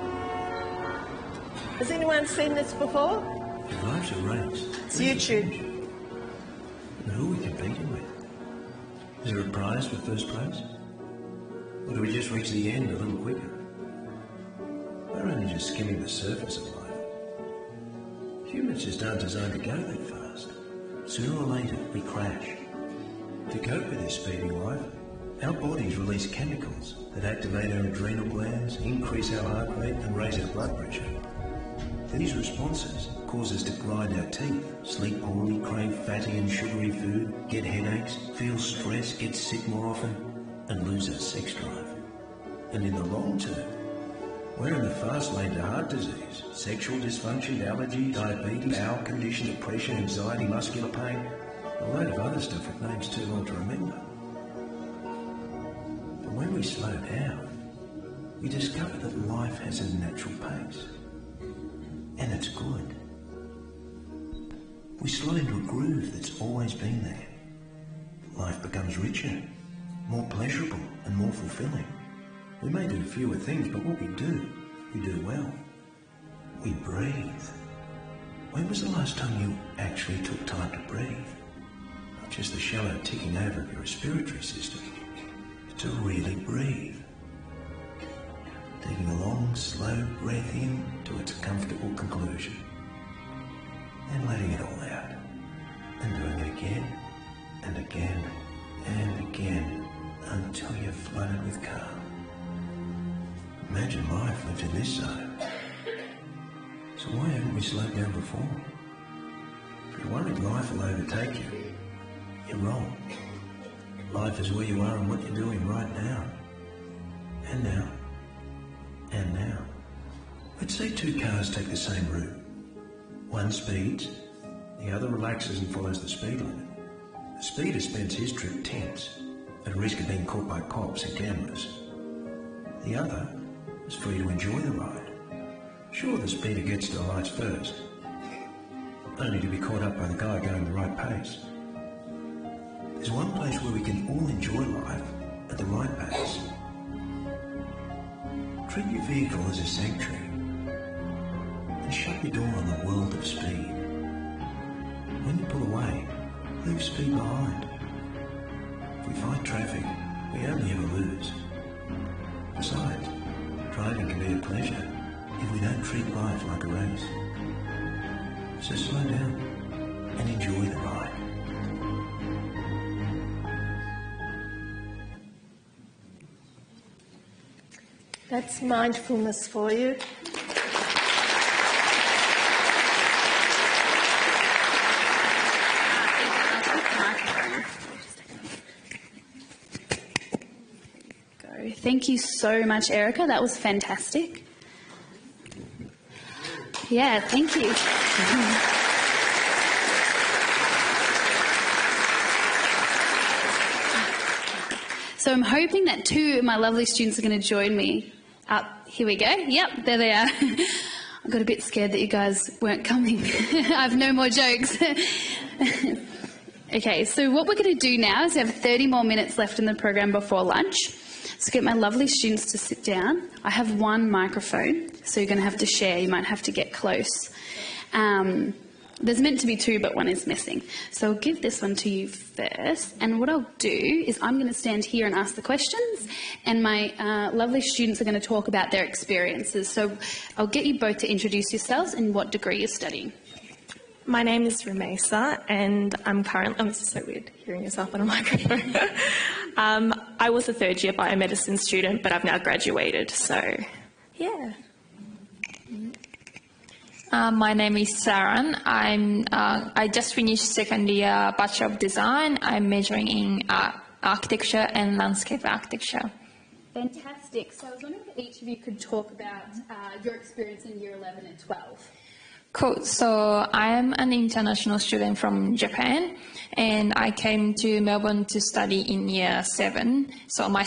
Has anyone seen this before? Your life's a race. It's YouTube. And who are we competing with? Is there a prize for first place? Or do we just reach the end a little quicker? We're only just skimming the surface of life. Humans just aren't designed to go that fast. Sooner or later, we crash. To cope with this speedy life, our bodies release chemicals that activate our adrenal glands, increase our heart rate and raise our blood pressure. These responses cause us to grind our teeth, sleep poorly, crave fatty and sugary food, get headaches, feel stressed, get sick more often, and lose our sex drive. And in the long term, we're in the fast lane to heart disease, sexual dysfunction, allergy, diabetes, bowel condition, depression, anxiety, muscular pain, a load of other stuff with names too long to remember. But when we slow down, we discover that life has a natural pace. And it's good. We slot into a groove that's always been there. Life becomes richer, more pleasurable and more fulfilling. We may do fewer things, but what we do well. We breathe. When was the last time you actually took time to breathe? Not just the shallow ticking over of your respiratory system, but to really breathe. Taking a long, slow breath in to its comfortable conclusion, and letting it all out, and doing it again, and again, and again, until you're flooded with calm. Imagine life lived in this zone. So why haven't we slowed down before? If you're worried life will overtake you, you're wrong. Life is where you are and what you're doing right now. And now. And now. Let's say two cars take the same route. One speeds, the other relaxes and follows the speed limit. The speeder spends his trip tense, at risk of being caught by cops and cameras. The other is free to enjoy the ride. Sure, the speeder gets to the lights first, only to be caught up by the guy going the right pace. There's one place where we can all enjoy life at the right pace. Treat your vehicle as a sanctuary and shut your door on the world of speed. When you pull away, leave speed behind. If we fight traffic, we only ever lose. Besides, driving can be a pleasure if we don't treat life like a race. So slow down and enjoy the ride. That's mindfulness for you. Thank you so much, Erica. That was fantastic. Yeah, thank you. So I'm hoping that two of my lovely students are going to join me. Here we go. Yep, there they are. I got a bit scared that you guys weren't coming. I have no more jokes. Okay, so what we're going to do now is we have 30 more minutes left in the program before lunch. So get my lovely students to sit down. I have one microphone, so you're going to have to share. You might have to get close. There's meant to be two, but one is missing. So I'll give this one to you first. And what I'll do is I'm going to stand here and ask the questions, and my lovely students are going to talk about their experiences. So I'll get you both to introduce yourselves and what degree you're studying. My name is Rumesa, and I'm currently... Oh, this is so weird, hearing yourself on a microphone. I was a third-year biomedicine student, but I've now graduated, so yeah. My name is Saran. I just finished second year Bachelor of Design. I'm majoring in architecture and landscape architecture. Fantastic. So I was wondering if each of you could talk about your experience in year 11 and 12. Cool. So I am an international student from Japan, and I came to Melbourne to study in year 7. So my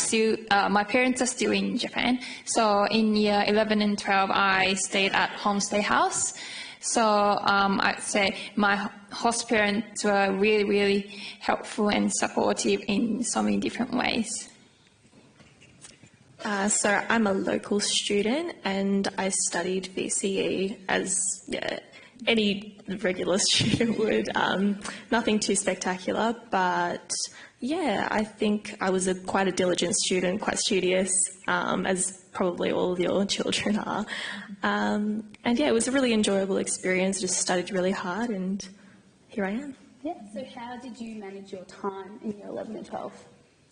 parents are still in Japan. So in year 11 and 12, I stayed at homestay house. So I'd say my host parents were really, really helpful and supportive in so many different ways. So I'm a local student, and I studied VCE as any regular student would. Nothing too spectacular, but yeah, I think I was quite a diligent student, quite studious, as probably all of your children are. And yeah, it was a really enjoyable experience. Just studied really hard, and here I am. Yeah, so how did you manage your time in year 11 and 12?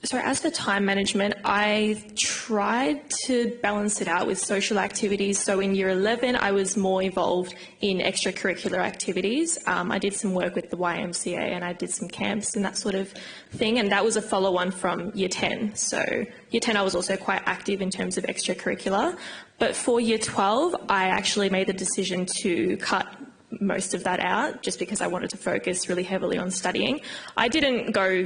So as for time management, I tried to balance it out with social activities. So in year 11, I was more involved in extracurricular activities. I did some work with the YMCA and I did some camps and that sort of thing. And that was a follow-on from year 10. So year 10, I was also quite active in terms of extracurricular. But for year 12, I actually made the decision to cut most of that out just because I wanted to focus really heavily on studying. I didn't go,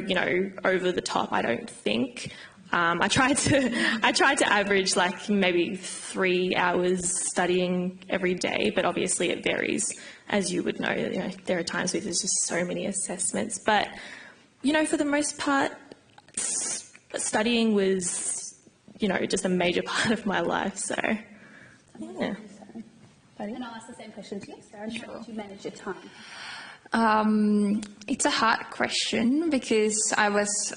over the top, I don't think. I tried to average like maybe 3 hours studying every day, but obviously it varies, as you would know. There are times where there's just so many assessments. But, for the most part, studying was, just a major part of my life. So, yeah. And I'll ask the same question to you, Sarah. How did you manage your time? It's a hard question because I was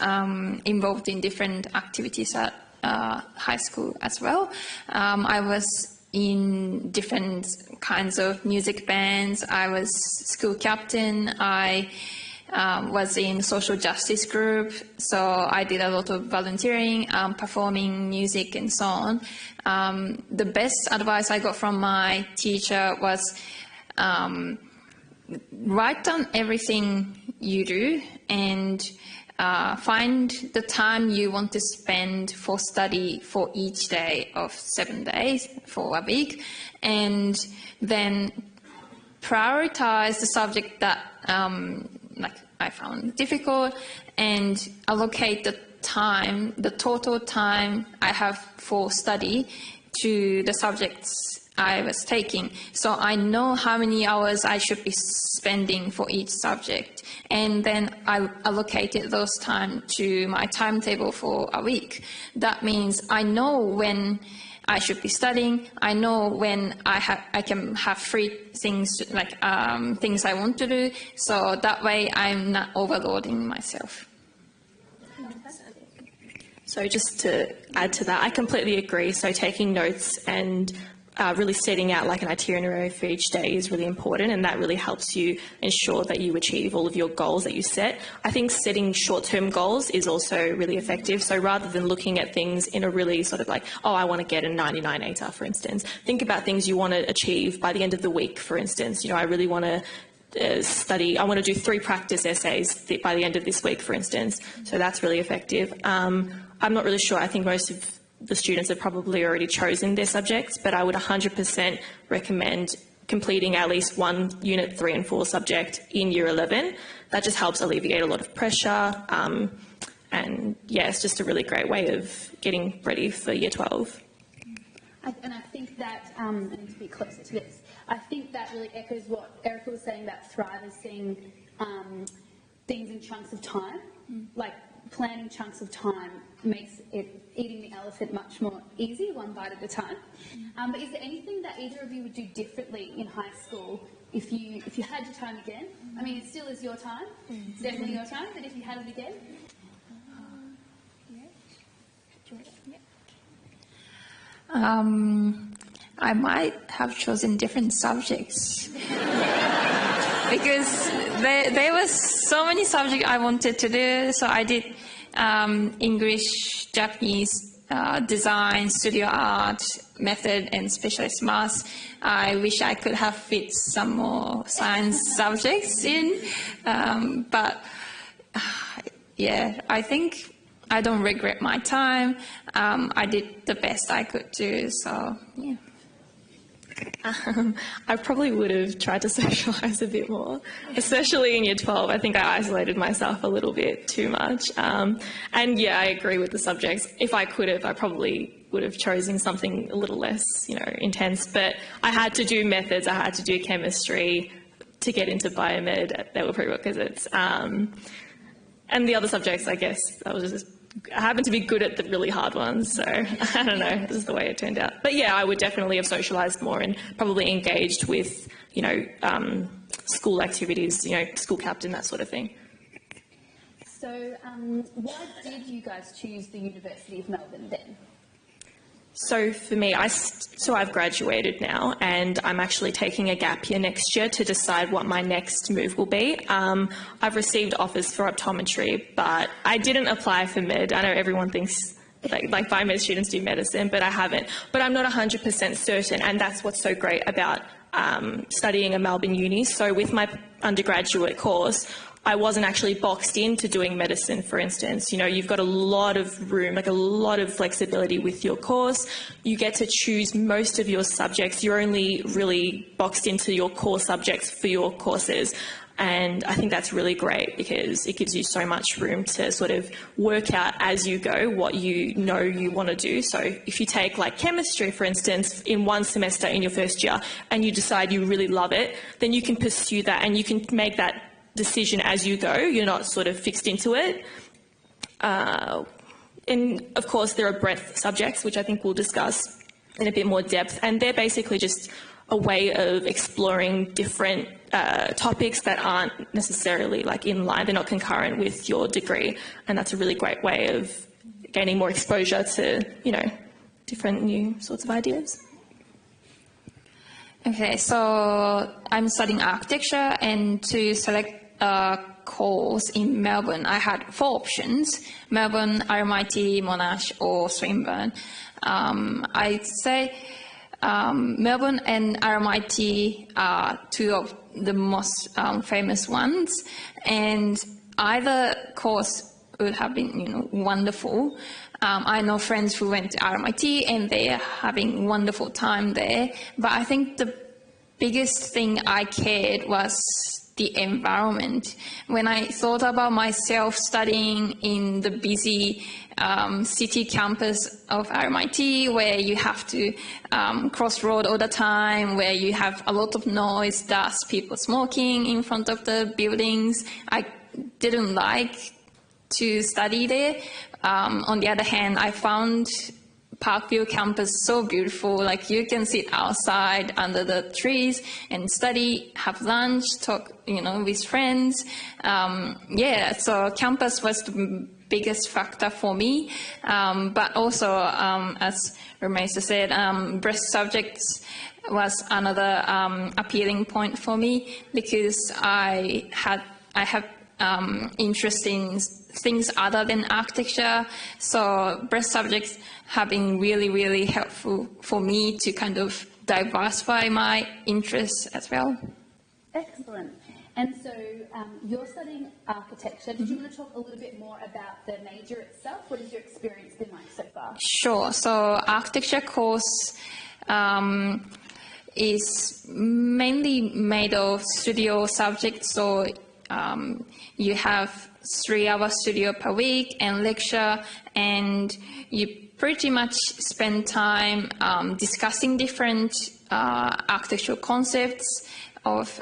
involved in different activities at high school as well. I was in different kinds of music bands. I was school captain. I was in social justice group, so I did a lot of volunteering, performing music and so on. The best advice I got from my teacher was write down everything you do and find the time you want to spend for study for each day of 7 days for a week, and then prioritize the subject that I found difficult and allocate the time, the total time I have for study to the subjects I was taking. So I know how many hours I should be spending for each subject. And then I allocated those time to my timetable for a week. That means I know when I should be studying. I know when I can have free things, like things I want to do. So that way I'm not overloading myself. So just to add to that, I completely agree. So taking notes and really setting out like an itinerary for each day is really important, and that really helps you ensure that you achieve all of your goals that you set. I think setting short-term goals is also really effective. So rather than looking at things in a really sort of like, oh, I want to get a 99 ATAR, for instance, think about things you want to achieve by the end of the week, for instance. I really want to study, I want to do 3 practice essays by the end of this week, for instance. So that's really effective. I'm not really sure. I think most of the students have probably already chosen their subjects, but I would 100% recommend completing at least one Unit 3 and 4 subject in Year 11. That just helps alleviate a lot of pressure, and yeah, it's just a really great way of getting ready for Year 12. And I think that, and to be closer to this, I think that really echoes what Erica was saying about Thrive as seeing things in chunks of time. Like planning chunks of time makes eating the elephant much more easy, one bite at a time. But is there anything that either of you would do differently in high school if you had your time again? I mean, it still is your time. It's definitely your time, but if you had it again? I might have chosen different subjects because there was so many subjects I wanted to do. So I did English, Japanese, design, studio art, method, and specialist maths. I wish I could have fit some more science subjects in, but yeah, I think I don't regret my time. I did the best I could do, so yeah. I probably would have tried to socialise a bit more, especially in Year 12. I think I isolated myself a little bit too much. And yeah, I agree with the subjects. If I could have, I probably would have chosen something a little less, intense. But I had to do methods, I had to do chemistry to get into biomed. They were prerequisites. And the other subjects, I guess, that was just happen to be good at the really hard ones, so I don't know, this is the way it turned out. But yeah, I would definitely have socialised more and probably engaged with, you know, school activities, you know, school captain, that sort of thing. So why did you guys choose the University of Melbourne then? So for me, I've graduated now, and I'm actually taking a gap year next year to decide what my next move will be. I've received offers for optometry, but I didn't apply for med. I know everyone thinks like biomed students do medicine, but I haven't. But I'm not 100% certain, and that's what's so great about studying at Melbourne Uni. So with my undergraduate course, I wasn't actually boxed into doing medicine, for instance. You know, you've got a lot of room, like a lot of flexibility with your course. You get to choose most of your subjects. You're only really boxed into your core subjects for your courses. And I think that's really great because it gives you so much room to sort of work out as you go what you know you want to do. So if you take like chemistry, for instance, in one semester in your first year and you decide you really love it, then you can pursue that and you can make that decision as you go. You're not sort of fixed into it. And of course there are breadth subjects, which I think we'll discuss in a bit more depth, and they're basically just a way of exploring different topics that aren't necessarily like in line, they're not concurrent with your degree, and that's a really great way of gaining more exposure to, you know, different new sorts of ideas. Okay, so I'm studying architecture, and to select a course in Melbourne, I had 4 options: Melbourne, RMIT, Monash, or Swinburne. I'd say Melbourne and RMIT are 2 of the most famous ones, and either course would have been, you know, wonderful. I know friends who went to RMIT and they're having wonderful time there, but I think the biggest thing I cared was the environment. When I thought about myself studying in the busy city campus of RMIT, where you have to cross road all the time, where you have a lot of noise, dust, people smoking in front of the buildings, I didn't like to study there. On the other hand, I found Parkview campus so beautiful. Like, you can sit outside under the trees and study, have lunch, talk, you know, with friends. Yeah, so campus was the biggest factor for me. But also, as Ramesa said, breast subjects was another appealing point for me, because I have interest in things other than architecture. So breast subjects have been really, really helpful for me to kind of diversify my interests as well. Excellent. And so you're studying architecture. Did you want to talk a little bit more about the major itself? What has your experience been like so far? Sure. So architecture course is mainly made of studio subjects. So you have 3-hour studio per week and lecture, and you pretty much spend time discussing different architectural concepts of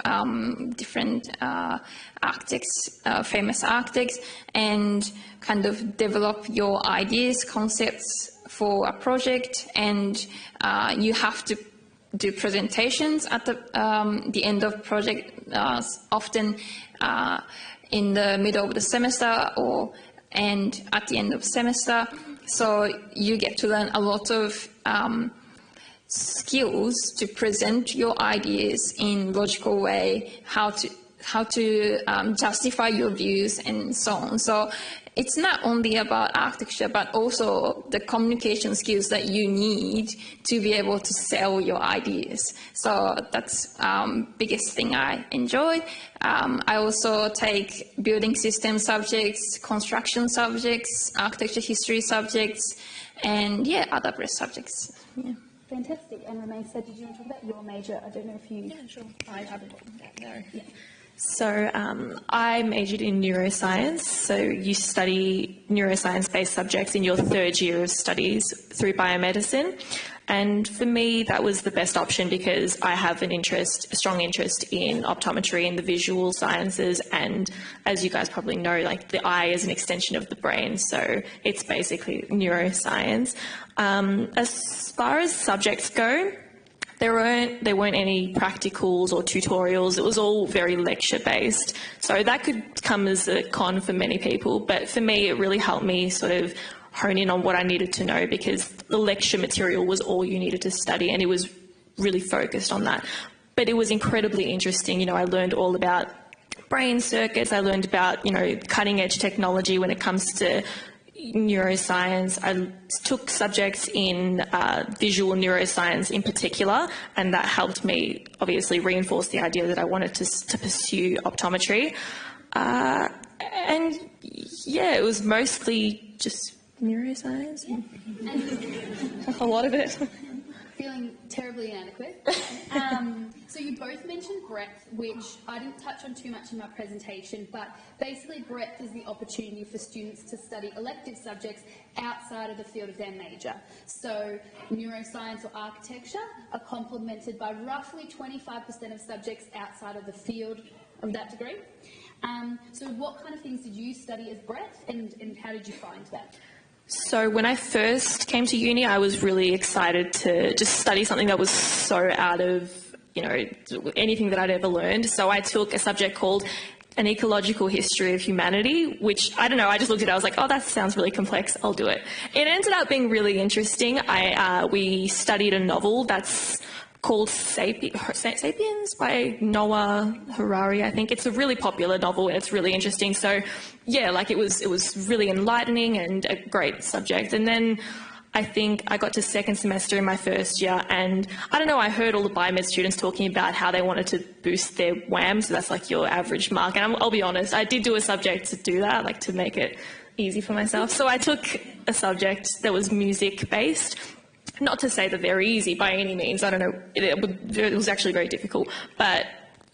different architects, famous architects, and kind of develop your ideas, concepts for a project. And you have to do presentations at the end of project, often in the middle of the semester and at the end of semester. So you get to learn a lot of skills to present your ideas in logical way, how to justify your views and so on. So it's not only about architecture, but also the communication skills that you need to be able to sell your ideas. So that's biggest thing I enjoy. I also take building system subjects, construction subjects, architecture history subjects, and yeah, other breast subjects. Yeah. Fantastic. And Ramesa, did you want to talk about your major? I don't know if you... Yeah, sure. I haven't got that, no. Yeah. So I majored in neuroscience. So you study neuroscience-based subjects in your 3rd year of studies through biomedicine. And for me, that was the best option because I have a strong interest in optometry and the visual sciences. And as you guys probably know, like the eye is an extension of the brain. So it's basically neuroscience. As far as subjects go, there weren't any practicals or tutorials. It was all very lecture-based. So that could come as a con for many people. But for me, it really helped me sort of hone in on what I needed to know because the lecture material was all you needed to study and it was really focused on that. But it was incredibly interesting. You know, I learned all about brain circuits. I learned about, you know, cutting-edge technology when it comes to neuroscience. I took subjects in visual neuroscience in particular, and that helped me obviously reinforce the idea that I wanted to pursue optometry. And yeah, it was mostly just neuroscience. A lot of it. Feeling terribly inadequate. So you both mentioned breadth, which I didn't touch on too much in my presentation, but basically breadth is the opportunity for students to study elective subjects outside of the field of their major. So neuroscience or architecture are complemented by roughly 25% of subjects outside of the field of that degree. So what kind of things did you study as breadth and how did you find that? So when I first came to uni, I was really excited to just study something that was so out of, you know, anything that I'd ever learned. So I took a subject called An Ecological History of Humanity, which, I don't know, I just looked at it, I was like, oh, that sounds really complex, I'll do it. It ended up being really interesting. We studied a novel that's called Sapiens by Noah Harari, I think. It's a really popular novel and it's really interesting. So yeah, like it was really enlightening and a great subject. And then I think I got to second semester in my first year and I don't know, I heard all the biomed students talking about how they wanted to boost their WAM, so that's like your average mark. And I'll be honest, I did do a subject to do that, like to make it easy for myself. So I took a subject that was music based. Not to say that they're easy by any means, I don't know, it was actually very difficult, but,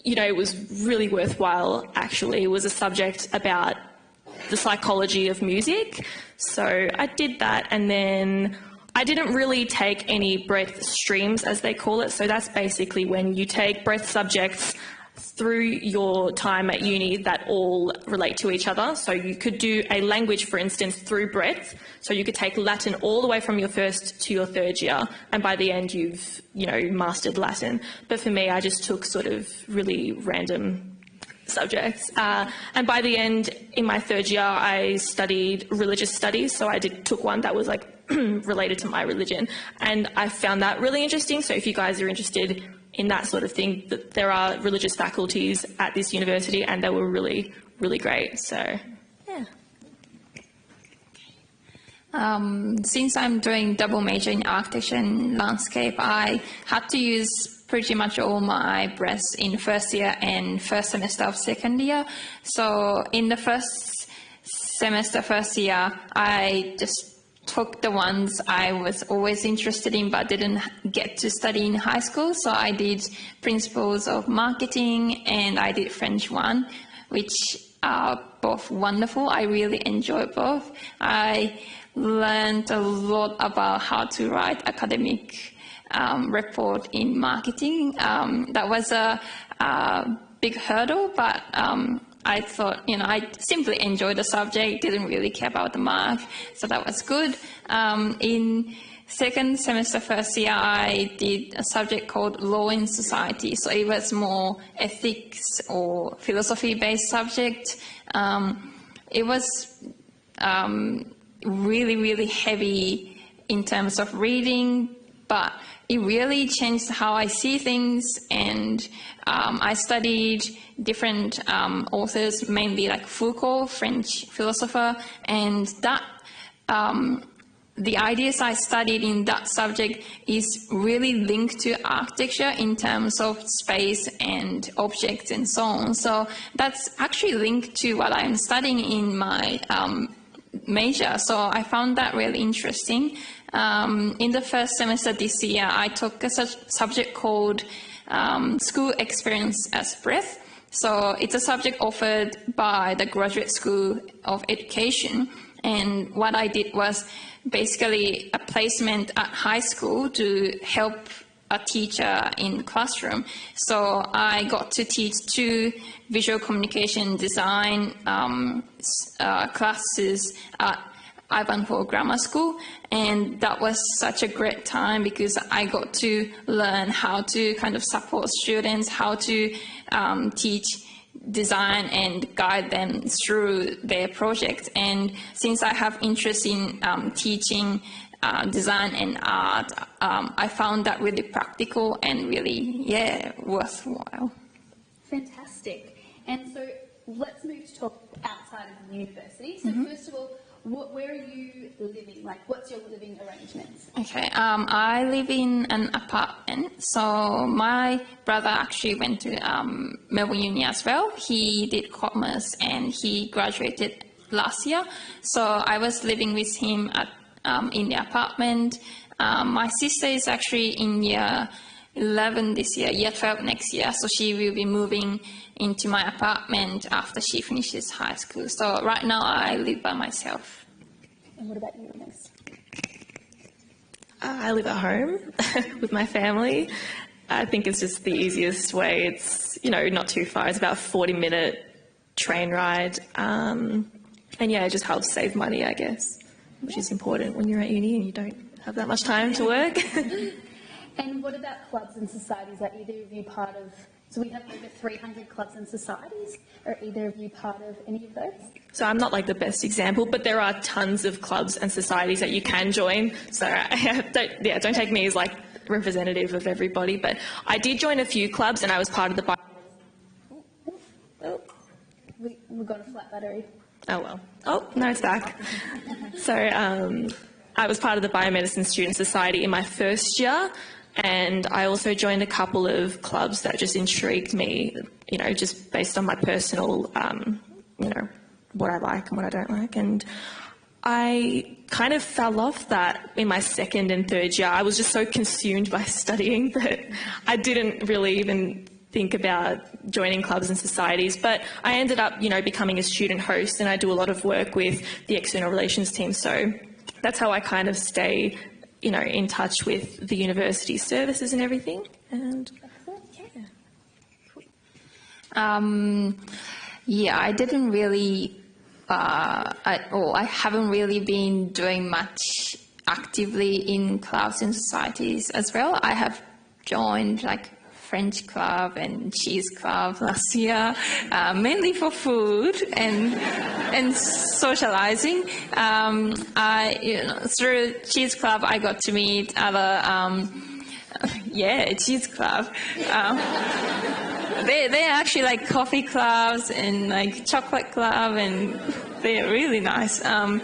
you know, it was really worthwhile actually. It was a subject about the psychology of music, so I did that, and then I didn't really take any breadth streams, as they call it, so that's basically when you take breadth subjects through your time at uni that all relate to each other. So you could do a language, for instance, through breadth. So you could take Latin all the way from your first to your third year, and by the end you've, you know, mastered Latin. But for me, I just took sort of really random subjects. And by the end, in my third year, I studied religious studies. So I took one that was like related to my religion, and I found that really interesting. So if you guys are interested in that sort of thing, that there are religious faculties at this university and they were really, really great. So, yeah. Since I'm doing double major in architecture and landscape, I had to use pretty much all my breadths in first year and first semester of second year. So in the first semester, first year, I just took the ones I was always interested in but didn't get to study in high school. So I did Principles of Marketing and I did French 1, which are both wonderful. I really enjoy both. I learned a lot about how to write academic report in marketing. That was a big hurdle, but I thought, you know, I simply enjoyed the subject, didn't really care about the mark, so that was good. In second semester, first year, I did a subject called Law in Society, so it was more ethics or philosophy-based subject. It was really, really heavy in terms of reading, but it really changed how I see things, and I studied different authors, mainly like Foucault, French philosopher, and that the ideas I studied in that subject is really linked to architecture in terms of space and objects and so on. So that's actually linked to what I'm studying in my major, so I found that really interesting. In the first semester this year, I took a subject called School Experience as Breadth. So it's a subject offered by the Graduate School of Education, And what I did was basically a placement at high school to help a teacher in classroom. So I got to teach 2 visual communication design classes at Ivanhoe Grammar School, and that was such a great time because I got to learn how to kind of support students, how to teach design and guide them through their project. And since I have interest in teaching design and art, I found that really practical and really, worthwhile. Fantastic. And so let's move to talk outside of the university. So first of all, where are you living? Like, what's your living arrangements? Okay, I live in an apartment. So my brother actually went to Melbourne Uni as well. He did commerce and he graduated last year. So I was living with him at in the apartment. My sister is actually in year 11 this year, year 12 next year, so she will be moving into my apartment after she finishes high school. So right now I live by myself. And what about you, Ines? I live at home with my family. I think it's just the easiest way. It's, not too far. It's about a 40-minute train ride. And yeah, it just helps save money, I guess, which is important when you're at uni and you don't have that much time to work. And what about clubs and societies? Are either of you part of, so we have over 300 clubs and societies. Are either of you part of any of those? So I'm not like the best example, but there are tons of clubs and societies that you can join. So don't take me as like representative of everybody, but I did join a few clubs and I was part of the... We've got a flat battery. Oh well. Oh, no, it's back. So I was part of the Biomedicine Student Society in my first year, and I also joined a couple of clubs that just intrigued me, just based on my personal, what I like and what I don't like. And I kind of fell off that in my second and third year. I was just so consumed by studying that I didn't really even think about joining clubs and societies, but I ended up, becoming a student host, and I do a lot of work with the external relations team. So that's how I kind of stay, in touch with the university services and everything. And I didn't really, I haven't really been doing much actively in clubs and societies as well. I have joined like French club and cheese club last year, mainly for food and socializing. Through cheese club, I got to meet other, cheese club. They're actually like coffee clubs and like chocolate club, and they're really nice. I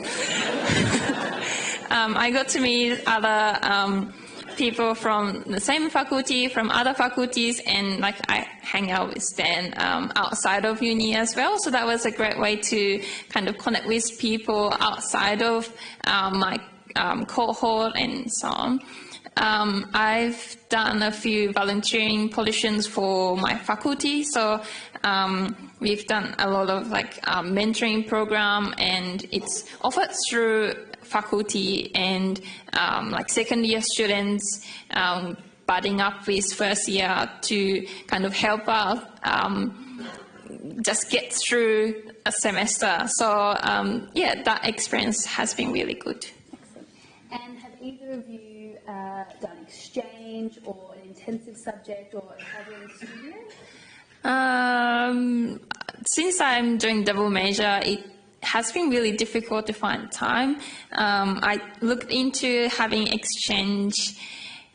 got to meet other people from the same faculty, from other faculties, and like I hang out with them outside of uni as well. So that was a great way to kind of connect with people outside of my cohort and so on. I've done a few volunteering positions for my faculty, so we've done a lot of like mentoring program, and it's offered through faculty and like second year students budding up with first year to kind of help out just get through a semester. So that experience has been really good. Excellent. And have either of you done exchange or an intensive subject or traveling studio? Since I'm doing double major, it has been really difficult to find time. I looked into having exchange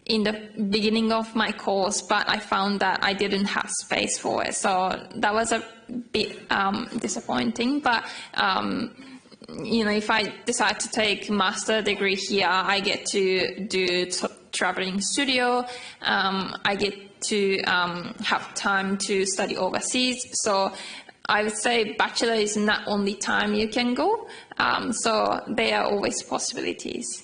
in the beginning of my course, but I found that I didn't have space for it. So that was a bit disappointing. But if I decide to take master degree here, I get to do traveling studio. I get to have time to study overseas. So I would say bachelor is not only time you can go, so there are always possibilities.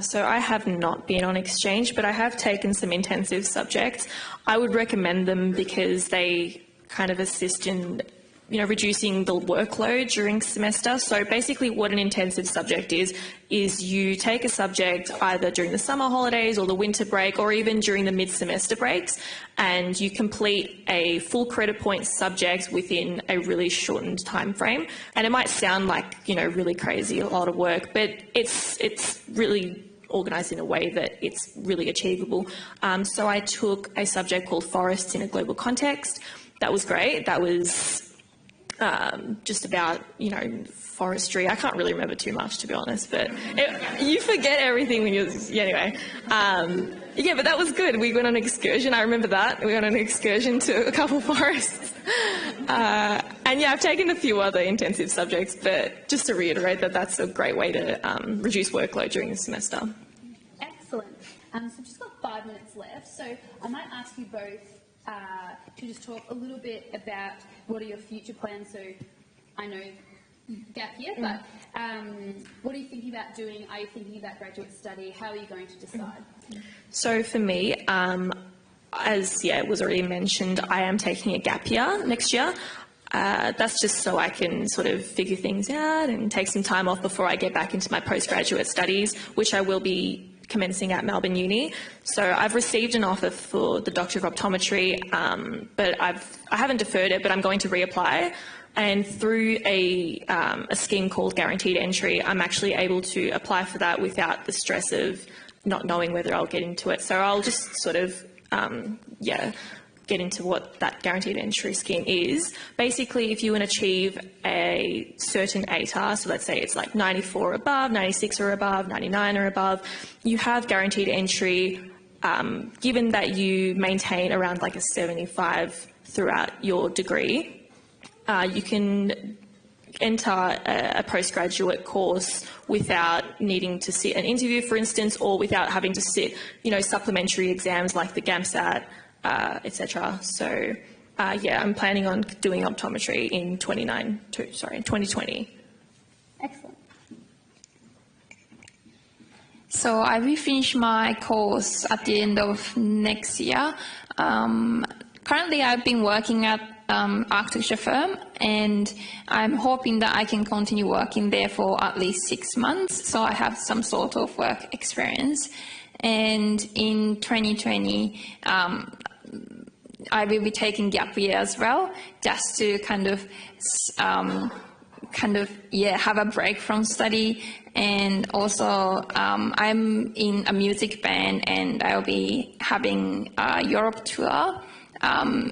So I have not been on exchange, but I have taken some intensive subjects. I would recommend them because they kind of assist in reducing the workload during semester. So basically what an intensive subject is you take a subject either during the summer holidays or the winter break or even during the mid-semester breaks, and you complete a full credit point subject within a really shortened time frame. And it might sound like, really crazy, a lot of work, but it's really organised in a way that it's really achievable. So I took a subject called Forests in a Global Context. That was great. That was just about, forestry. I can't really remember too much, to be honest, but you forget everything when you're, anyway. Yeah, but that was good. We went on an excursion. I remember that. We went on an excursion to a couple of forests. And yeah, I've taken a few other intensive subjects, but just to reiterate that's a great way to reduce workload during the semester. Excellent. So we've just got 5 minutes left, so I might ask you both to just talk a little bit about what are your future plans. So I know gap year, but what are you thinking about doing? Are you thinking about graduate study? How are you going to decide? So for me, as was already mentioned, I am taking a gap year next year. That's just so I can sort of figure things out and take some time off before I get back into my postgraduate studies, which I will be commencing at Melbourne Uni. So I've received an offer for the Doctor of Optometry, but I haven't deferred it, but I'm going to reapply. And through a scheme called Guaranteed Entry, I'm actually able to apply for that without the stress of not knowing whether I'll get into it. So I'll just sort of, get into what that Guaranteed Entry scheme is. Basically, if you achieve a certain ATAR, so let's say it's like 94 or above, 96 or above, 99 or above, you have Guaranteed Entry. Given that you maintain around like a 75 throughout your degree, you can enter a postgraduate course without needing to sit an interview, for instance, or without having to sit, supplementary exams like the GAMSAT, etc. So, I'm planning on doing optometry in 2020. Excellent. So I will finish my course at the end of next year. Currently, I've been working at architecture firm, and I'm hoping that I can continue working there for at least 6 months, so I have some sort of work experience. And in 2020, I will be taking gap year as well, just to kind of have a break from study. And also, I'm in a music band, and I'll be having a Europe tour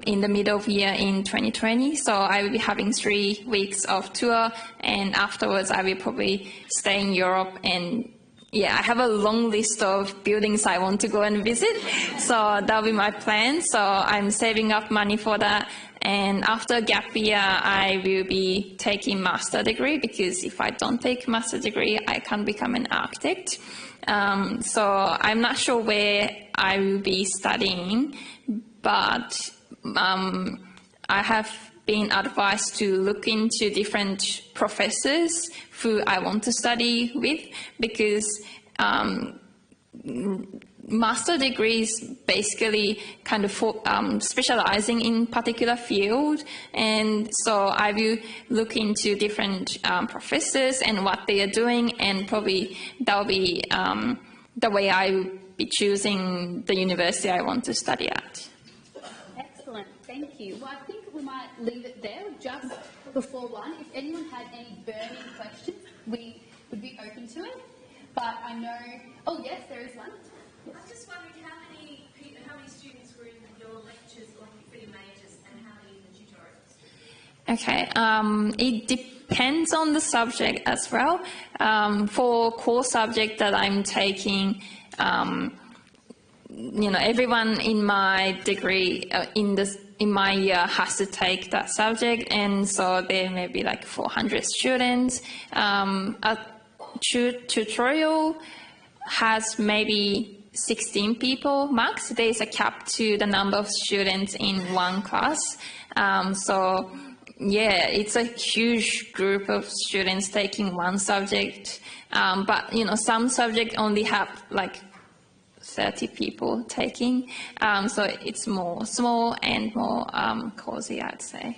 in the middle of year in 2020. So I will be having 3 weeks of tour, and afterwards I will probably stay in Europe. And I have a long list of buildings I want to go and visit. So that'll be my plan. So I'm saving up money for that. And after gap year, I will be taking master degree, because if I don't take master degree, I can't become an architect. So I'm not sure where I will be studying, but I have been advised to look into different professors who I want to study with, because master degrees basically kind of specializing in particular field, and so I will look into different professors and what they are doing, and probably that'll be the way I will be choosing the university I want to study at. Excellent, thank you. Well, I think we might leave it there just before 1. If anyone had any burning questions, we would be open to it. But I know, oh yes, there is one. Yes. I'm just wondering how many students were in your lectures on for your majors, and how many in the tutorials? Okay, it depends on the subject as well. For core subject that I'm taking, everyone in my degree in my year has to take that subject, and so there may be like 400 students. A tutorial has maybe 16 people max. There is a cap to the number of students in one class. So yeah, it's a huge group of students taking one subject. But some subjects only have like 30 people taking. So it's more small and more cozy, I'd say.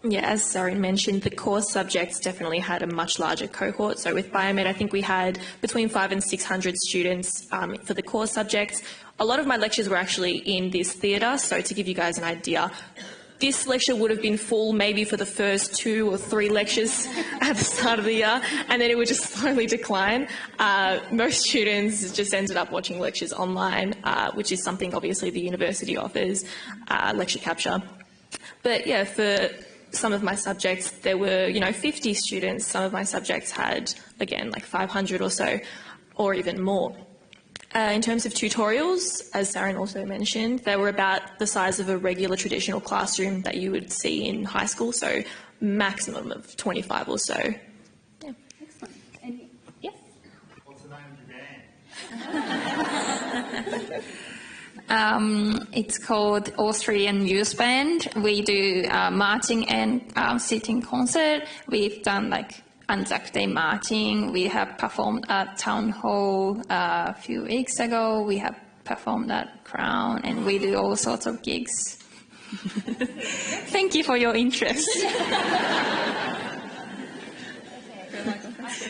Yeah, as Sarin mentioned, the core subjects definitely had a much larger cohort. So with Biomed, I think we had between 500 and 600 students for the core subjects. A lot of my lectures were actually in this theatre, so to give you guys an idea, this lecture would have been full maybe for the first 2 or 3 lectures at the start of the year, and then it would just slowly decline. Most students just ended up watching lectures online, which is something obviously the university offers, lecture capture. But yeah, for some of my subjects, there were, 50 students. Some of my subjects had, again, like 500 or so, or even more. In terms of tutorials, as Sarin also mentioned, they were about the size of a regular traditional classroom that you would see in high school, so maximum of 25 or so. Yeah. Excellent. And yes? What's the name of your band? It's called Austrian Youth Band. We do marching and sitting concert. We've done like Anzac Day marching. We have performed at Town Hall a few weeks ago. We have performed at Crown, and we do all sorts of gigs. Thank you for your interest. I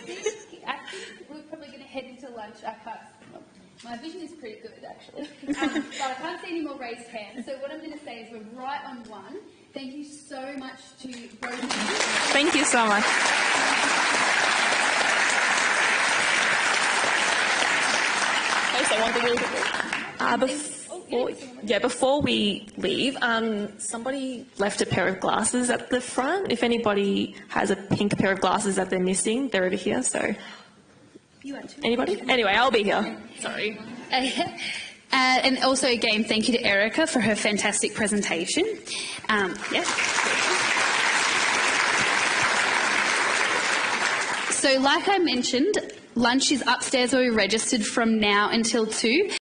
think we're probably going to head into lunch. My vision is pretty good, actually. But I can't see any more raised hands. So what I'm going to say is we're right on one. Thank you so much to both of you. Thank you so much. Before we leave, somebody left a pair of glasses at the front. If anybody has a pink pair of glasses that they're missing, they're over here, so... Anybody? Anyway, I'll be here. Sorry. And also, again, thank you to Erica for her fantastic presentation. So, like I mentioned, lunch is upstairs where we registered from now until 2.